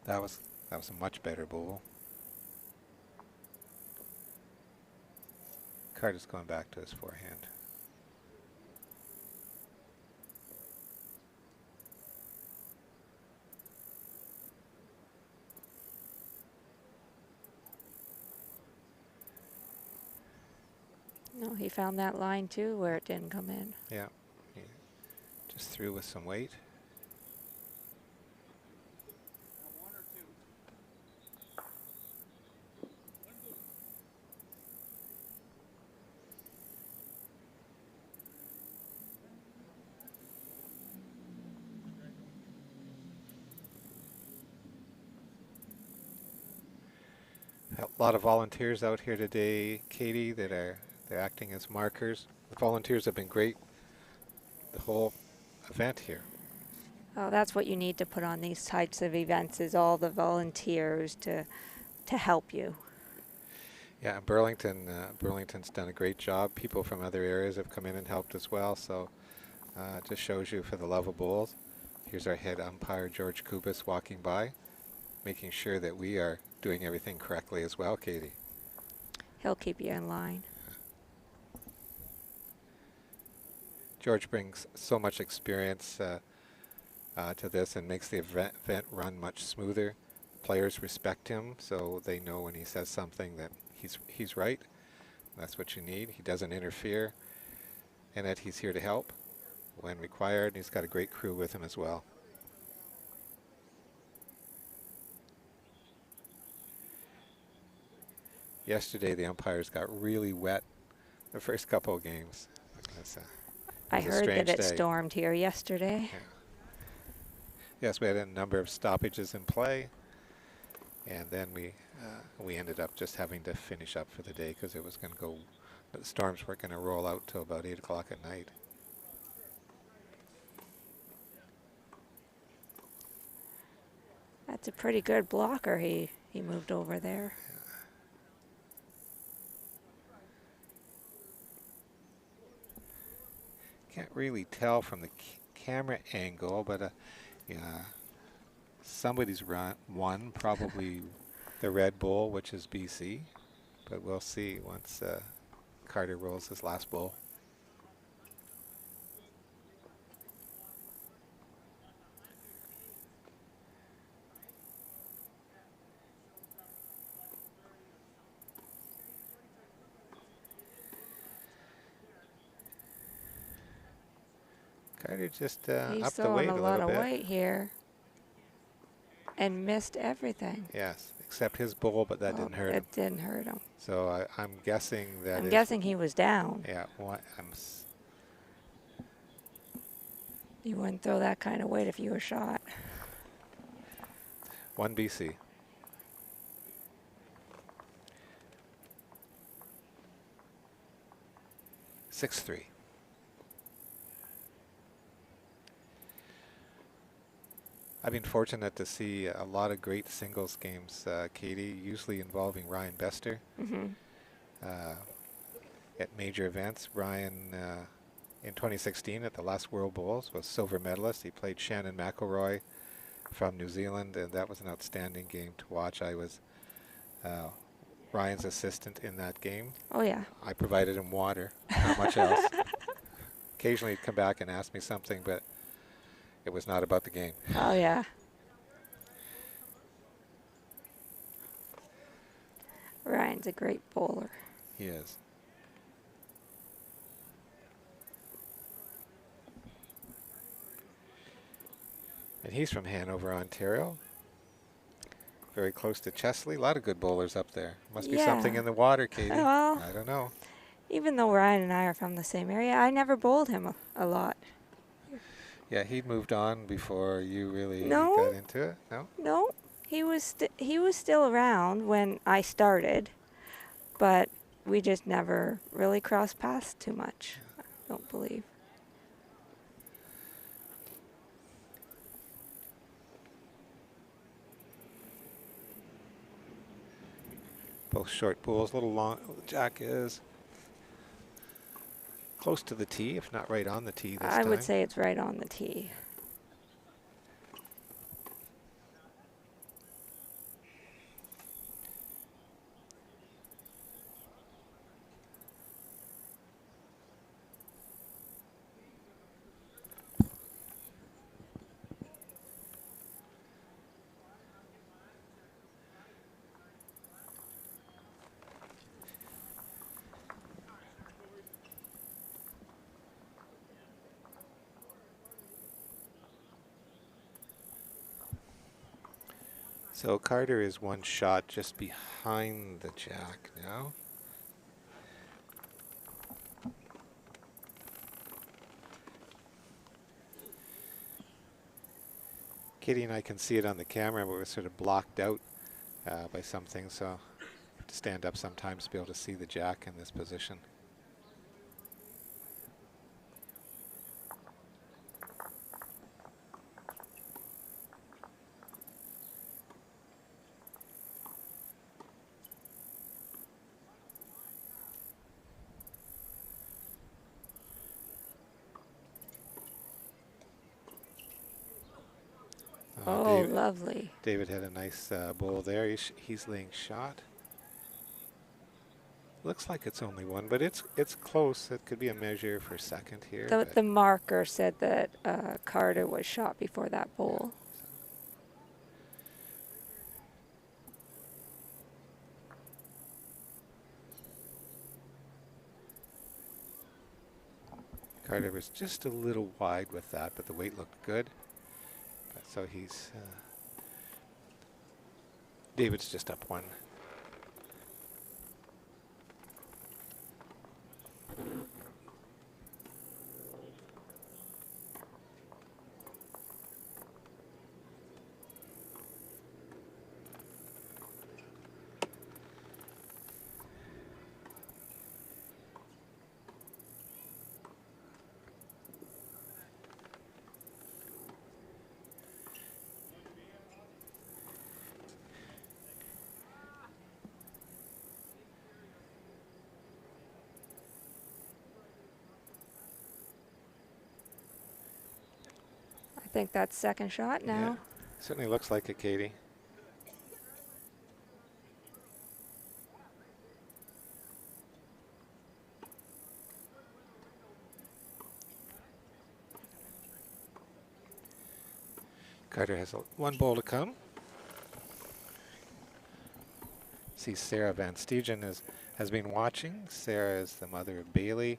That was a much better bowl. Carter's going back to his forehand. No, he found that line too where it didn't come in. Yeah, he just threw with some weight. A lot of volunteers out here today, Katie, they're acting as markers. The volunteers have been great the whole event here. Oh, that's what you need to put on these types of events is all the volunteers to help you. Yeah, Burlington's done a great job. People from other areas have come in and helped as well, so it just shows you for the love of bowls. Here's our head umpire, George Kubis, walking by, making sure that we are doing everything correctly as well, Katie. He'll keep you in line. George brings so much experience to this and makes the event run much smoother. Players respect him, so they know when he says something that he's right. That's what you need. He doesn't interfere, and that he's here to help when required. And he's got a great crew with him as well. Yesterday, the umpires got really wet the first couple of games. I heard that it stormed here yesterday. Yeah. Yes, we had a number of stoppages in play, and then we ended up just having to finish up for the day because it was going to go. The storms weren't going to roll out till about 8 o'clock at night. That's a pretty good blocker he moved over there. Can't really tell from the camera angle, but yeah, somebody's won, probably the Red Bull, which is BC, but we'll see once Carter rolls his last bowl. Carter just He's upped the throwing weight a a lot little of bit. weight here and missed everything. Yes, except his bowl, but that didn't hurt him. It didn't hurt him. So I'm guessing that I'm guessing he was down. Yeah, You wouldn't throw that kind of weight if you were shot. 1 BC. Six three. I've been fortunate to see a lot of great singles games, Katie, usually involving Ryan Bester at major events. Ryan, in 2016 at the last World Bowls, was silver medalist. He played Shannon McElroy from New Zealand, and that was an outstanding game to watch. I was Ryan's assistant in that game. Oh, yeah. I provided him water, not much else. Occasionally he'd come back and ask me something, but it was not about the game. Oh, yeah. Ryan's a great bowler. He is. And he's from Hanover, Ontario. Very close to Chesley. A lot of good bowlers up there. Must be something in the water, Katie. Well, I don't know. Even though Ryan and I are from the same area, I never bowled him a lot. Yeah, he'd moved on before you really No. got into it. No? No, he was still around when I started, but we just never really crossed paths too much. I don't believe. Both short bowls, a little long. Jack is close to the tee, if not right on the tee this time. I would say it's right on the tee. So Carter is one shot just behind the Jack now. Katie and I can see it on the camera, but we're sort of blocked out by something, so I have to stand up sometimes to be able to see the Jack in this position. Oh, lovely. David had a nice bowl there. He's laying shot. Looks like it's only one, but it's close. It could be a measure for second here. The marker said that Carter was shot before that bowl. Carter was just a little wide with that, but the weight looked good. So he's David's just up one. I think that's second shot now. Yeah, certainly looks like it, Katie. Carter has one bowl to come. See Sarah Van Stegen has been watching. Sarah is the mother of Bailey.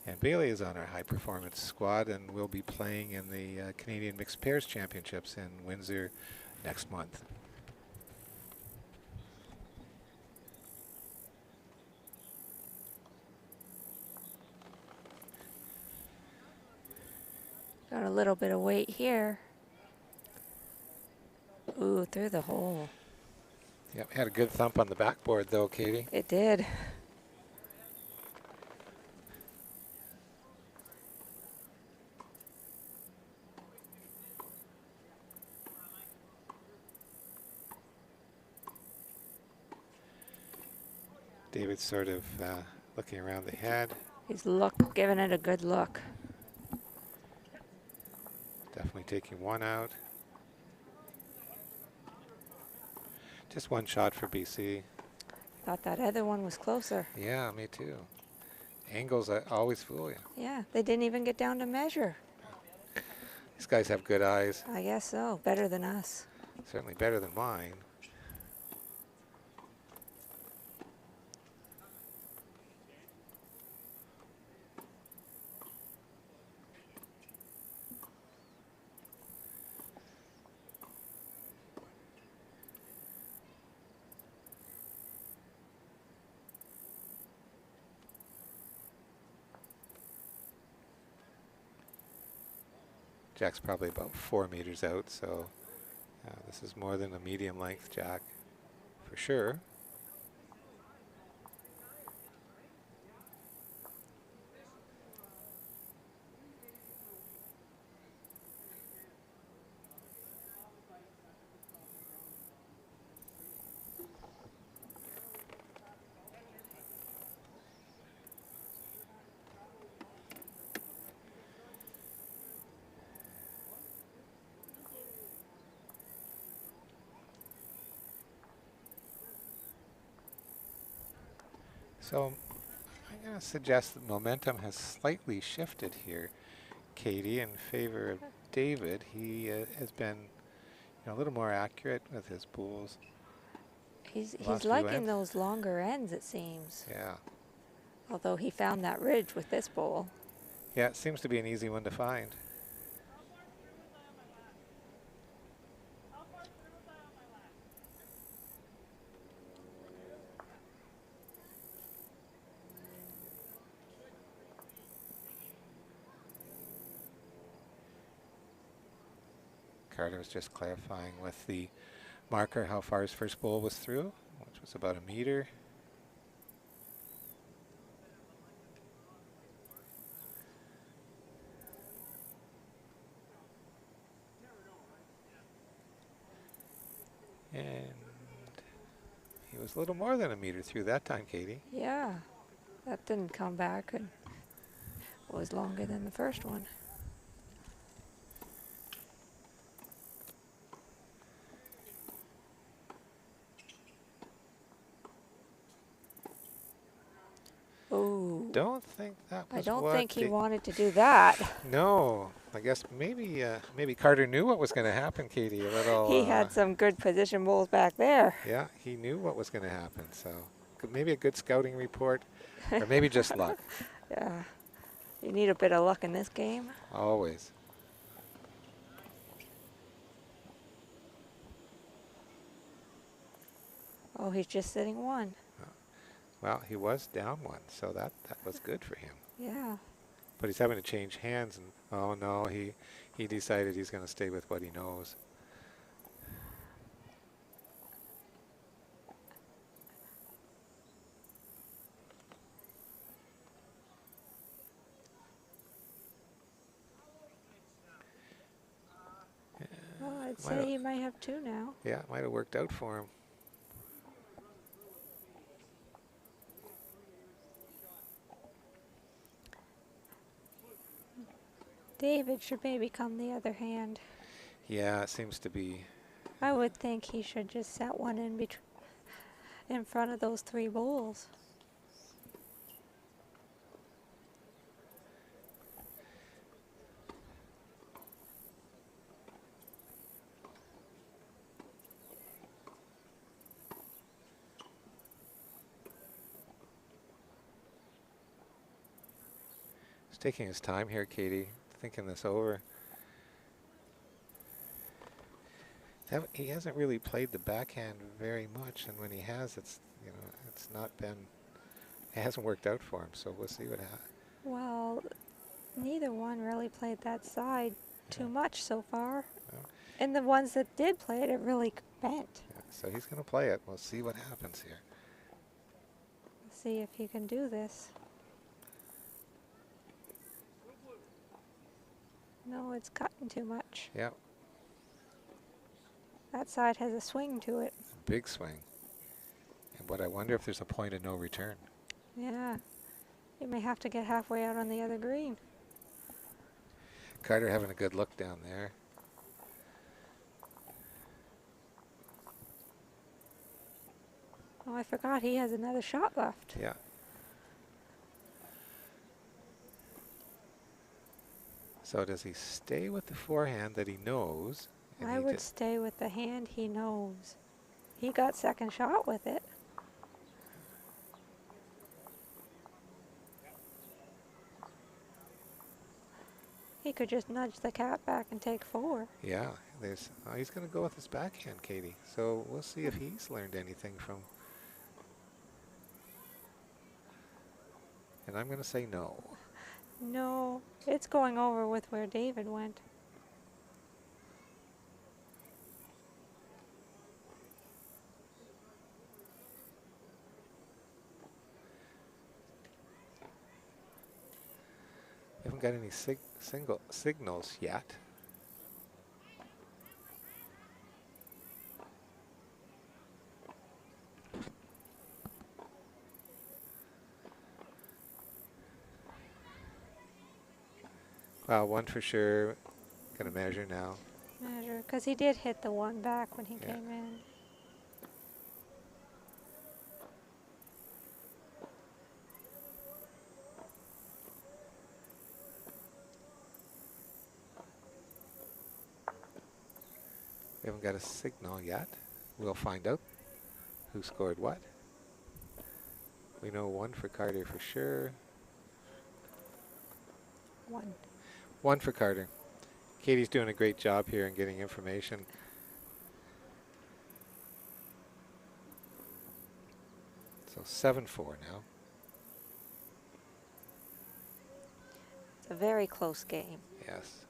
And Bailey is on our high performance squad and will be playing in the Canadian Mixed Pairs Championships in Windsor next month. Got a little bit of weight here. Ooh, through the hole. Yep, had a good thump on the backboard though, Katie. It did. David's sort of looking around the head. He's giving it a good look. Definitely taking one out. Just one shot for BC. Thought that other one was closer. Yeah, me too. Angles always fool you. Yeah, they didn't even get down to measure. These guys have good eyes. I guess so. Better than us. Certainly better than mine. Jack's probably about 4 meters out, so this is more than a medium length Jack, for sure. So I'm going to suggest that momentum has slightly shifted here, Katie, in favor of David. He has been a little more accurate with his bowls. He's Last few liking ends. those longer ends, it seems. Yeah. Although he found that ridge with this bowl. Yeah, it seems to be an easy one to find. Carter was just clarifying with the marker how far his first bowl was through, which was about 1 meter. And he was a little more than 1 meter through that time, Katie. Yeah, that didn't come back and was longer than the first one. Oh, Don't think that was I don't what think he the- wanted to do that. No, I guess maybe Carter knew what was going to happen, Katie. A little. He had some good position bowls back there. Yeah, he knew what was going to happen. So maybe a good scouting report, or maybe just luck. Yeah, you need a bit of luck in this game. Always. Oh, he's just sitting one. Well, he was down one, so that was good for him. Yeah. But he's having to change hands, and oh no, he decided he's going to stay with what he knows. Well, I'd say he might have two now. Yeah, it might have worked out for him. David should maybe come the other hand. Yeah, it seems to be. I would think he should just set one in front of those three bowls. He's taking his time here, Katie, thinking this over. He hasn't really played the backhand very much, and when he has, it's it's not been. It hasn't worked out for him. So we'll see what happens. Well, Neither one really played that side too Yeah. much so far. No. And the ones that did play it, it really bent. Yeah, so he's going to play it. We'll see what happens here. See if he can do this. No, it's cutting too much. Yeah, That side has a swing to it. big swing. And but I wonder if there's a point of no return. Yeah. You may have to get halfway out on the other green. Carter having a good look down there. Oh, I forgot he has another shot left. Yeah. So does he stay with the forehand that he knows? And I he would stay with the hand he knows. He got second shot with it. He could just nudge the cat back and take 4. Yeah, there's. He's going to go with his backhand, Katie. So we'll see if he's learned anything from. And I'm going to say no. No, it's going over with where David went. We haven't got any signals yet. Well, one for sure. Going to measure now. Measure, because he did hit the one back when he Yeah. came in. We haven't got a signal yet. We'll find out who scored what. We know one for Carter for sure. 1. One for Carter. Katie's doing a great job here in getting information. So 7-4 now. It's a very close game. Yes.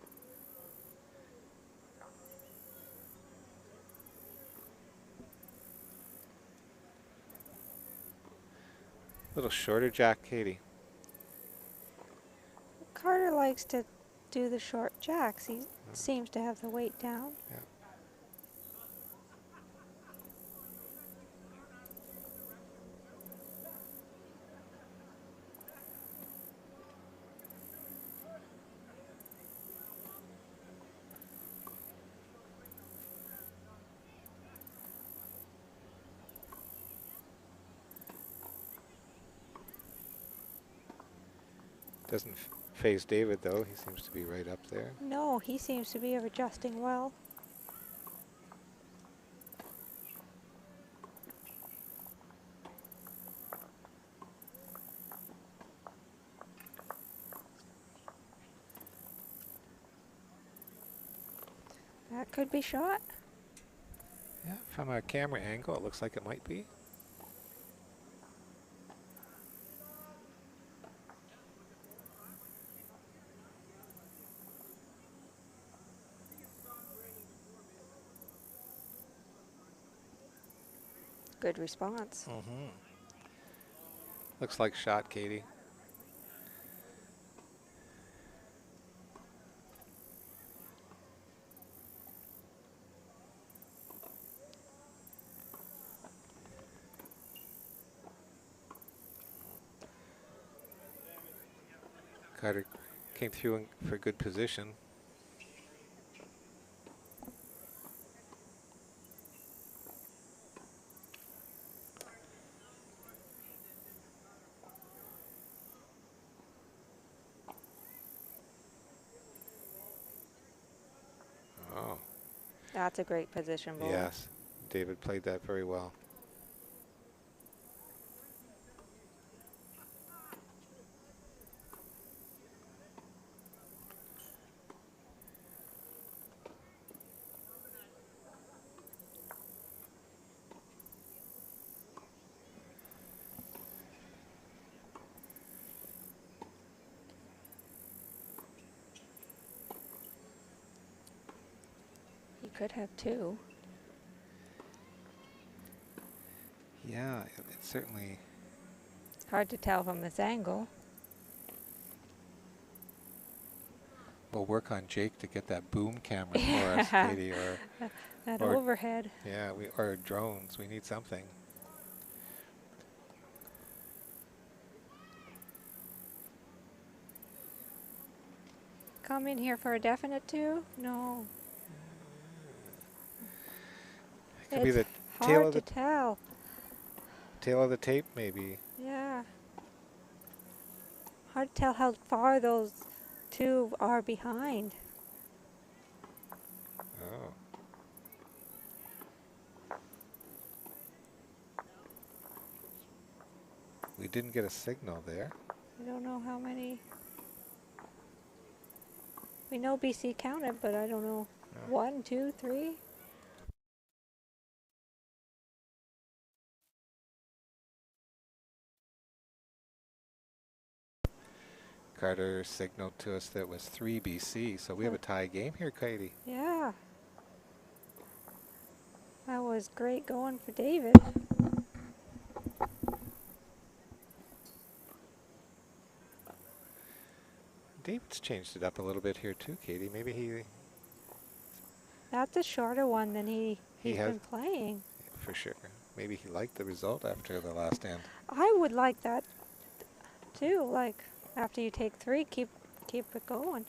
A little shorter jack, Katie. Carter likes to do the short jacks. He seems to have the weight down. Yeah. Doesn't phase David, though. He seems to be right up there. No, he seems to be adjusting well. That could be shot. Yeah, from a camera angle, it looks like it might be. Good response. Mm-hmm. Looks like shot, Katie. Carter came through for good position. Oh, That's a great position ball. yes. David played that very well. could have two. Yeah, it's certainly. Hard to tell from this angle. We'll work on Jake to get that boom camera for us, Katie, or That or- overhead. yeah, or drones. We need something. Come in here for a definite two? No. Could be It's the tail hard of to the tell. tail of the tape, maybe. Yeah. Hard to tell how far those two are behind. Oh. We didn't get a signal there. I don't know how many. We know BC counted, but I don't know. No. 1, 2, 3. Carter signaled to us that it was 3 BC, so we have a tie game here, Katie. Yeah. That was great going for David. David's changed it up a little bit here too, Katie. Maybe he, That's a shorter one than he's has- been playing. for sure. Maybe he liked the result after the last end. I would like that too. Like after you take 3, keep it going.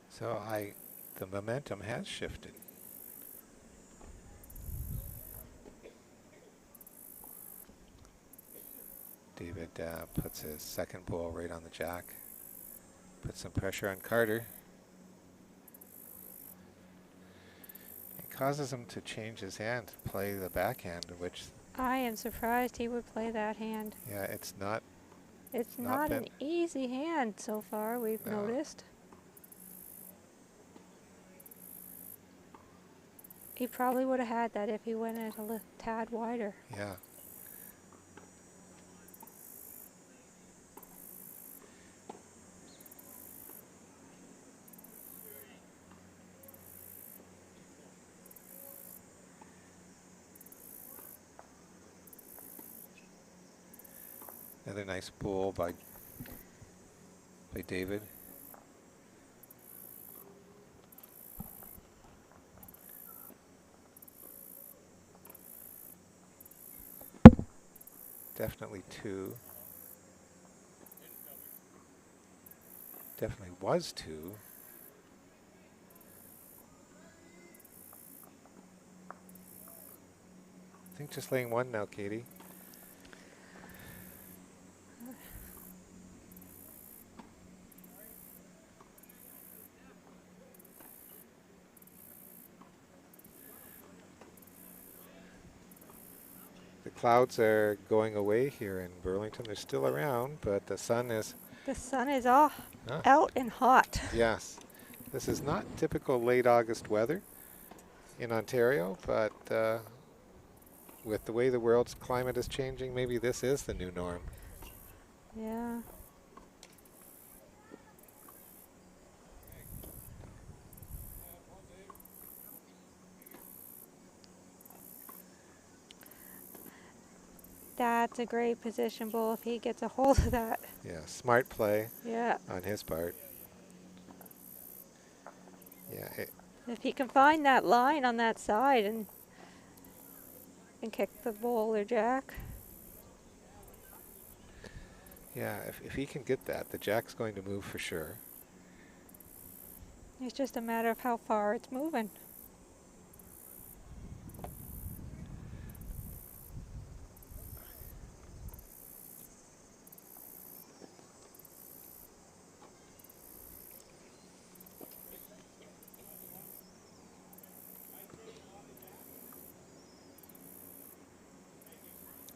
So the momentum has shifted. David puts his second ball right on the jack. Puts some pressure on Carter. It causes him to change his hand, play the backhand, which, I am surprised he would play that hand. yeah, it's not. It's Not not been- an easy hand so far, we've No. noticed. He probably would have had that if he went it a tad wider. Yeah. Another nice ball by David. Definitely 2. Definitely was 2. I think just laying 1 now, Katie. The clouds are going away here in Burlington. They're still around, but the sun is, The sun is off, Ah. out and hot. yes. This is not typical late August weather in Ontario, but with the way the world's climate is changing, maybe this is the new norm. Yeah. That's a great position ball if he gets a hold of that. Yeah, smart play Yeah. on his part. Yeah, If he can find that line on that side and kick the ball or jack. yeah. If he can get that, the jack's going to move for sure. It's just a matter of how far it's moving.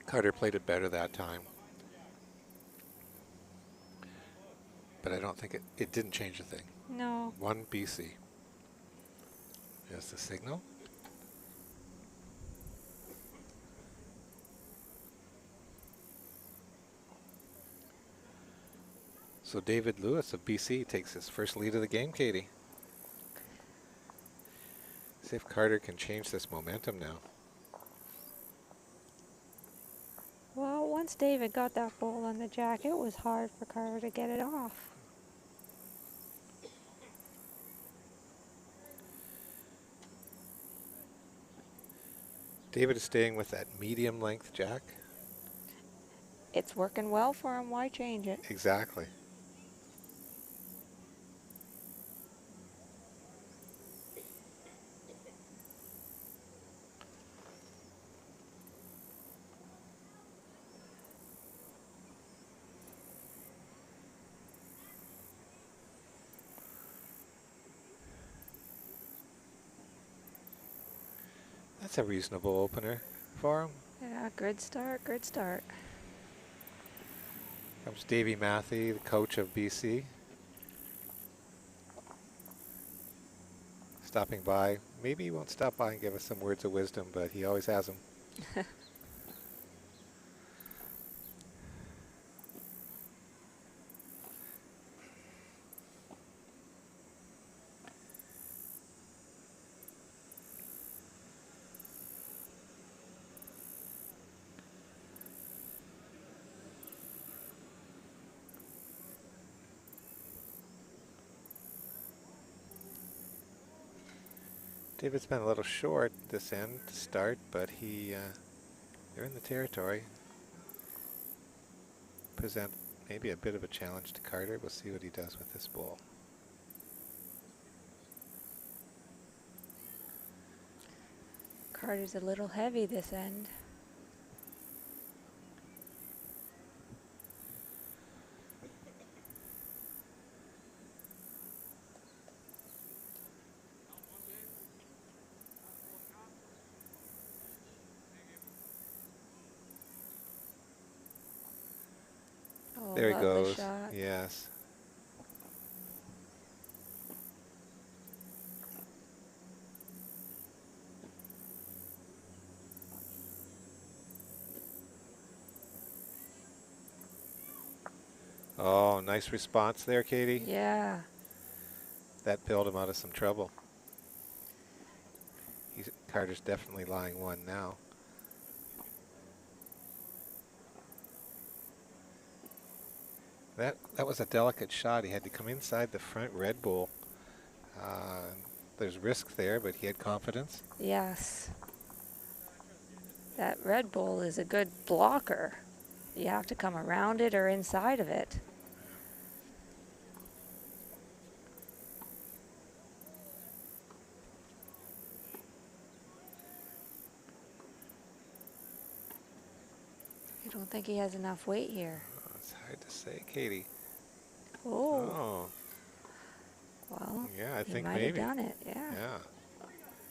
Carter played it better that time. But I don't think it didn't change a thing. No. 1 BC. There's the signal. So David Lewis of BC takes his first lead of the game, Katie. See if Carter can change this momentum now. Well, once David got that ball on the jack, it was hard for Carter to get it off. David is staying with that medium length jack. It's working well for him. Why change it? Exactly. That's a reasonable opener for him. Yeah, good start, good start. Comes Davey Matthey, the coach of BC. Stopping by. Maybe he won't stop by and give us some words of wisdom, but he always has them. David's been a little short this end to start, but they're in the territory. Present maybe a bit of a challenge to Carter. We'll see what he does with this ball. Carter's a little heavy this end. Oh, There he lovely goes. shot. Yes. Oh, nice response there, Katie. Yeah. That bailed him out of some trouble. Carter's definitely lying one now. That was a delicate shot. He had to come inside the front red bull. There's risk there, but he had confidence. Yes. That Red Bull is a good blocker. You have to come around it or inside of it. I don't think he has enough weight here. Oh, it's hard to say, Katie. Oh. Oh, Well, yeah, I he think might maybe. have done it, yeah. Yeah.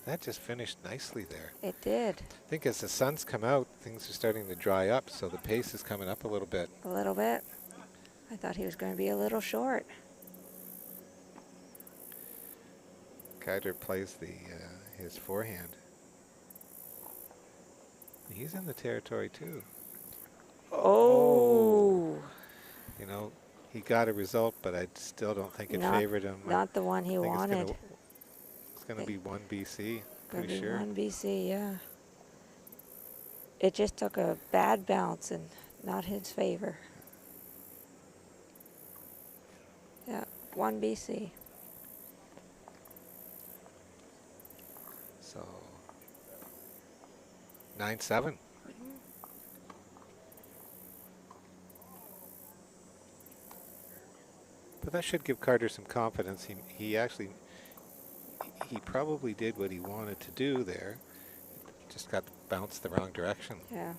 That just finished nicely there. It did. I think as the sun's come out, things are starting to dry up, so the pace is coming up a little bit. A little bit. I thought he was going to be a little short. Carter plays his forehand. He's in the territory too. Oh. You know, he got a result, but I still don't think it favored him. Not the one he I think wanted. It's going to be 1 BC, Gonna pretty be sure. 1 BC, yeah. It just took a bad bounce and not his favor. Yeah, 1 BC. So 9-7. But that should give Carter some confidence. He probably did what he wanted to do there. Just got bounced the wrong direction. Yeah.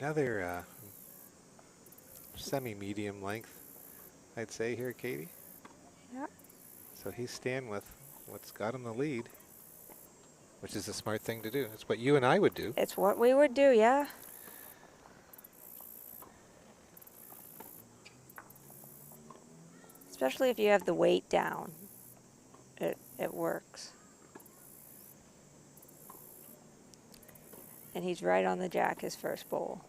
Another semi-medium length, I'd say here, Katie. Yeah. So he's staying with what's got him the lead, which is a smart thing to do. It's what you and I would do. It's what we would do, yeah. Especially if you have the weight down. It works. And he's right on the jack, his first bowl.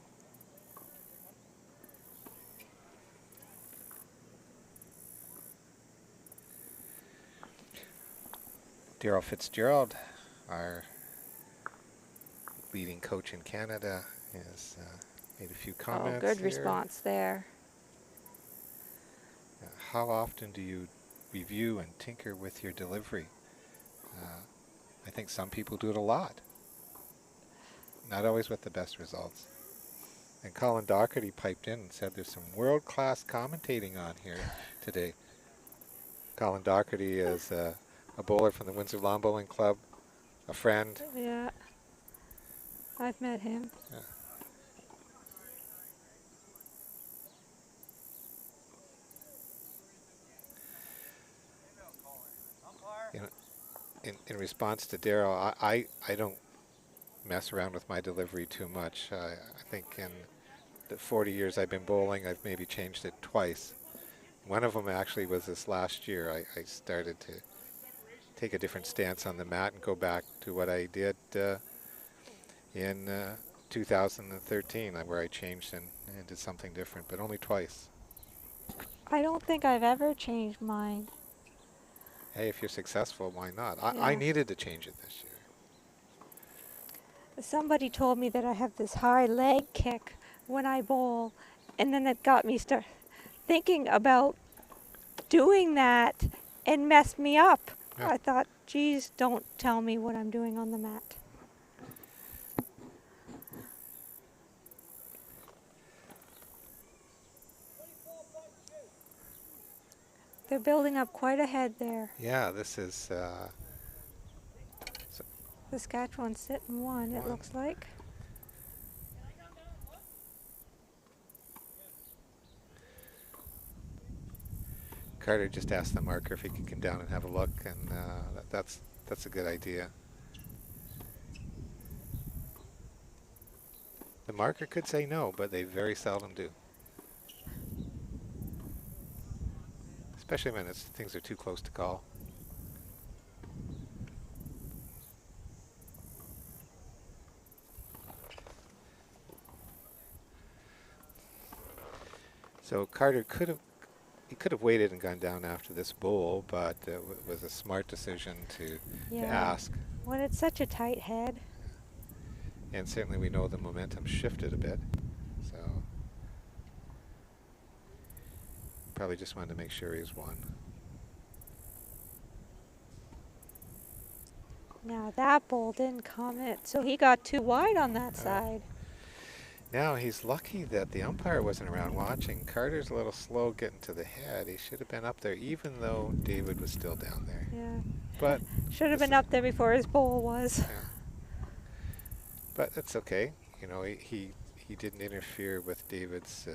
Daryl Fitzgerald, our leading coach in Canada, has made a few comments. Oh, good here. response there. How often do you review and tinker with your delivery? I think some people do it a lot. Not always with the best results. And Colin Docherty piped in and said there's some world-class commentating on here today. Colin Docherty is a bowler from the Windsor Lawn Bowling Club, a friend. Yeah. I've met him. Yeah. You know, in response to Daryl, I don't mess around with my delivery too much. I think in the 40 years I've been bowling, I've maybe changed it twice. One of them actually was this last year. I started to take a different stance on the mat and go back to what I did in 2013, where I changed and did something different, but only twice. I don't think I've ever changed mine. Hey, if you're successful, why not? Yeah. I needed to change it this year. Somebody told me that I have this high leg kick when I bowl, and then it got me thinking about doing that and messed me up. Yeah. I thought, geez, don't tell me what I'm doing on the mat. They're building up quite a head there. Yeah, this is Saskatchewan's sitting one, it looks like. Carter just asked the marker if he could come down and have a look, and that's a good idea. The marker could say no, but they very seldom do. Especially when things are too close to call. So Carter could have waited and gone down after this bowl, but it was a smart decision to ask. When it's such a tight head. And certainly we know the momentum shifted a bit. So probably just wanted to make sure he's won. Now that bowl didn't come in, so he got too wide on that side. Now he's lucky that the umpire wasn't around watching. Carter's a little slow getting to the head. He should have been up there, even though David was still down there. Yeah. But should have been up there before his bowl was. Yeah. But that's okay. You know, he didn't interfere with David's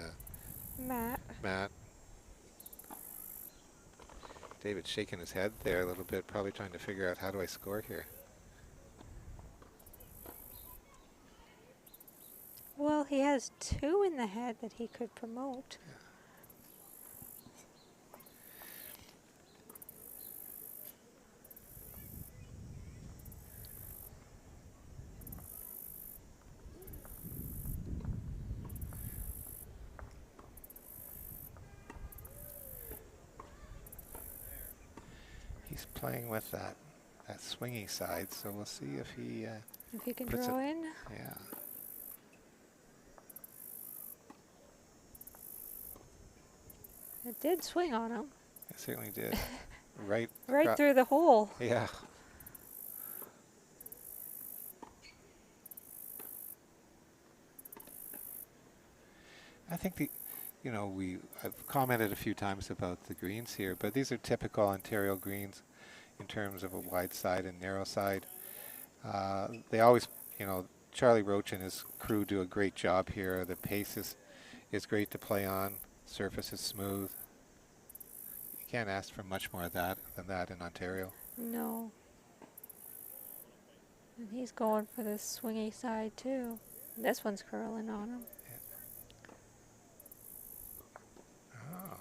mat. David's shaking his head there a little bit, probably trying to figure out how do I score here. Well, he has two in the head that he could promote. Yeah. He's playing with that swingy side, so we'll see if he can puts draw it in. Yeah. It did swing on him. It certainly did. Right through the hole. Yeah. I think I've commented a few times about the greens here, but these are typical Ontario greens in terms of a wide side and narrow side. They always, Charlie Roach and his crew do a great job here. The pace is great to play on. Surface is smooth. You can't ask for much more than that in Ontario. No. And he's going for this swingy side too. This one's curling on him. Oh.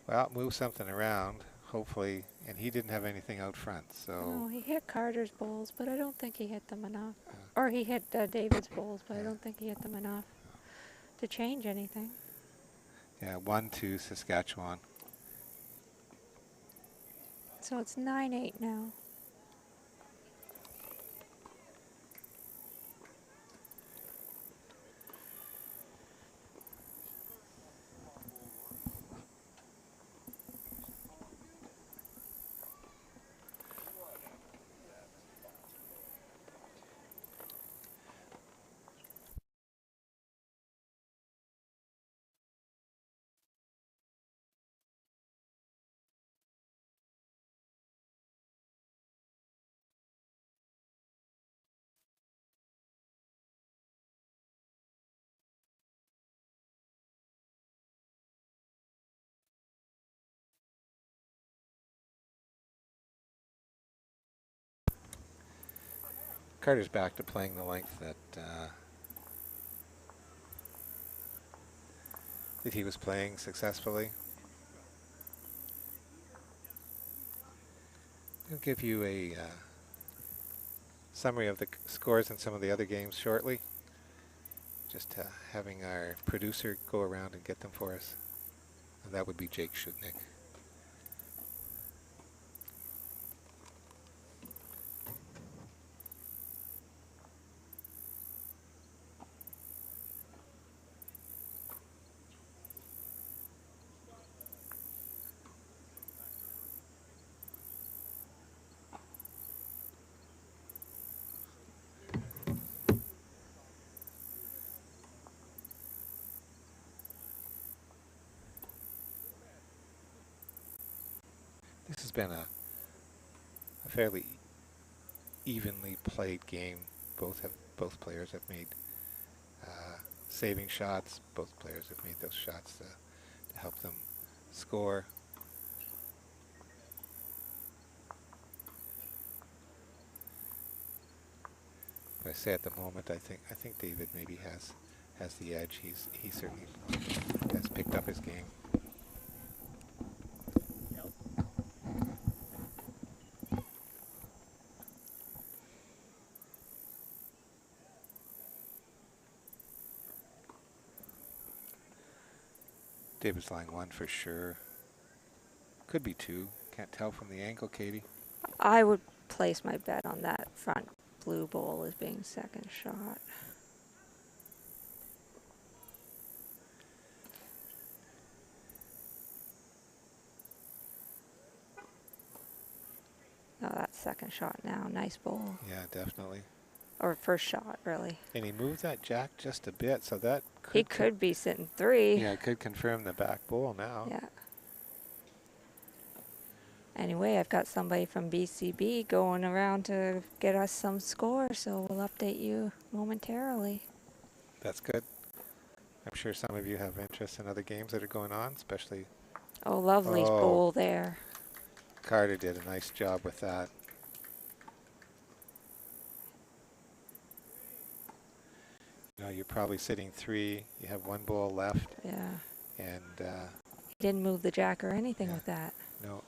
Well, move something around, hopefully. And he didn't have anything out front, so. No, he hit Carter's bowls, but I don't think he hit them enough. Or he hit David's bowls, but I don't think he hit them enough to change anything. Yeah, 1-2 Saskatchewan. So it's 9-8 now. Carter's back to playing the length that he was playing successfully. I'll give you a summary of the scores in some of the other games shortly. Just having our producer go around and get them for us. And that would be Jake Schutnick. This has been a fairly evenly played game. Both players have made saving shots. Both players have made those shots to help them score. But I say at the moment, I think David maybe has the edge. He certainly has picked up his game. David's line 1 for sure. Could be 2. Can't tell from the angle, Katie. I would place my bet on that front blue bowl as being second shot. Oh, that's second shot now. Nice bowl. Yeah, definitely. Or first shot, really. And he moved that jack just a bit, so that He could be sitting 3. Yeah, it could confirm the back bowl now. Yeah. Anyway, I've got somebody from BCB going around to get us some scores, so we'll update you momentarily. That's good. I'm sure some of you have interest in other games that are going on, especially Oh, lovely bowl there. Carter did a nice job with that. You know, you're probably sitting 3. You have 1 bowl left. Yeah. And He didn't move the jack or anything yeah. with that. No,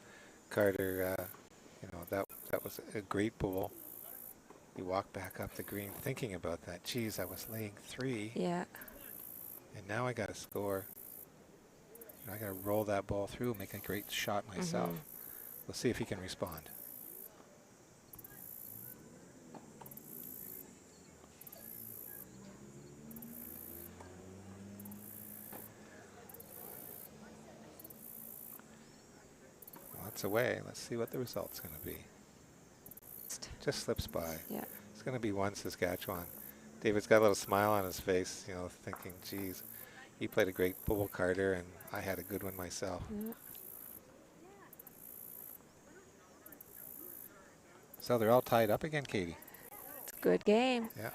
Carter, you know, that was a great bowl. He walked back up the green thinking about that. Geez, I was laying 3. Yeah. And now I got to score. And I got to roll that ball through, make a great shot myself. We'll see if he can respond. Well, that's away. Let's see what the result's going to be. Just slips by. Yeah. It's going to be 1 Saskatchewan. David's got a little smile on his face, you know, thinking, geez, he played a great bowl, Carter, and I had a good one myself. Yeah. So they're all tied up again, Katie. It's a good game. Yeah.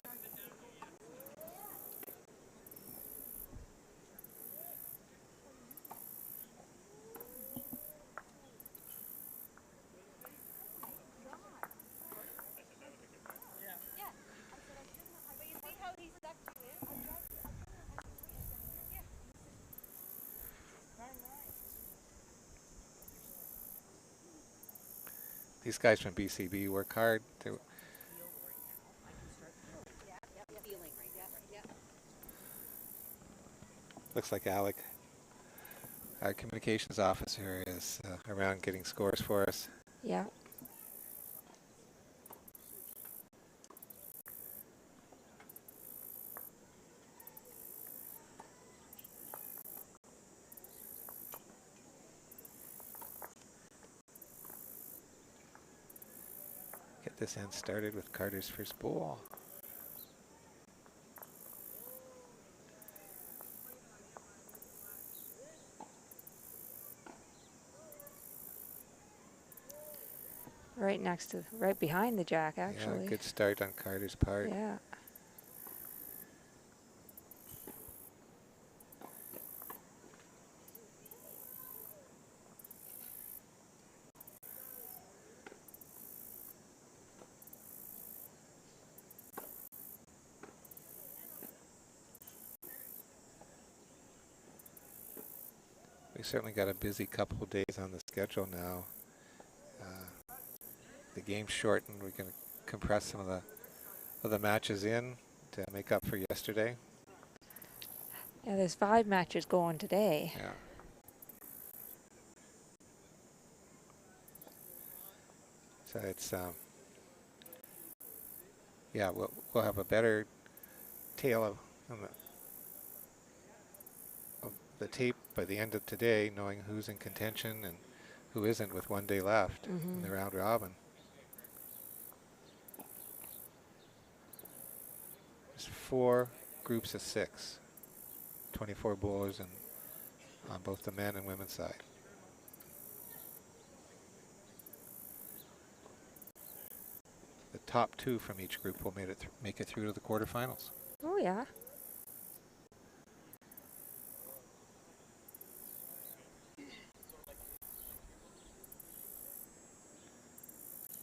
these guys from BCB work hard. Looks like Alec, our communications officer, is around getting scores for us. Yeah. Get this end started with Carter's first ball. Right behind the jack, actually. Yeah, good start on Carter's part. Yeah. We certainly got a busy couple of days on the schedule now. The game's shortened. We're going to compress some of the matches in to make up for yesterday. Yeah, there's 5 matches going today. Yeah. So it's yeah, we'll have a better tale of the tape by the end of today, knowing who's in contention and who isn't with 1 day left in the round robin. There's 4 groups of 6, 24 bowlers on both the men and women's side. The top 2 from each group will make it through to the quarterfinals. Oh, yeah.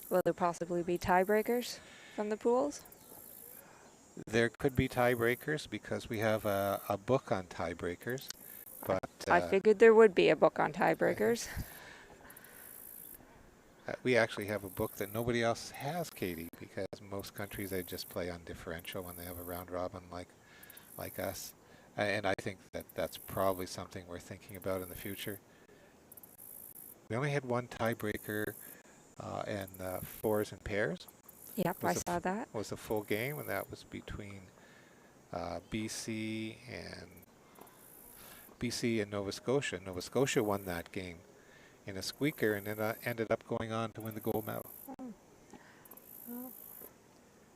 Will there possibly be tiebreakers from the pools? There could be tiebreakers because we have a book on tiebreakers, but I figured there would be a book on tiebreakers. We actually have a book that nobody else has, Katie, because most countries, they just play on differential when they have a round robin like us. And I think that's probably something we're thinking about in the future. We only had 1 tiebreaker and 4s and pairs. Yep, I saw that. Was a full game, and that was between BC and Nova Scotia. Nova Scotia won that game in a squeaker, and then ended up going on to win the gold medal. Well,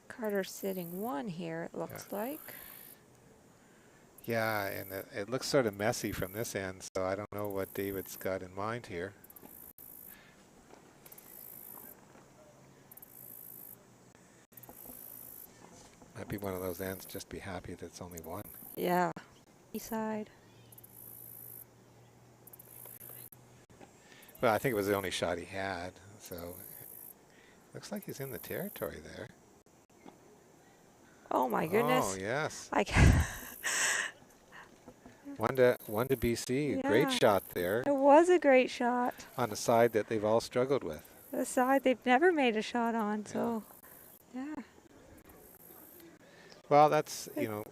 Carter's sitting 1 here, it looks like. Yeah, and it looks sort of messy from this end, so I don't know what David's got in mind here. Might be one of those ends, just be happy that it's only 1. Yeah. East side. Well, I think it was the only shot he had, so looks like he's in the territory there. Oh my goodness. Oh, yes. I can't. One to BC. Yeah. Great shot there It was a great shot. on the side that they've all struggled with. The side they've never made a shot on, so yeah. Well, that's,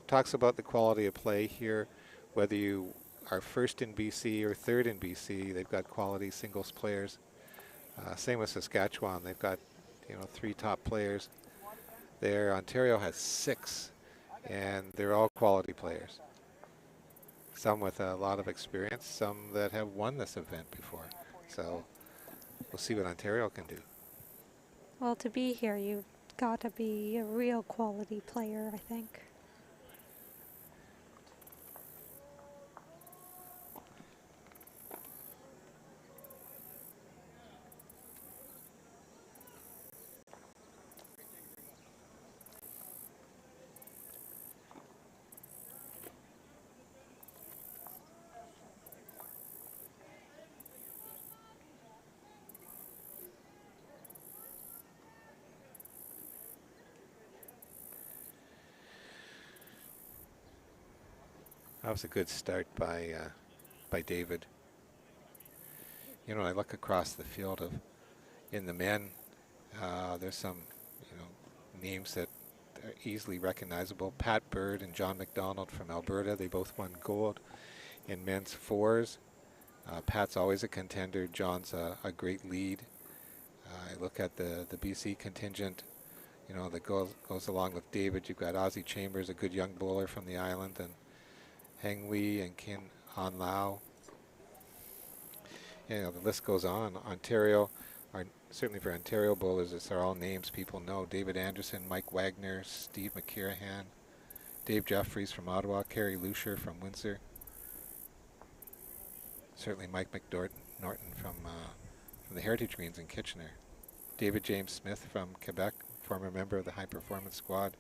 talks about the quality of play here. Whether you are first in BC or third in BC, they've got quality singles players. Same with Saskatchewan. They've got, 3 top players there. Ontario has 6, and they're all quality players. Some with a lot of experience, some that have won this event before. So we'll see what Ontario can do. Well, to be here, you've got to be a real quality player, I think. That was a good start by David. I look across the field in the men, There's some, names that are easily recognizable. Pat Bird and John McDonald from Alberta. They both won gold in men's fours. Pat's always a contender. John's a great lead. I look at the BC contingent, that goes along with David. You've got Ozzie Chambers, a good young bowler from the island, and Heng Wei and Kin Han Lao. The list goes on. Ontario, certainly for Ontario bowlers, these are all names people know. David Anderson, Mike Wagner, Steve McKirahan, Dave Jeffries from Ottawa, Kerry Lucier from Windsor. Certainly Mike McNorton from the Heritage Greens in Kitchener. David James Smith from Quebec, former member of the High Performance Squad.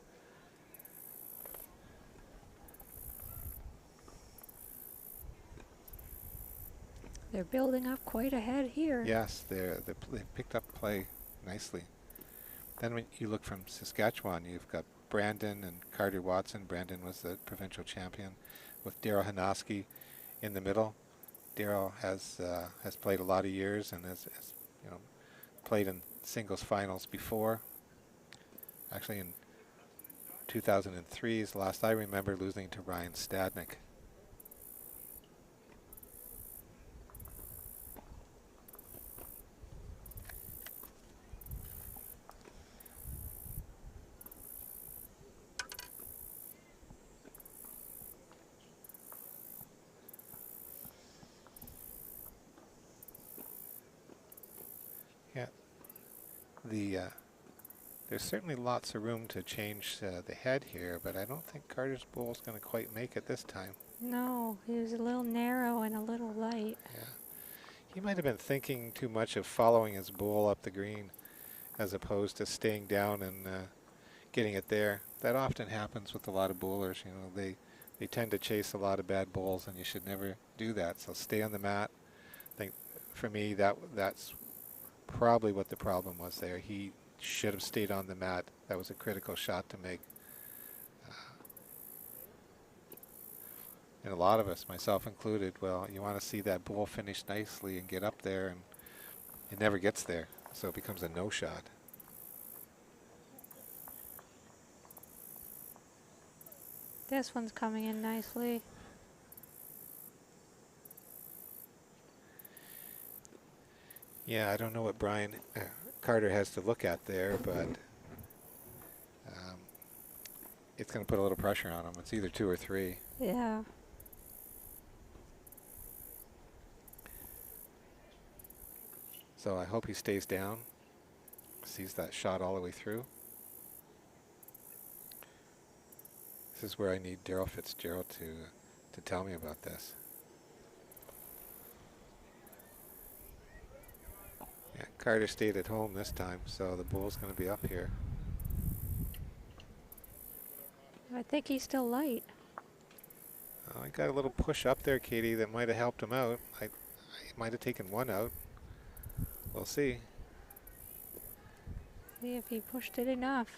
They're building up quite ahead here. Yes, they've picked up play nicely. Then when you look from Saskatchewan, you've got Brandon and Carter Watson. Brandon was the provincial champion, with Daryl Hanoski in the middle. Daryl has played a lot of years and has played in singles finals before. Actually, in 2003 is the last I remember, losing to Ryan Stadnick. There's certainly lots of room to change the head here, but I don't think Carter's bowl is going to quite make it this time. No, he was a little narrow and a little light. Yeah, he might have been thinking too much of following his bowl up the green as opposed to staying down and getting it there. That often happens with a lot of bowlers. They tend to chase a lot of bad bowls, and you should never do that. So stay on the mat. I think for me that's probably what the problem was there. He should have stayed on the mat. That was a critical shot to make. And a lot of us, myself included, well, you want to see that bowl finish nicely and get up there, and it never gets there. So it becomes a no shot. This one's coming in nicely. Yeah, I don't know what Brian Carter has to look at there, but it's going to put a little pressure on him. It's either 2 or 3. Yeah. So I hope he stays down, sees that shot all the way through. This is where I need Daryl Fitzgerald to tell me about this. Yeah, Carter stayed at home this time, so the bull's going to be up here. I think he's still light. Oh, I got a little push up there, Katie, that might have helped him out. I might have taken one out. We'll see. See if he pushed it enough.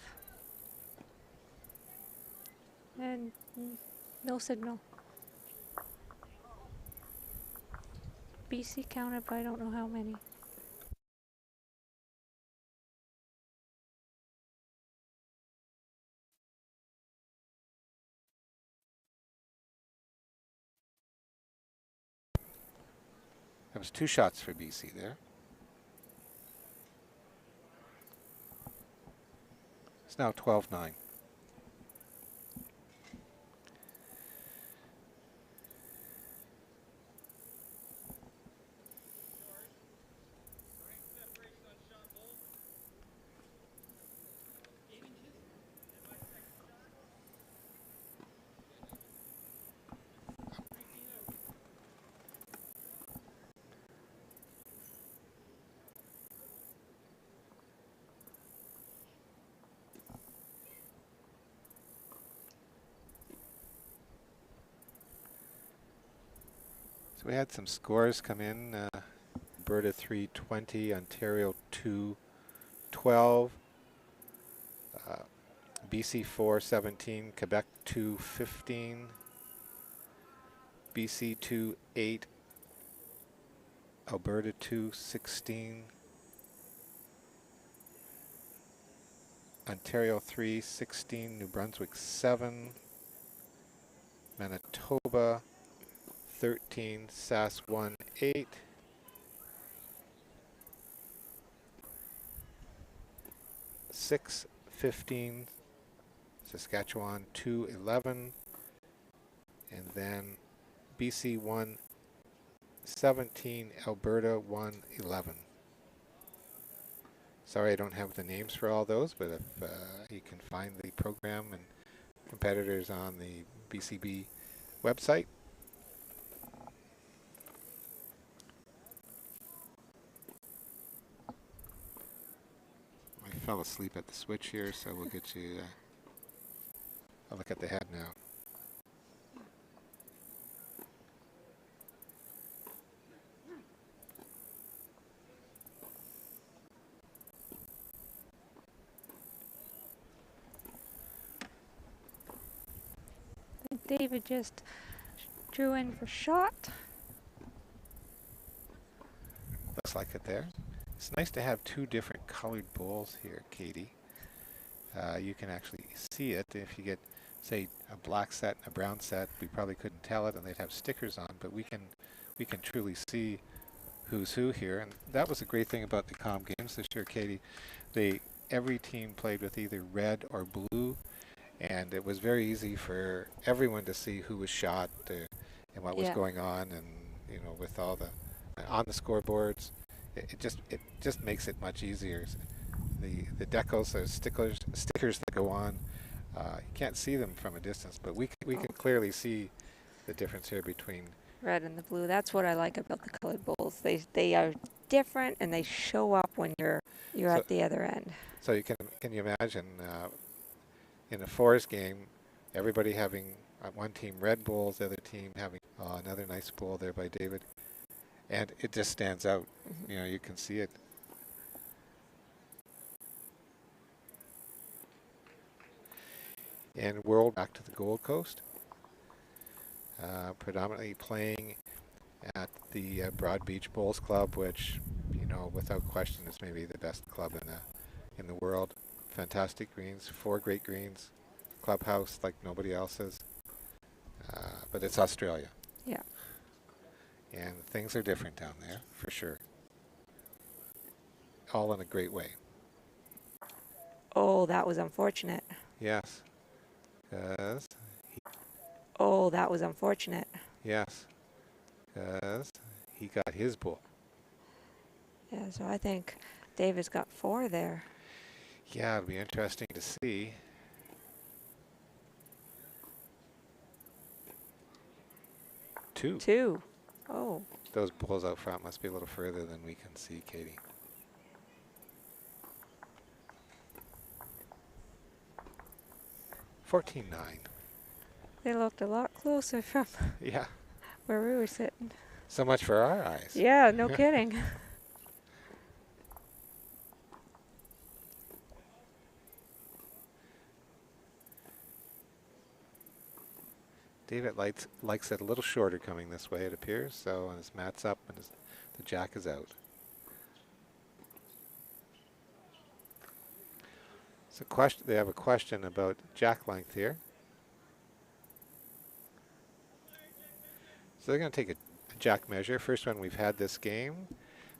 And no signal. BC counted, but I don't know how many. That was 2 shots for BC there. It's now 12-9. So we had some scores come in. Alberta 320, Ontario 212, BC 417, Quebec 215, BC 28, Alberta 216, Ontario 3, 16, New Brunswick 7, Manitoba 13, Sask 1, 8, Six 15, Saskatchewan 2, 11, and then BC 1, 17, Alberta 1, 11. Sorry I don't have the names for all those, but if you can find the program and competitors on the BCB website. I fell asleep at the switch here, so we'll get you a look at the head now. David just drew in for shot. Looks like it there. It's nice to have two different colored bowls here, Katie. You can actually see it. If you get, say, a black set and a brown set, we probably couldn't tell it, and they'd have stickers on. But we can truly see who's who here. And that was a great thing about the Com Games this year, Katie. Every team played with either red or blue, and it was very easy for everyone to see who was shot and what was going on, and with all the on the scoreboards. It just makes it much easier. The decals, the stickers that go on, you can't see them from a distance, but we can clearly see the difference here between Red and the blue. That's what I like about the colored bowls. They are different, and they show up when you're at the other end. So can you imagine in a Forest game, everybody having one team red bowls, the other team having another nice bowl there by David, and it just stands out. Mm-hmm. You can see it. And World back to the Gold Coast, predominantly playing at the Broad Beach Bowls Club, which without question is maybe the best club in the world. Fantastic greens, 4 great greens, clubhouse like nobody else's, but it's Australia. Yeah. And things are different down there, for sure. All in a great way. Oh, that was unfortunate. Yes. Oh, that was unfortunate. Yes. Because he got his bull. Yeah, so I think David's got 4 there. Yeah, it'll be interesting to see. Two. Oh. Those bulls out front must be a little further than we can see, Katie. $14.9. They looked a lot closer from Yeah. where we were sitting. So much for our eyes. Yeah, no kidding. David likes it a little shorter coming this way, it appears. So, and his mat's up and the jack is out. So they have a question about jack length here. So they're going to take a jack measure. First one we've had this game.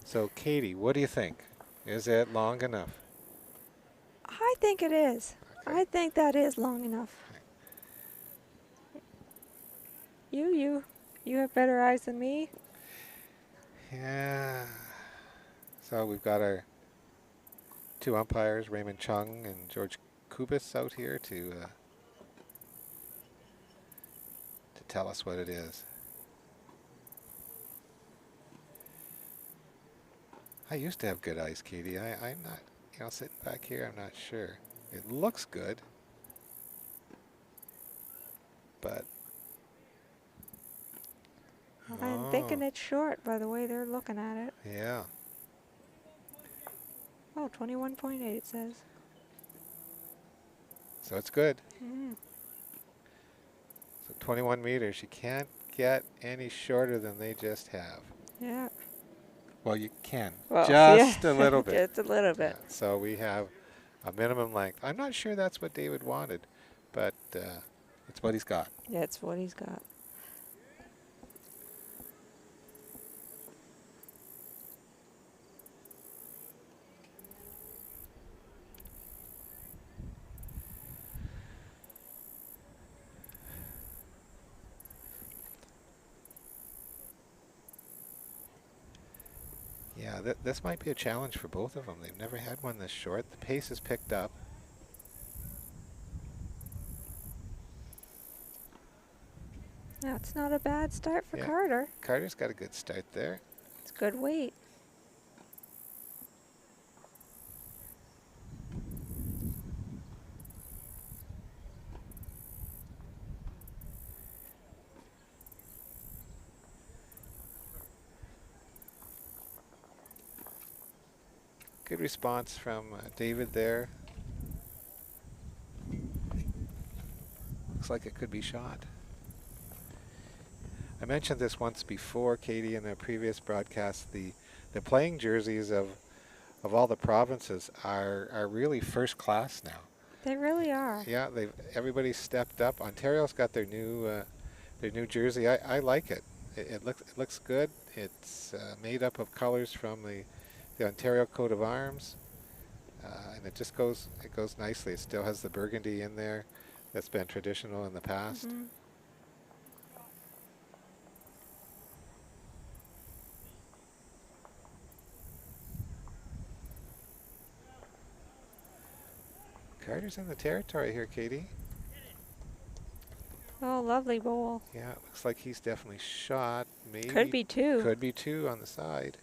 So Katie, what do you think? Is it long enough? I think it is. Okay. I think that is long enough. You have better eyes than me. Yeah. So we've got our 2 umpires, Raymond Chung and George Kubis, out here to tell us what it is. I used to have good eyes, Katie. I'm not, sitting back here, I'm not sure. It looks good, but I'm thinking it's short by the way they're looking at it. yeah. Oh, 21.8 it says. So it's good. Mm. So 21 meters. You can't get any shorter than they just have. Yeah. Well, you can. Well, Just a little bit. Just a little bit. Yeah. So we have a minimum length. I'm not sure that's what David wanted, but it's what he's got. That's what he's got. Yeah, this might be a challenge for both of them. They've never had one this short. The pace is picked up. That's not a bad start for Yeah. Carter. Carter's got a good start there. It's good weight. Good response from David there. Looks like it could be shot. I mentioned this once before, Katie, in a previous broadcast. The playing jerseys of all the provinces are really first class now. They really are. Yeah, everybody's stepped up. Ontario's got their new jersey. I like it. It looks good. It's made up of colors from the Ontario coat of arms, and it goes nicely. It still has the burgundy in there that's been traditional in the past. Mm-hmm. Carter's in the territory here, Katie. Oh, lovely bowl. Yeah, it looks like he's definitely shot. Maybe Could be two. Could be two on the side.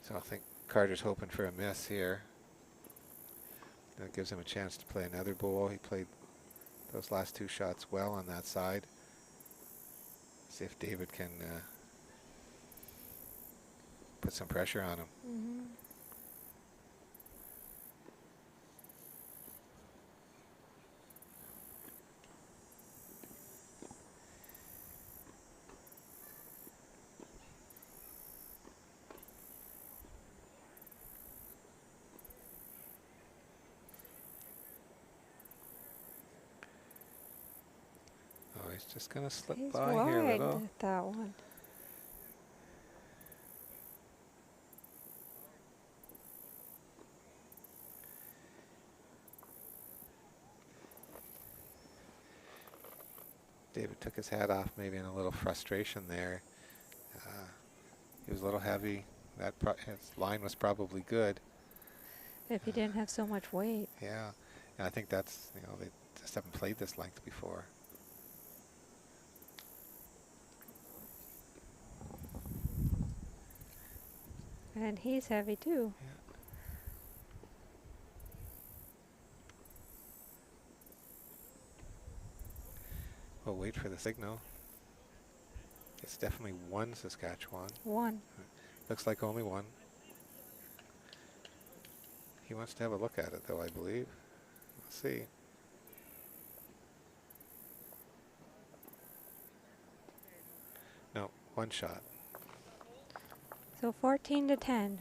So I think Carter's hoping for a miss here. That gives him a chance to play another bowl. He played those last two shots well on that side. See if David can put some pressure on him. Mm-hmm. Oh, he's just going to slip He's by here a wide little. with that one. David took his hat off maybe in a little frustration there. He was a little heavy. His line was probably good. If he didn't have so much weight. Yeah, and I think that's, they just haven't played this length before. And he's heavy too. Yeah. We'll wait for the signal. It's definitely one Saskatchewan. One. Looks like only one. He wants to have a look at it, though, I believe. Let's see. No, one shot. So 14-10.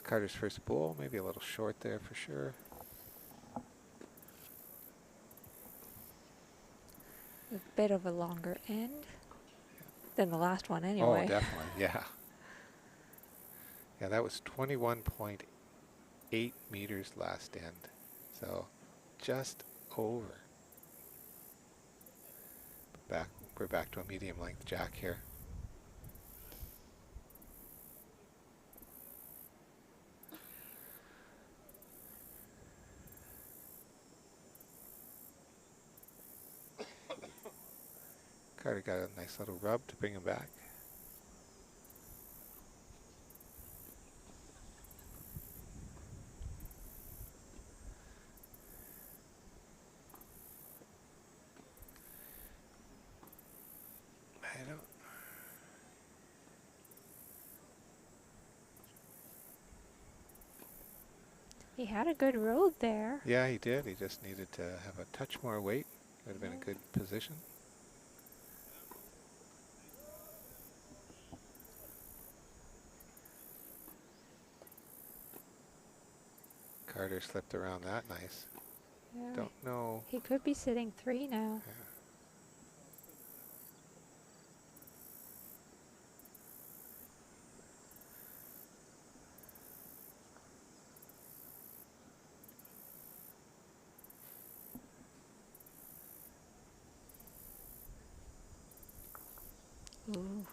Carter's first bowl, maybe a little short there for sure. A bit of a longer end than the last one, Oh, anyway. definitely, yeah. Yeah, that was 21.8 meters last end, so just over. We're back to a medium length jack here. Carter got a nice little rub to bring him back. I don't. He had a good road there. Yeah, he did. He just needed to have a touch more weight. Would have been a good position. Carter slipped around that nice. Yeah. Don't know. He could be sitting 3 now. Ooh.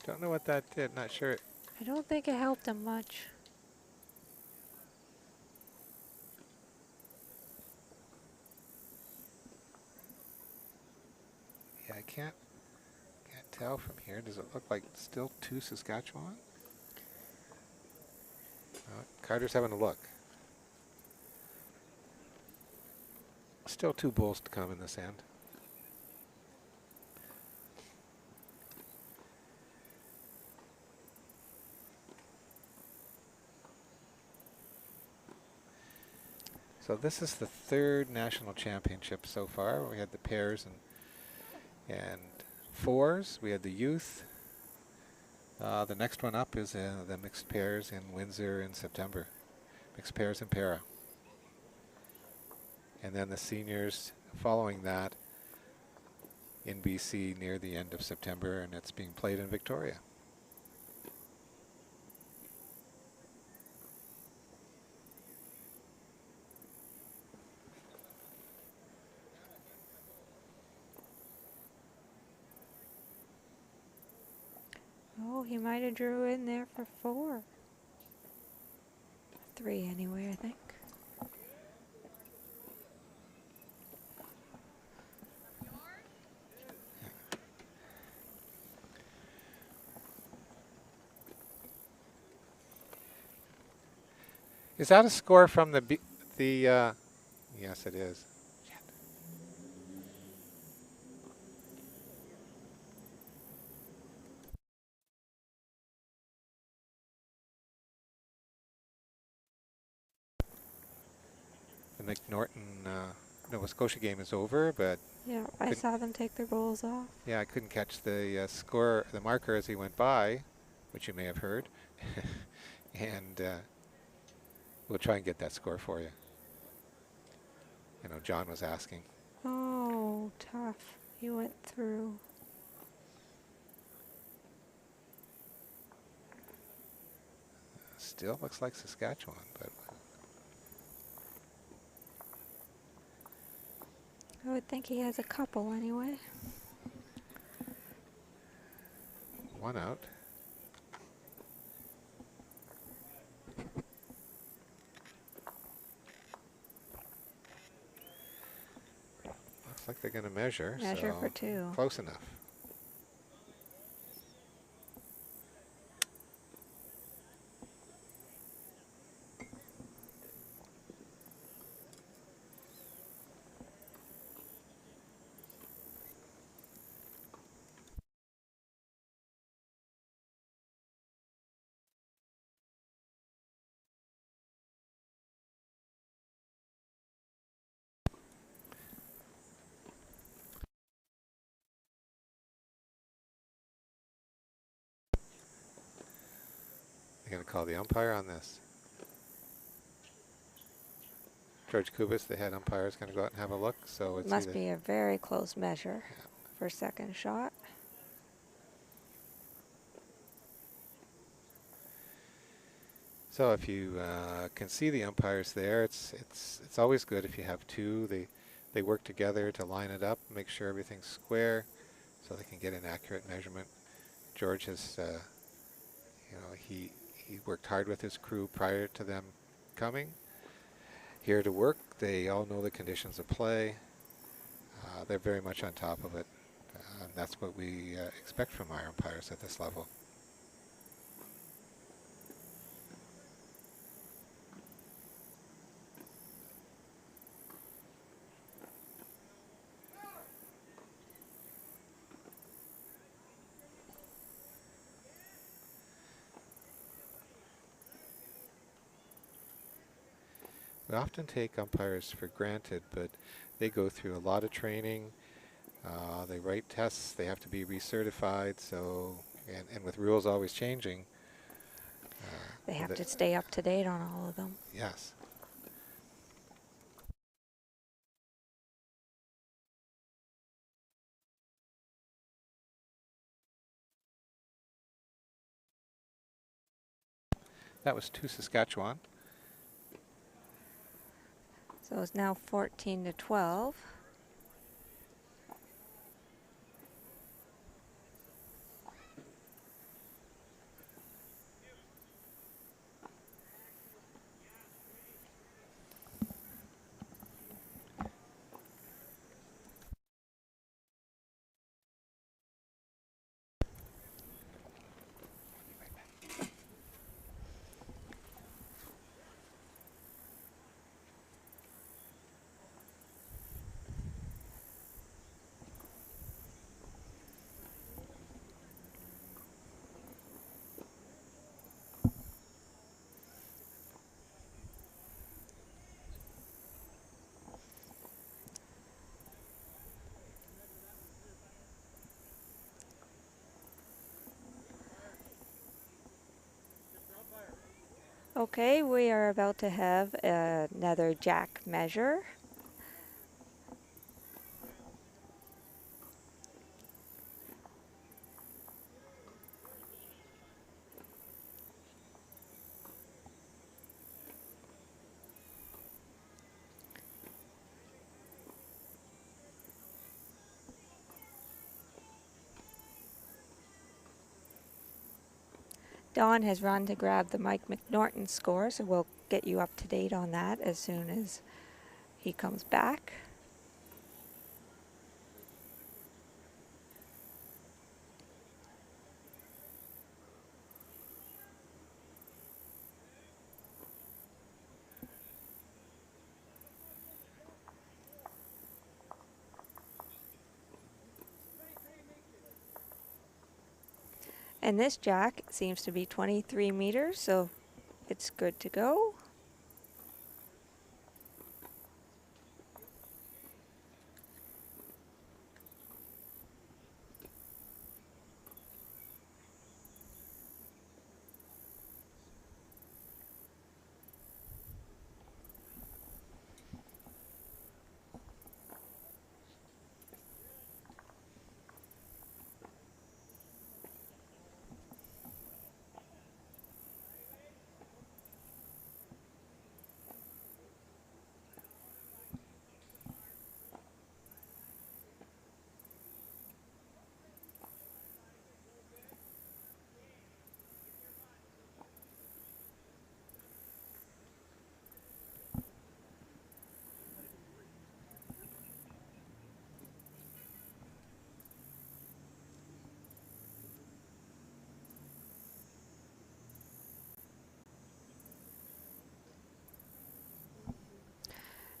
Don't know what that did. Not sure. I don't think it helped him much. Yeah, I can't tell from here. Does it look like still 2 Saskatchewan? Carter's having a look. Still 2 bulls to come in this end. So this is the 3rd national championship so far. We had the pairs and fours. We had the youth. The next one up is the mixed pairs in Windsor in September. Mixed pairs and para. And then the seniors following that in BC near the end of September, and it's being played in Victoria. Oh, he might have drew in there for 4. 3 anyway, I think. Is that a score from the yes, it is. The McNorton Nova Scotia game is over, but Yeah, I Couldn't- saw them take their bowls off. yeah, I couldn't catch the score, the marker as he went by, which you may have heard. And we'll try and get that score for you. I know John was asking. Oh, tough. He went through. Still looks like Saskatchewan, but I would think he has a couple anyway. 1 out. Looks like they're going to measure. Measure so for 2. Close enough. They're going to call the umpire on this. George Kubis, the head umpire, is going to go out and have a look. So it's Must either be a very close measure for second shot. So if you can see the umpires there, it's always good if you have two. They work together to line it up, make sure everything's square, so they can get an accurate measurement. George has, you know, he worked hard with his crew prior to them coming here to work. They all know the conditions of play. They're very much on top of it. And that's what we expect from our umpires at this level. We often take umpires for granted, but they go through a lot of training. They write tests. They have to be recertified. So, and with rules always changing. They have to stay up to date on all of them. Yes. That was 2 Saskatchewan. So it's now 14-12. Okay, we are about to have another jack measure. Don has run to grab the Mike McNorton score, so we'll get you up to date on that as soon as he comes back. And this jack seems to be 23 meters, so it's good to go.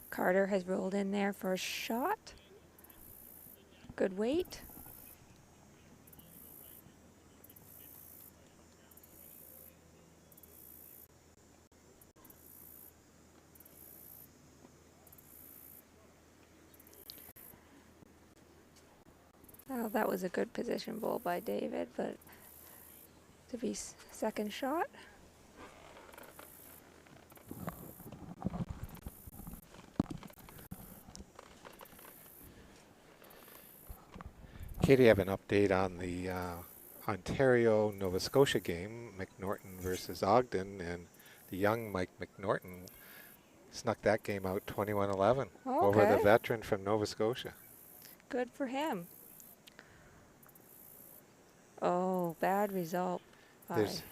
Carter has rolled in there for a shot. Good weight. Oh, that was a good position bowl by David, but to be second shot. Katie, I have an update on the Ontario-Nova Scotia game, McNorton versus Ogden, and the young Mike McNorton snuck that game out 21-11 over the Okay. veteran from Nova Scotia. Good for him. Oh, bad result by There's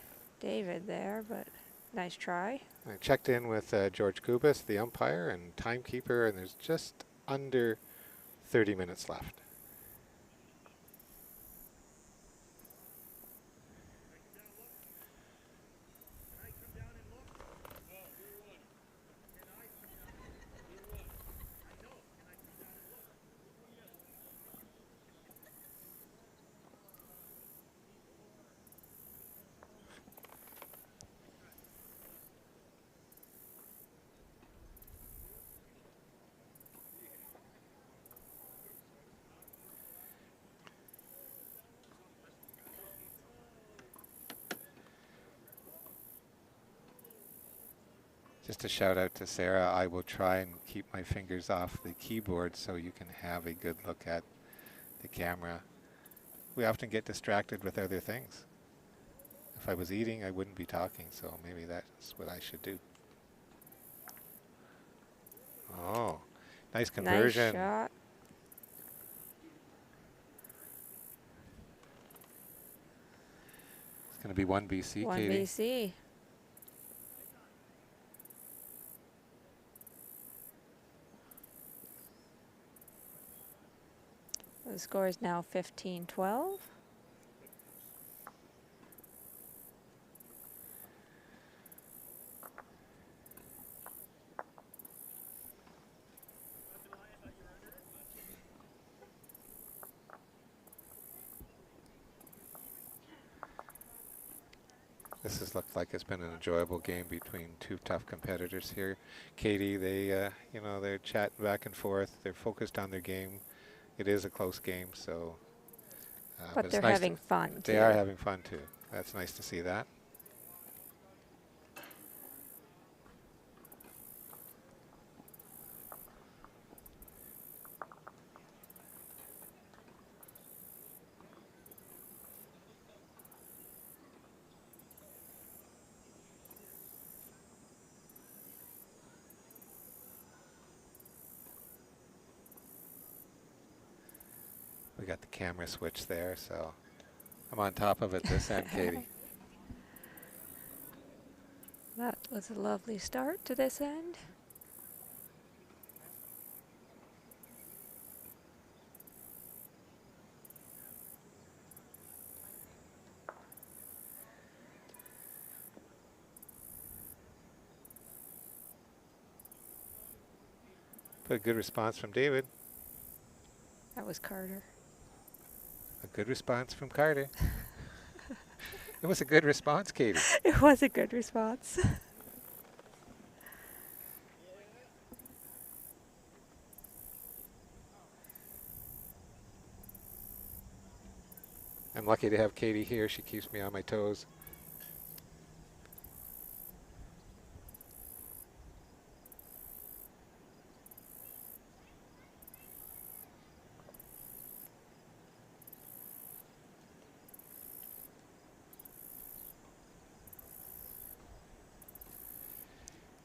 David there, but nice try. I checked in with George Kubis, the umpire and timekeeper, and there's just under 30 minutes left. Just a shout out to Sarah. I will try and keep my fingers off the keyboard so you can have a good look at the camera. We often get distracted with other things. If I was eating, I wouldn't be talking, so maybe that's what I should do. Oh, nice conversion. Nice shot. It's going to be 1 BC, 1 Katie. BC. The score is now 15-12. This has looked like it's been an enjoyable game between two tough competitors here. Katie, they, you know, they're chatting back and forth. They're focused on their game. It is a close game, so. But it's they're nice having fun, too. They are having fun too. That's nice to see that. We got the camera switch there, so I'm on top of it this end, Katie. That was a lovely start to this end. But a good response from David. That was Carter. A good response from Carter. It was a good response, Katie. It was a good response. I'm lucky to have Katie here. She keeps me on my toes.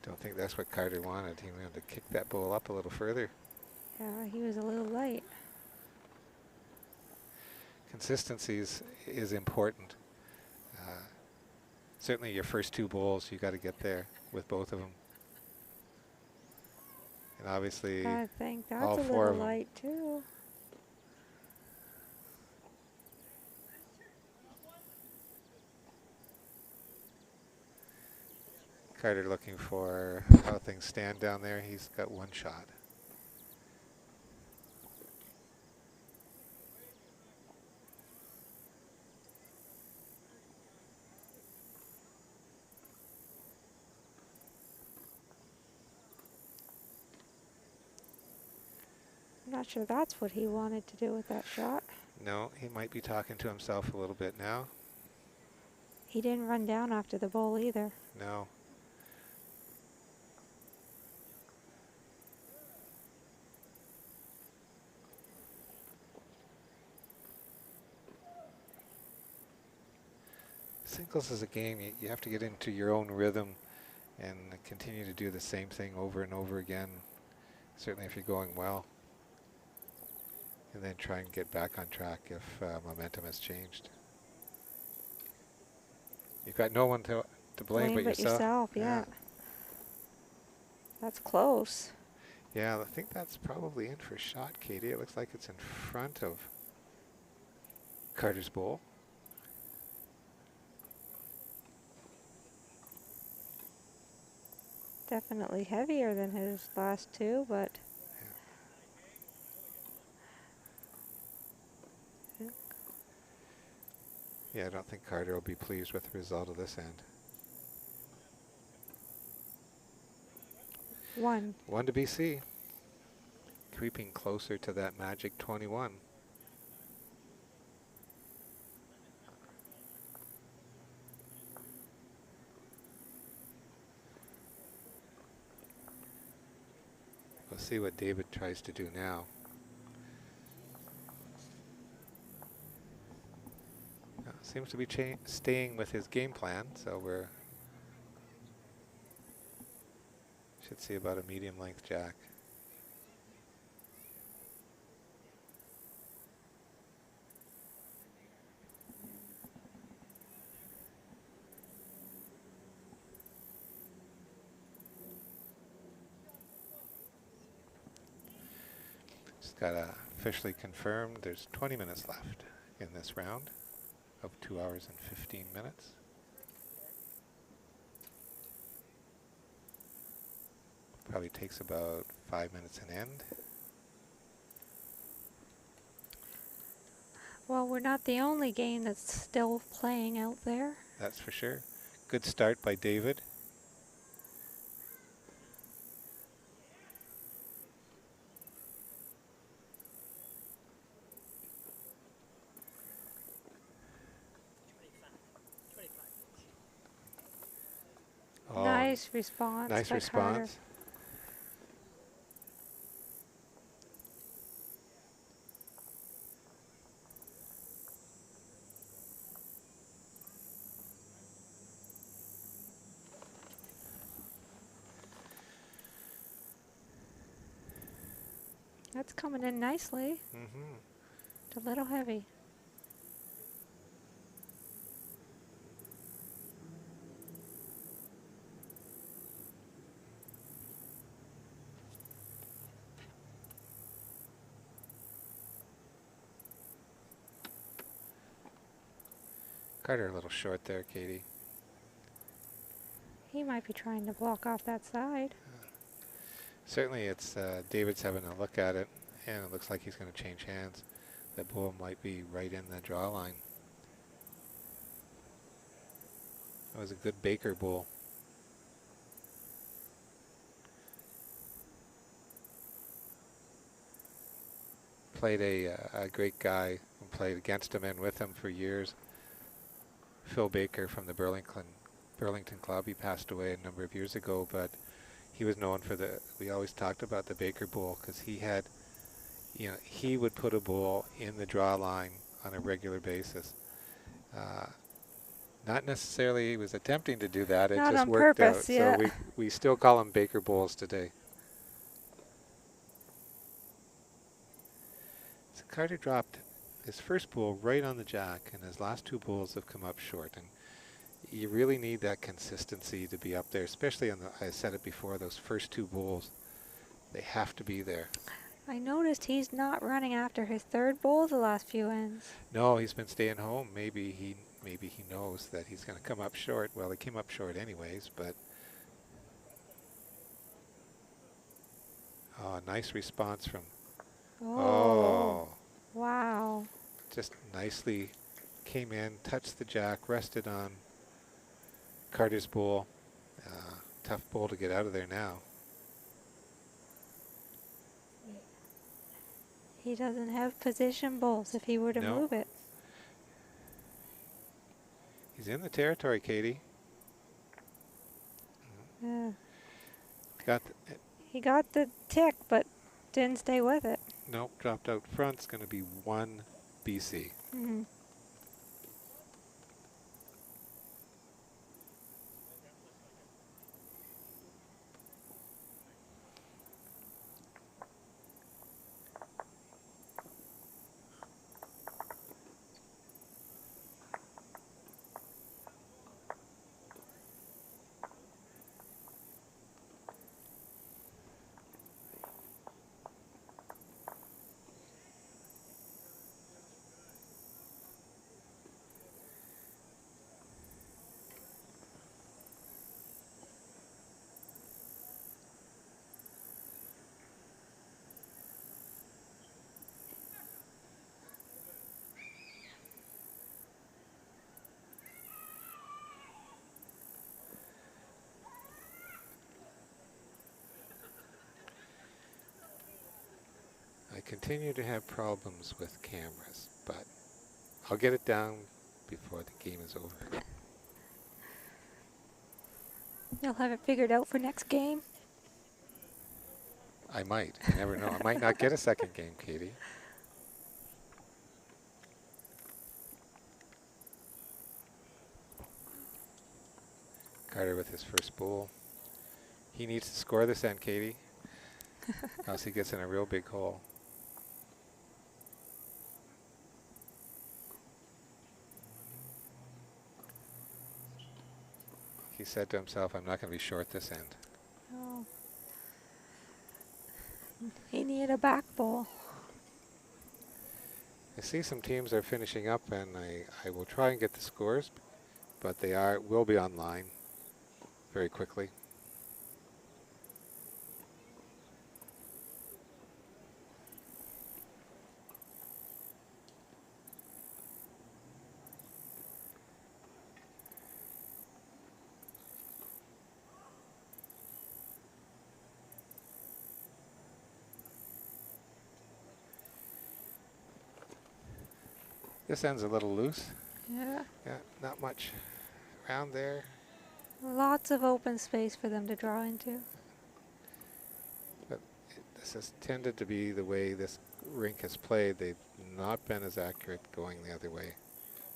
Don't think that's what Carter wanted. He wanted to kick that ball up a little further. Yeah, he was a little light. Consistency is important. Certainly your first two bowls, you got to get there with both of them. And obviously, I think that's all a four little of them. light, too. Carter looking for how things stand down there. He's got one shot. I'm not sure that's what he wanted to do with that shot. No, he might be talking to himself a little bit now. He didn't run down after the bowl either. No. Singles is a game you have to get into your own rhythm and continue to do the same thing over and over again, certainly if you're going well. And then try and get back on track if momentum has changed. You've got no one to blame but yourself. Yeah. That's close. Yeah, I think that's probably in for a shot, Katie. It looks like it's in front of Carter's bowl. Definitely heavier than his last two, but Yeah, I don't think Carter will be pleased with the result of this end. one. One to BC. Creeping closer to that magic 21. We'll see what David tries to do now. Seems to be staying with his game plan, so we're should see about a medium length jack. Just got officially confirmed there's 20 minutes left in this round of 2 hours and 15 minutes. Probably takes about 5 minutes an end. Well, we're not the only game that's still playing out there. That's for sure. Good start by David. Oh, Nice response. nice by response. Carter. That's coming in nicely. Mm-hmm. It's a little heavy. Carter a little short there, Katie. He might be trying to block off that side. Certainly it's David's having a look at it, and it looks like he's going to change hands. That bull might be right in the draw line. That was a good Baker bull. Played a great guy who played against him and with him for years. Phil Baker from the Burlington Club. He passed away a number of years ago, but he was known for we always talked about the Baker bull because he had, he would put a bull in the draw line on a regular basis. Not necessarily he was attempting to do that, it Not just on worked purpose, out. yeah. So we still call them Baker bulls today. So Carter dropped his first bull right on the jack, and his last two bulls have come up short. And you really need that consistency to be up there, especially on I said it before, those first two bulls. They have to be there. I noticed he's not running after his third bull the last few ends. No, he's been staying home. Maybe he knows that he's going to come up short. Well, he came up short anyways, but nice response from Wow. Just nicely came in, touched the jack, rested on Carter's bull. Tough bull to get out of there now. He doesn't have position bulls if he were to No. move it. He's in the territory, Katie. Yeah. He He got the tick, but didn't stay with it. nope, dropped out front. It's going to be 1 BC. Mm-hmm. I continue to have problems with cameras, but I'll get it down before the game is over. You'll have it figured out for next game. I might. You never know. I might not get a second game, Katie. Carter with his first bowl. He needs to score this end, Katie. Else he gets in a real big hole. He said to himself, I'm not going to be short this end. Oh. He needed a back ball. I see some teams are finishing up, and I will try and get the scores, but they will be online very quickly. This end's a little loose. Yeah. Yeah, not much around there. Lots of open space for them to draw into. But this has tended to be the way this rink has played. They've not been as accurate going the other way,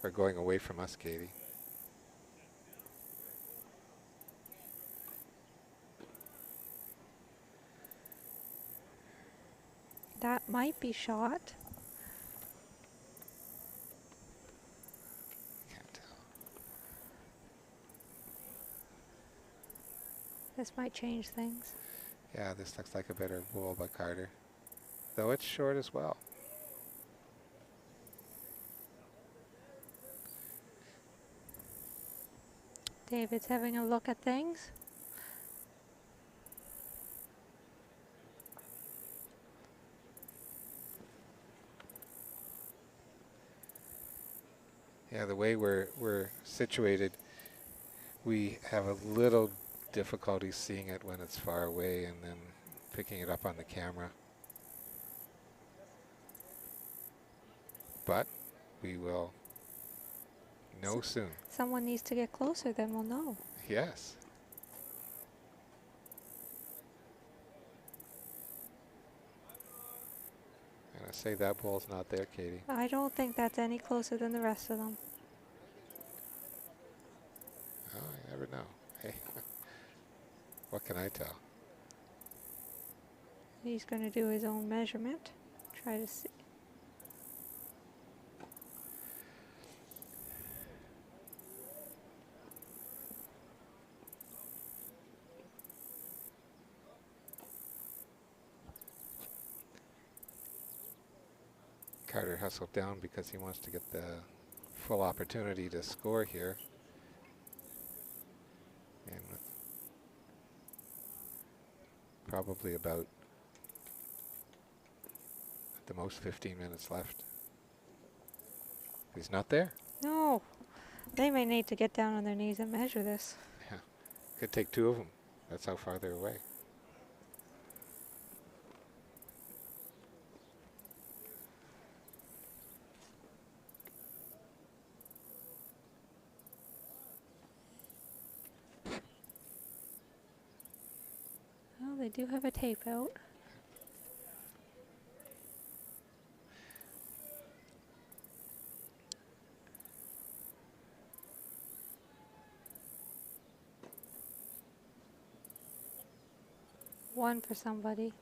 or going away from us, Katie. That might be shot. Can't tell. This might change things. Yeah, this looks like a better bowl by Carter, though it's short as well. David's having a look at things. Yeah, the way we're situated, we have a little difficulty seeing it when it's far away and then picking it up on the camera. But we will know soon. Someone needs to get closer, then we'll know. Yes. And I say that ball's not there, Katie. I don't think that's any closer than the rest of them. Oh, you never know. Hey, what can I tell? He's going to do his own measurement. Try to see. Carter hustled down because he wants to get the full opportunity to score here. And with probably about at the most 15 minutes left. He's not there. No. They may need to get down on their knees and measure this. Yeah. Could take two of them. That's how far they're away. Well, they do have a tape out. One for somebody.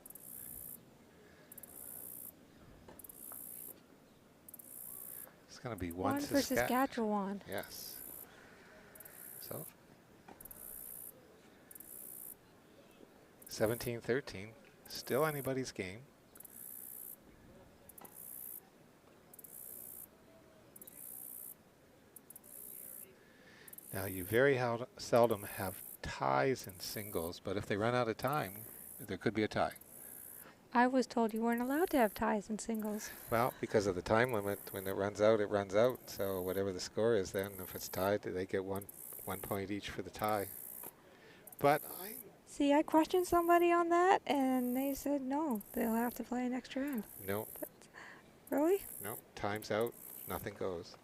It's going to be One for Saskatchewan. Yes. So 17-13. Still anybody's game. Now you very seldom have ties in singles, but if they run out of time, there could be a tie. I was told you weren't allowed to have ties in singles. Well, because of the time limit, when it runs out, it runs out. So whatever the score is then, if it's tied, they get one point each for the tie. But See, I questioned somebody on that, and they said no, they'll have to play an extra end. No, Really? no, time's out. Nothing goes.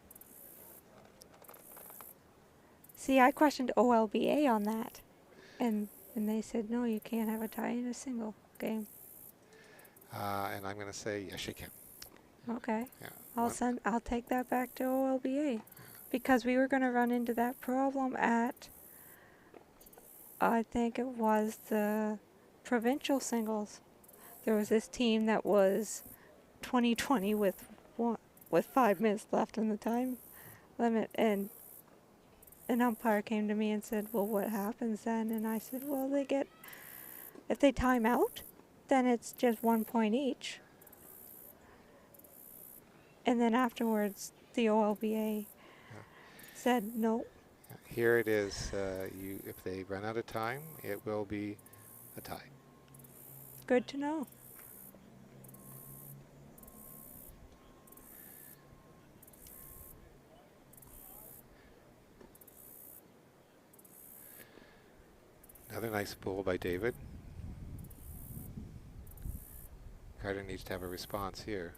See, I questioned OLBA on that, and they said no, you can't have a tie in a single game. And I'm going to say yes, you can. Okay, Yeah. I'll take that back to OLBA, because we were going to run into that problem at, I think it was the provincial singles. There was this team that was 20-20 with 5 minutes left in the time limit, and an umpire came to me and said, well, what happens then? And I said, well, if they time out, then it's just 1 point each. And then afterwards, the OLBA said no. Here it is. If they run out of time, it will be a tie. Good to know. Another nice pull by David. Carter needs to have a response here.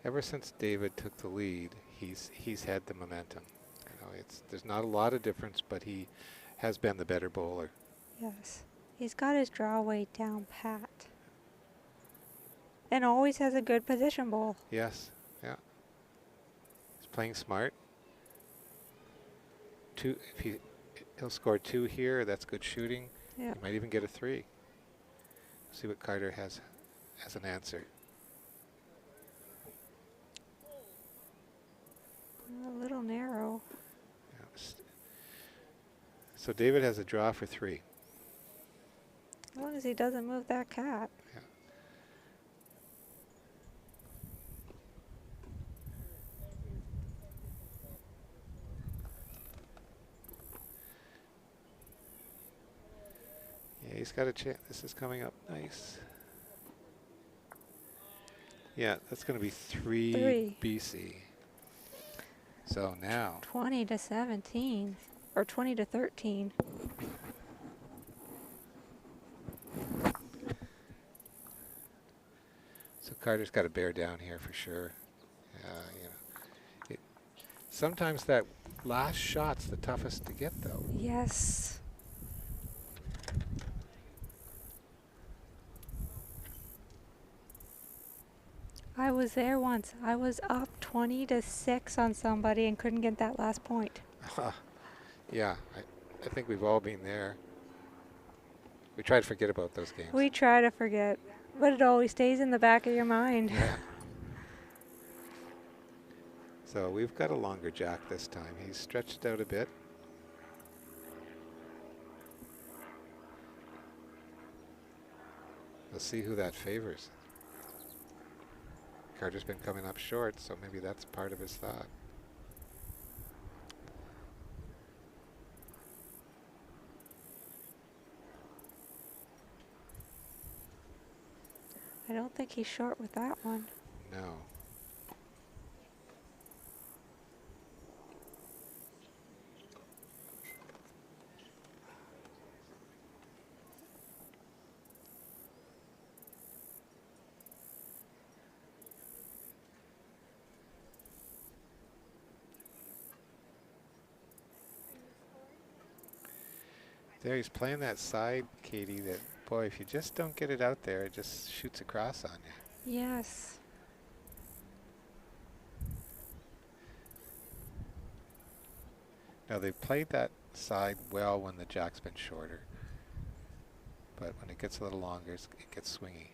Ever since David took the lead, he's had the momentum. You know, there's not a lot of difference, but he has been the better bowler. Yes. He's got his draw weight down pat. And always has a good position bowl. Yes, yeah. He's playing smart. He'll score 2 here, that's good shooting. Yeah. He might even get a 3. See what Carter has as an answer. A little narrow. Yeah. So David has a draw for 3. As long as he doesn't move that cat. Yeah. Yeah, he's got a chance. This is coming up nice. Yeah, that's going to be 3 BC. So now 20-17 or 20-13. So Carter's got to bear down here for sure. You know, sometimes that last shot's the toughest to get, though. Yes. I was there once. I was up 20-6 on somebody and couldn't get that last point. Yeah, I think we've all been there. We try to forget about those games. We try to forget, but it always stays in the back of your mind. Yeah. So we've got a longer jack this time. He's stretched out a bit. We'll see who that favors. Carter's been coming up short, so maybe that's part of his thought. I don't think he's short with that one. No. There, he's playing that side, Katie, that, boy, if you just don't get it out there, it just shoots across on you. Yes. Now, they've played that side well when the jack's been shorter. But when it gets a little longer, it gets swingy.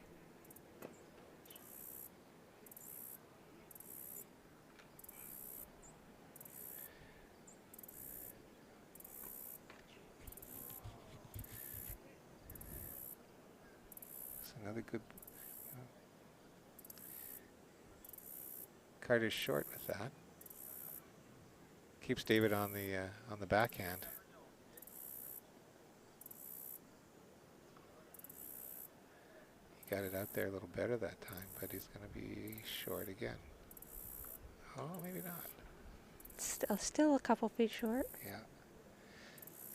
Another Carter's short with that. Keeps David on the backhand. He got it out there a little better that time, but he's going to be short again. Oh, maybe not. Still a couple feet short. Yeah.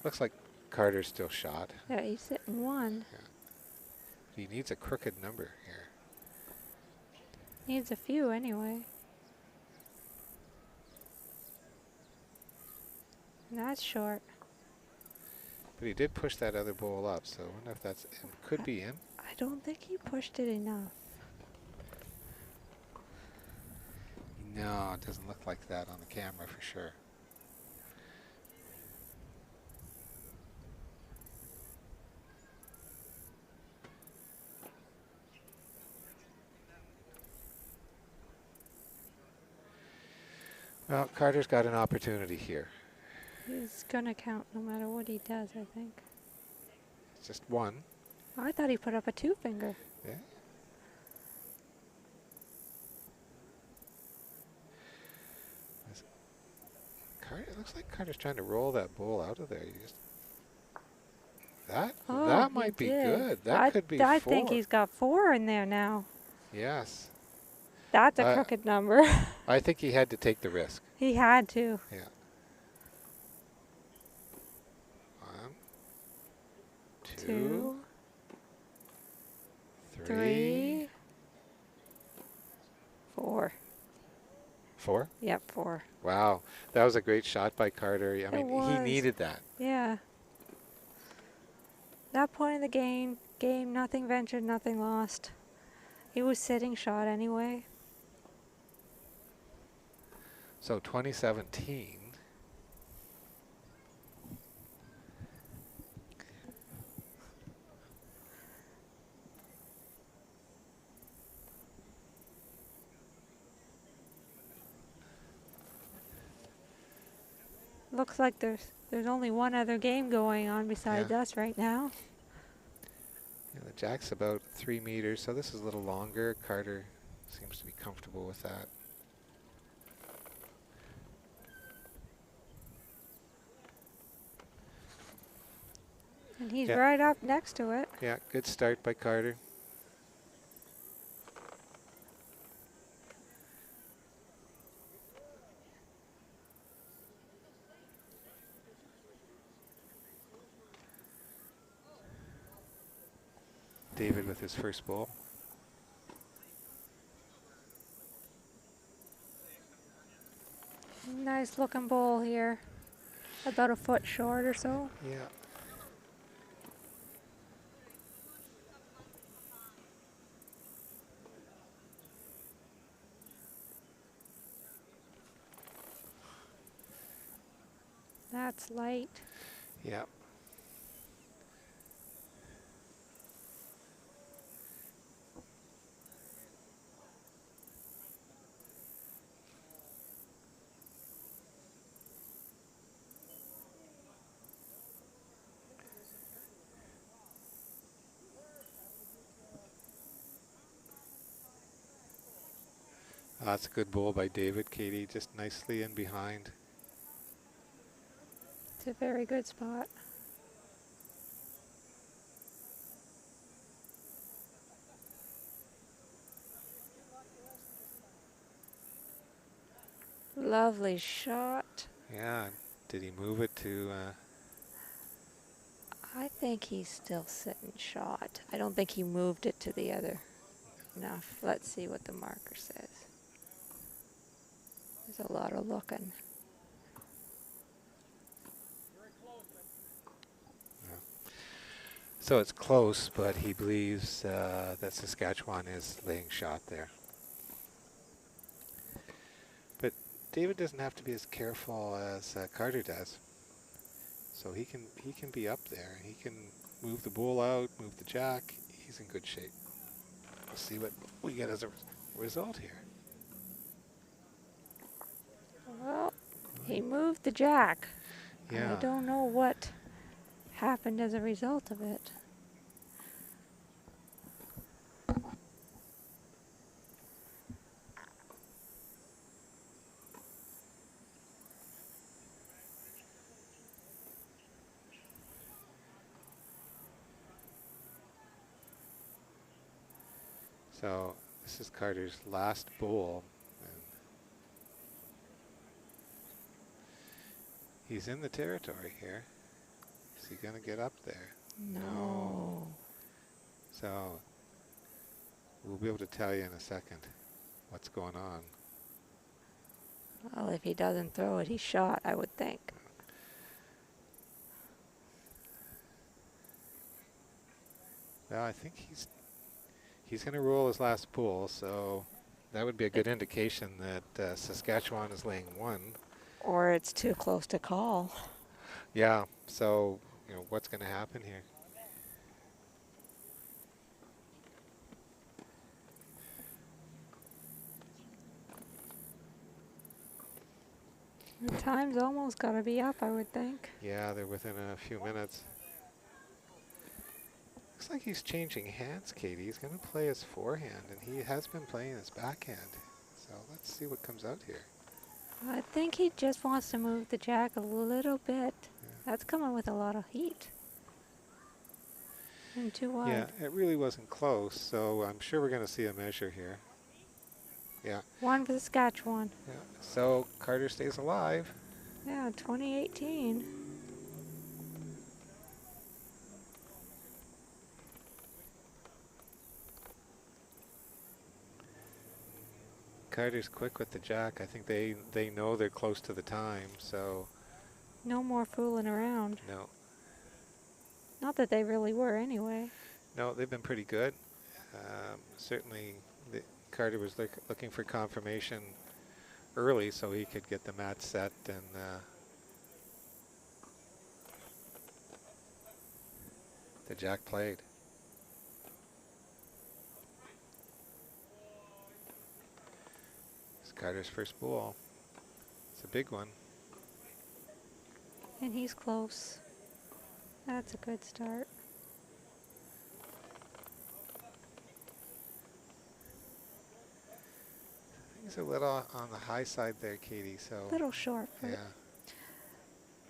Looks like Carter's still shot. Yeah, he's hitting one. Yeah. He needs a crooked number here. Needs a few anyway. And that's short. But he did push that other bowl up, so I wonder if that's in. Could be in. I don't think he pushed it enough. No, it doesn't look like that on the camera for sure. Well, Carter's got an opportunity here. He's gonna count no matter what he does, I think. It's just one. I thought he put up a 2-finger. Yeah. Carter, it looks like Carter's trying to roll that bowl out of there. You just that might be good. That could be 4. I think he's got 4 in there now. Yes. That's a crooked number. I think he had to take the risk. He had to. Yeah. 1, 2, 3, 4. 4. Yep, 4. Wow, that was a great shot by Carter. I mean, he was. needed that. Yeah. That point in the game, nothing ventured, nothing lost. He was sitting shot anyway. So 2017. Looks like there's only one other game going on besides us right now. Yeah, the jack's about 3 meters, so this is a little longer. Carter seems to be comfortable with that. And he's right up next to it. Yeah, good start by Carter. David with his first bowl. Nice looking bowl here. About a foot short or so. Yeah. That's light. Yeah. That's a good bowl by David. Katie just nicely in behind. It's a very good spot. Lovely shot. Yeah. Did he move it to? I think he's still sitting shot. I don't think he moved it to the other enough. Let's see what the marker says. There's a lot of looking. So it's close, but he believes that Saskatchewan is laying shot there. But David doesn't have to be as careful as Carter does. So he can be up there. He can move the bull out, move the jack. He's in good shape. We'll see what we get as a result here. Well, he moved the jack. Yeah. I don't know what happened as a result of it. So this is Carter's last bowl. And he's in the territory here. Is he going to get up there? No. So we'll be able to tell you in a second what's going on. Well, if he doesn't throw it, he's shot, I would think. Well, I think he's going to roll his last pool, so that would be a good indication that Saskatchewan is laying 1. Or it's too close to call. Yeah, so, you know, what's going to happen here? The time's almost got to be up, I would think. Yeah, they're within a few minutes. Looks like he's changing hands, Katie. He's going to play his forehand, and he has been playing his backhand. So let's see what comes out here. I think he just wants to move the jack a little bit. Yeah. That's coming with a lot of heat. And too wide. Yeah, it really wasn't close, so I'm sure we're going to see a measure here. Yeah. 1 for Saskatchewan. Yeah. So Carter stays alive. Yeah, 2018. Carter's quick with the jack. I think they know they're close to the time, so No more fooling around. no. Not that they really were anyway. No, they've been pretty good. Certainly, Carter was looking for confirmation early so he could get the match set, and the jack played. It's Carter's first ball. It's a big one. And he's close. That's a good start. He's a little on the high side there, Katie, so. Little short, but Yeah.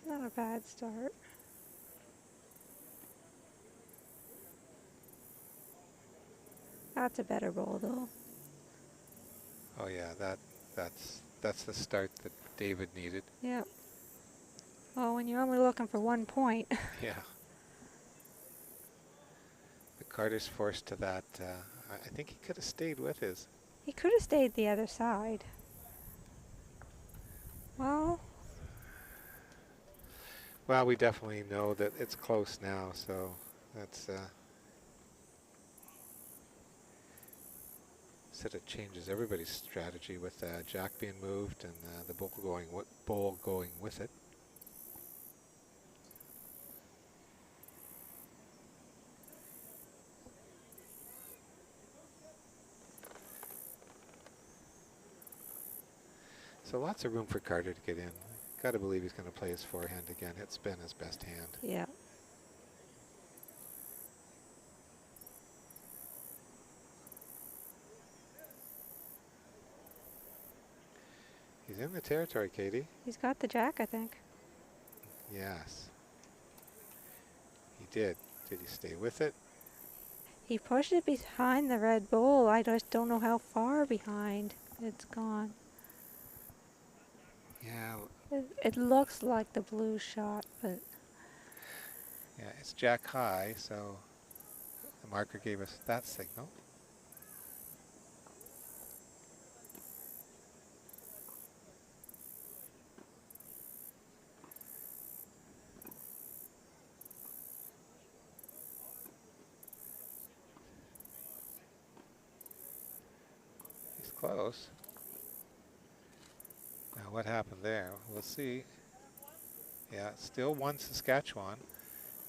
not a bad start. That's a better bowl, though. Oh yeah, that's the start that David needed. Yep. Well, when you're only looking for 1 point. Yeah. But Carter's forced to that. I think he could have stayed with his. He could have stayed the other side. Well, Well, we definitely know that it's close now, so that's sort of changes everybody's strategy with Jack being moved and the ball going with it. So lots of room for Carter to get in. Got to believe he's going to play his forehand again. It's been his best hand. yeah. He's in the territory, Katie. He's got the jack, I think. Yes. He did. Did he stay with it? He pushed it behind the red bowl. I just don't know how far behind it's gone. Yeah. It looks like the blue shot, but Yeah, it's jack high, so the marker gave us that signal. He's close. Now what happened there? We'll see. Yeah, still 1 Saskatchewan.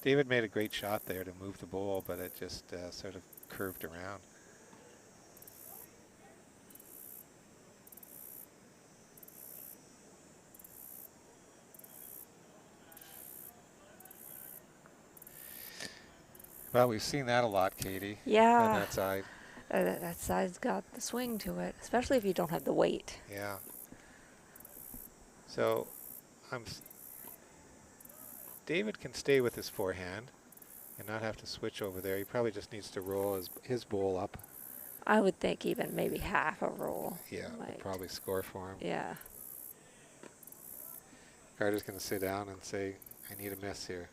David made a great shot there to move the ball, but it just sort of curved around. Well, we've seen that a lot, Katie. yeah, On that side. that side's got the swing to it, especially if you don't have the weight. Yeah. So, David can stay with his forehand and not have to switch over there. He probably just needs to roll his ball up I would think even maybe half a roll. Yeah, we'll might. probably score for him. Yeah. Carter's going to sit down and say, I need a miss here.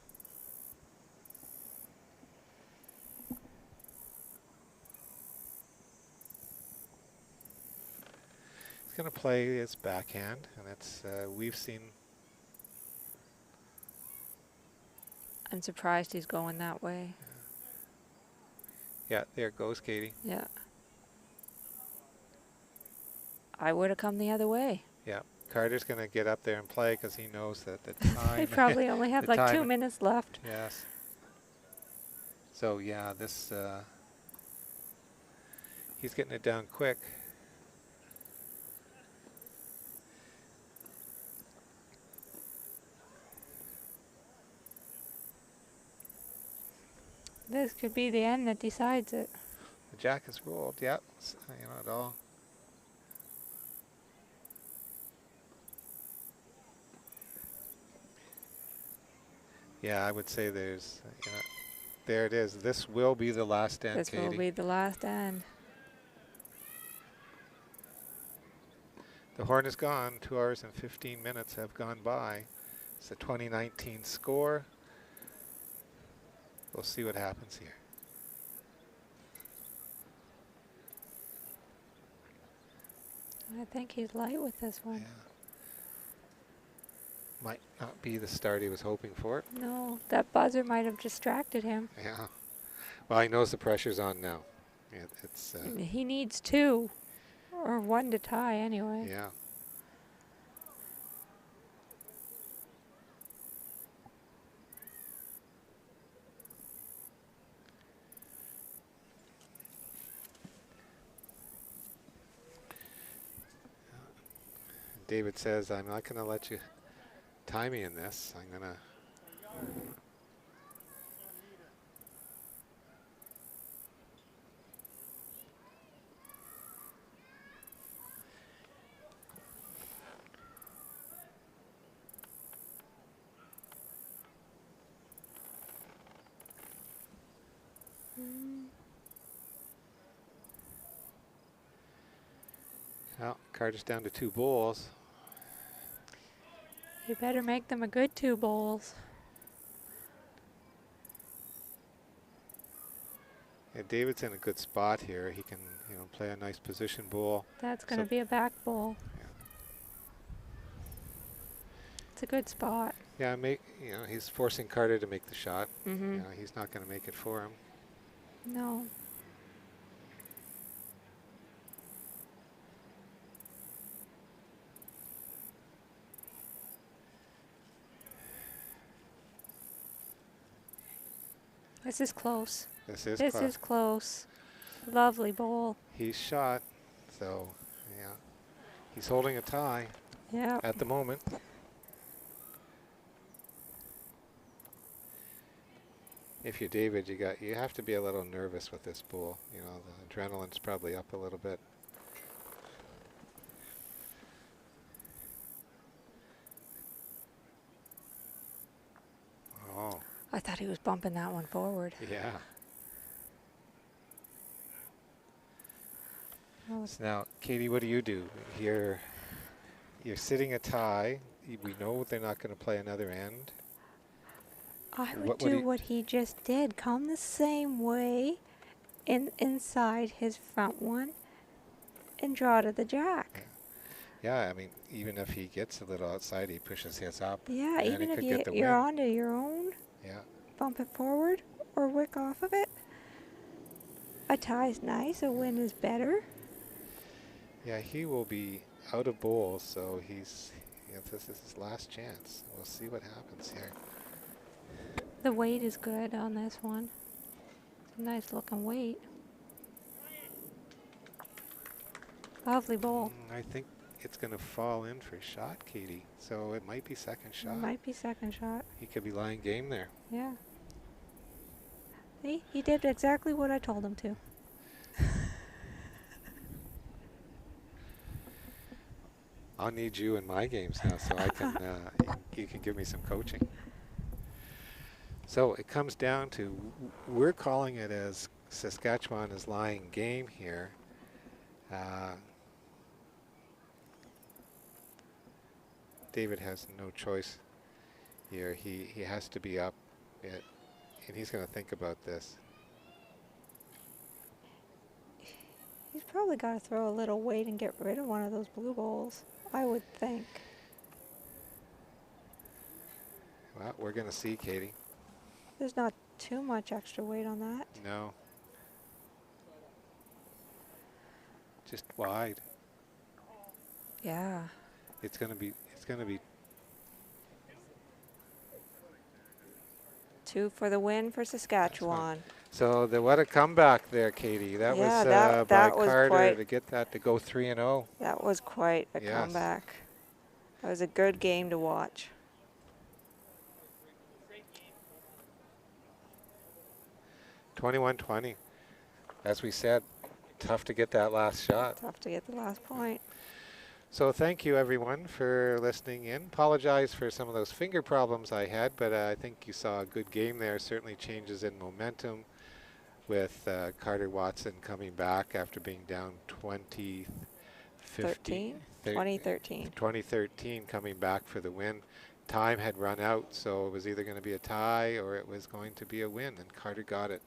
He's going to play his backhand, and it's we've seen. I'm surprised he's going that way. Yeah, there goes Katie. Yeah. I would have come the other way. Yeah, Carter's going to get up there and play because he knows that the time. They probably only have the like 2 time- minutes left. Yes. So yeah, this he's getting it down quick. This could be the end that decides it. The jack is rolled. Yep, you know it all. Yeah, I would say there's, you know, there it is. This will be the last end, This Katie. will be the last end. The horn is gone. 2 hours and 15 minutes have gone by. It's the 2019 score. We'll see what happens here. I think he's light with this one. Yeah. Might not be the start he was hoping for. No, that buzzer might have distracted him. Yeah. Well, he knows the pressure's on now. It's He needs 2 or 1 to tie anyway. yeah. David says, I'm not going to let you tie me in this. I'm going to. Well, Carter's down to 2 bowls. You better make them a good 2 bowls. Yeah, David's in a good spot here. He can, you know, play a nice position bowl. That's going to So- be a back bowl. Yeah. It's a good spot. Yeah, you know, he's forcing Carter to make the shot. Mm-hmm. You know, he's not going to make it for him. No. This is close. This is This close. is close. Lovely bowl. He's shot, so yeah, he's holding a tie Yeah. at the moment. If you're David, you have to be a little nervous with this bowl. You know, the adrenaline's probably up a little bit. Oh, I thought he was bumping that one forward. yeah. Oh, So now, Katie, what do? You're sitting a tie. We know they're not going to play another end. I would What do he- what he just did. Come the same way inside his front one and draw to the jack. Yeah, I mean, even if he gets a little outside, he pushes his up. Yeah, and he even if could get the you're win. onto your own, Yeah. bump it forward or wick off of it. A tie's nice, a win is better. Yeah, he will be out of bowls, so this is his last chance. We'll see what happens here. the weight is good on this one. It's a nice looking weight. Lovely bowl. I think it's going to fall in for a shot, Katie. So it might be second shot. Might be second shot. He could be lying game there. Yeah. See, he did exactly what I told him to. I'll need you in my games now, so I can you can give me some coaching. So it comes down to we're calling it as Saskatchewan is lying game here. David has no choice here. He has to be up, and he's going to think about this. He's probably got to throw a little weight and get rid of one of those blue balls, I would think. Well, we're going to see, Katie. There's not too much extra weight on that. No. Just wide. Yeah. It's going to be 2 for the win for Saskatchewan. so what a comeback there, Katie. That Yeah, was that by was Carter quite- to get that to go 3-0. That was quite a Yes. comeback. That was a good game to watch. 21-20. As we said, tough to get that last shot. Tough to get the last point. So thank you, everyone, for listening in. Apologize for some of those finger problems I had, but I think you saw a good game there. Certainly changes in momentum with Carter Watson coming back after being down 2013, 2013. coming back for the win. Time had run out, so it was either going to be a tie or it was going to be a win, and Carter got it.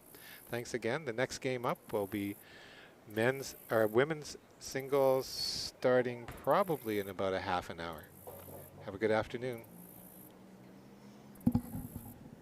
Thanks again. The next game up will be women's singles starting probably in about a half an hour. Have a good afternoon.